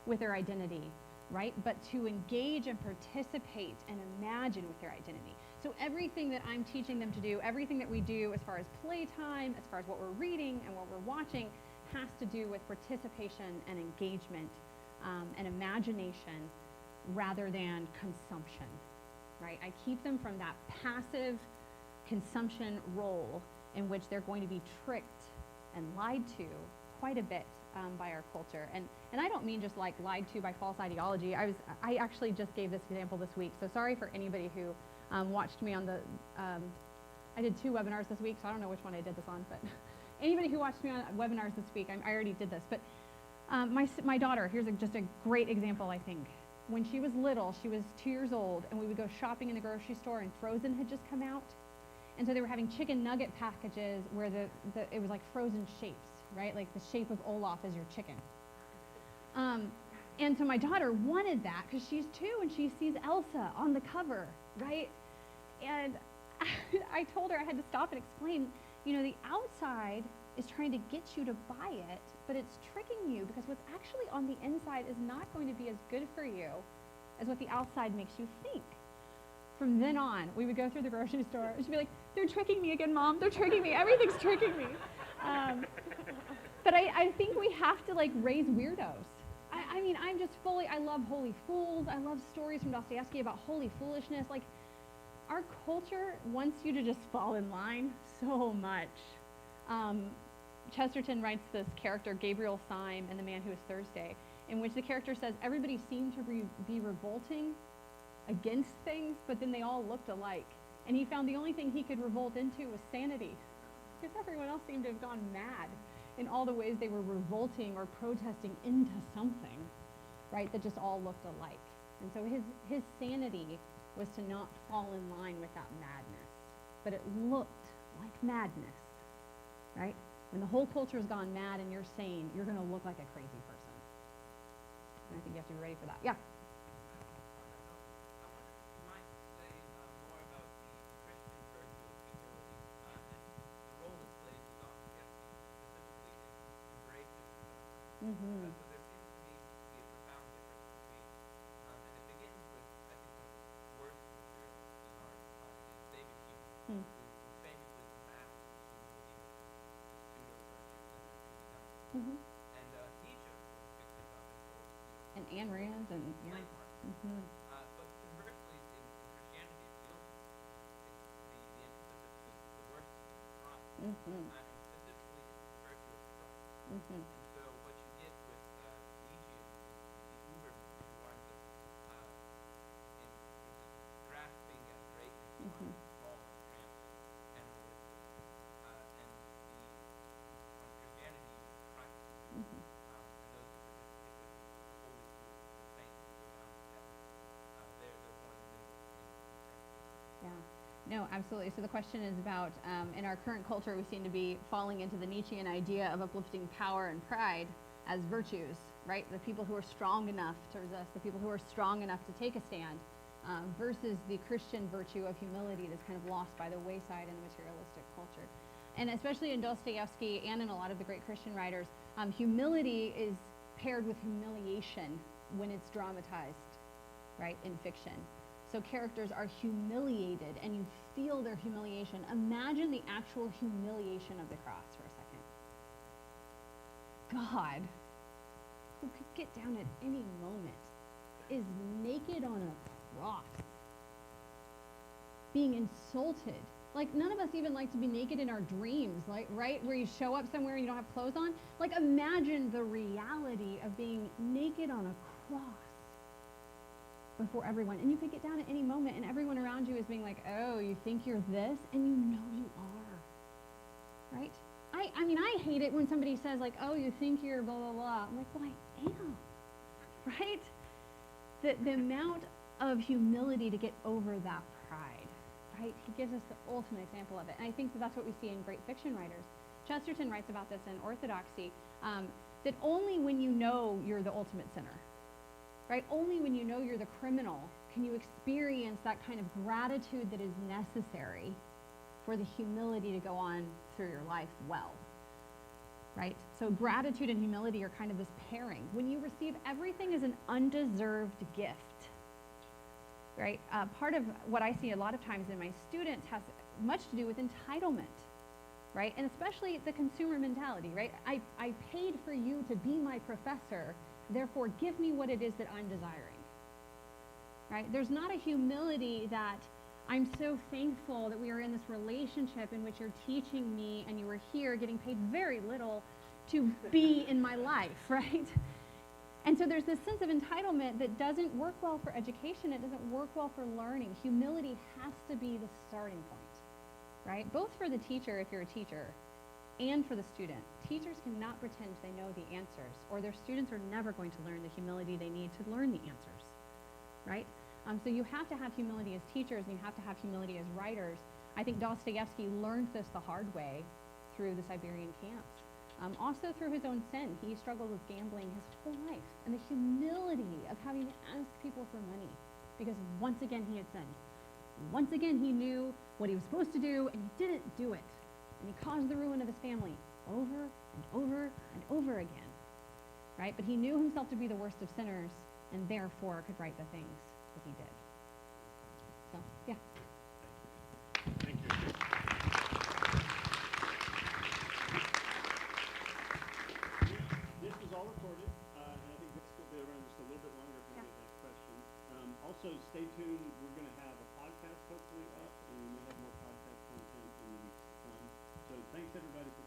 with their identity, right, but to engage and participate and imagine with their identity. So everything that I'm teaching them to do, everything that we do as far as playtime, as far as what we're reading and what we're watching, has to do with participation and engagement and imagination rather than consumption, right? I keep them from that passive consumption role in which they're going to be tricked and lied to quite a bit by our culture. And I don't mean just like lied to by false ideology. I actually just gave this example this week, so sorry for anybody who watched me on the, I did 2 webinars this week, so I don't know which one I did this on, but anybody who watched me on webinars this week, I already did this, but my daughter, here's just a great example, I think. When she was little, she was 2 years old, and we would go shopping in the grocery store, and Frozen had just come out. And so they were having chicken nugget packages where it was like frozen shapes, right? Like the shape of Olaf is your chicken. And so my daughter wanted that because she's 2 and she sees Elsa on the cover, right? And I told her I had to stop and explain, you know, the outside is trying to get you to buy it, but it's tricking you because what's actually on the inside is not going to be as good for you as what the outside makes you think. From then on, we would go through the grocery store and she'd be like, they're tricking me again, Mom, they're tricking me, everything's tricking me. But I think we have to like raise weirdos. I mean, I'm just I love holy fools. I love stories from Dostoevsky about holy foolishness. Like, our culture wants you to just fall in line so much. Chesterton writes this character, Gabriel Syme, in The Man Who Is Thursday, in which the character says everybody seemed to be revolting against things, but then they all looked alike. And he found the only thing he could revolt into was sanity, because everyone else seemed to have gone mad in all the ways they were revolting or protesting into something, right, that just all looked alike. And so his sanity was to not fall in line with that madness, but it looked like madness, right? When the whole culture's gone mad and you're sane, you're going to look like a crazy person. And I think you have to be ready for that. Yeah? Mm-hmm. So there seems to me to be a profound difference between, and it begins with, I think, the worst materialist in our society is David Hume, who famously denounced the pseudo-virtues and the pseudo-done. And Nietzsche, of course, picked this up and told, and Ayn Rand and yeah. Mm-hmm. But conversely, in Christianity, it feels the antithesis was the worst of the crime, and specifically it's referred to as trust. Mm-hmm. And so what you get with Nietzsche is the Uberman who winds up grasping at greatness on small and transient animalistic, and from Christianity you get Christ, and those who participate with holy fools, the saints who go down to heaven, they're the one who Yeah. No, absolutely. So the question is about, in our current culture, we seem to be falling into the Nietzschean idea of uplifting power and pride as virtues, right? The people who are strong enough to resist, the people who are strong enough to take a stand, versus the Christian virtue of humility that's kind of lost by the wayside in the materialistic culture. And especially in Dostoevsky and in a lot of the great Christian writers, humility is paired with humiliation when it's dramatized, right, in fiction. So characters are humiliated, and you feel their humiliation. Imagine the actual humiliation of the cross for a second. God, who could get down at any moment, is naked on a cross, being insulted. Like, none of us even like to be naked in our dreams, like, right, where you show up somewhere and you don't have clothes on. Like, imagine the reality of being naked on a cross before everyone, and you could get down at any moment, and everyone around you is being like, oh, you think you're this, and you know you are, right? I I mean, I hate it when somebody says like, oh, you think you're blah, blah, blah. I'm like, well, I am, right? The amount of humility to get over that pride, right? He gives us the ultimate example of it. And I think that's what we see in great fiction writers. Chesterton writes about this in Orthodoxy, that only when you know you're the ultimate sinner, right? Only when you know you're the criminal can you experience that kind of gratitude that is necessary for the humility to go on through your life well, right? So gratitude and humility are kind of this pairing. When you receive everything as an undeserved gift, right? Part of what I see a lot of times in my students has much to do with entitlement, right? And especially the consumer mentality, right? I paid for you to be my professor, therefore give me what it is that I'm desiring, right? There's not a humility that I'm so thankful that we are in this relationship in which you're teaching me and you are here getting paid very little to be in my life, right? And so there's this sense of entitlement that doesn't work well for education. It doesn't work well for learning. Humility has to be the starting point, right? Both for the teacher, if you're a teacher, and for the student. Teachers cannot pretend they know the answers, or their students are never going to learn the humility they need to learn the answers, right? So you have to have humility as teachers, and you have to have humility as writers. I think Dostoevsky learned this the hard way through the Siberian camps. Also through his own sin. He struggled with gambling his whole life, and the humility of having to ask people for money, because once again he had sinned. Once again he knew what he was supposed to do, and he didn't do it. And he caused the ruin of his family over and over and over again, right? But he knew himself to be the worst of sinners, and therefore could write the things that he did. So, yeah. Thank you. This was all recorded, and I think this will be around just a little bit longer if anybody has questions. Also, stay tuned. We're going to have a podcast hopefully up, and we may have more podcast content in the weeks to come. So thanks everybody for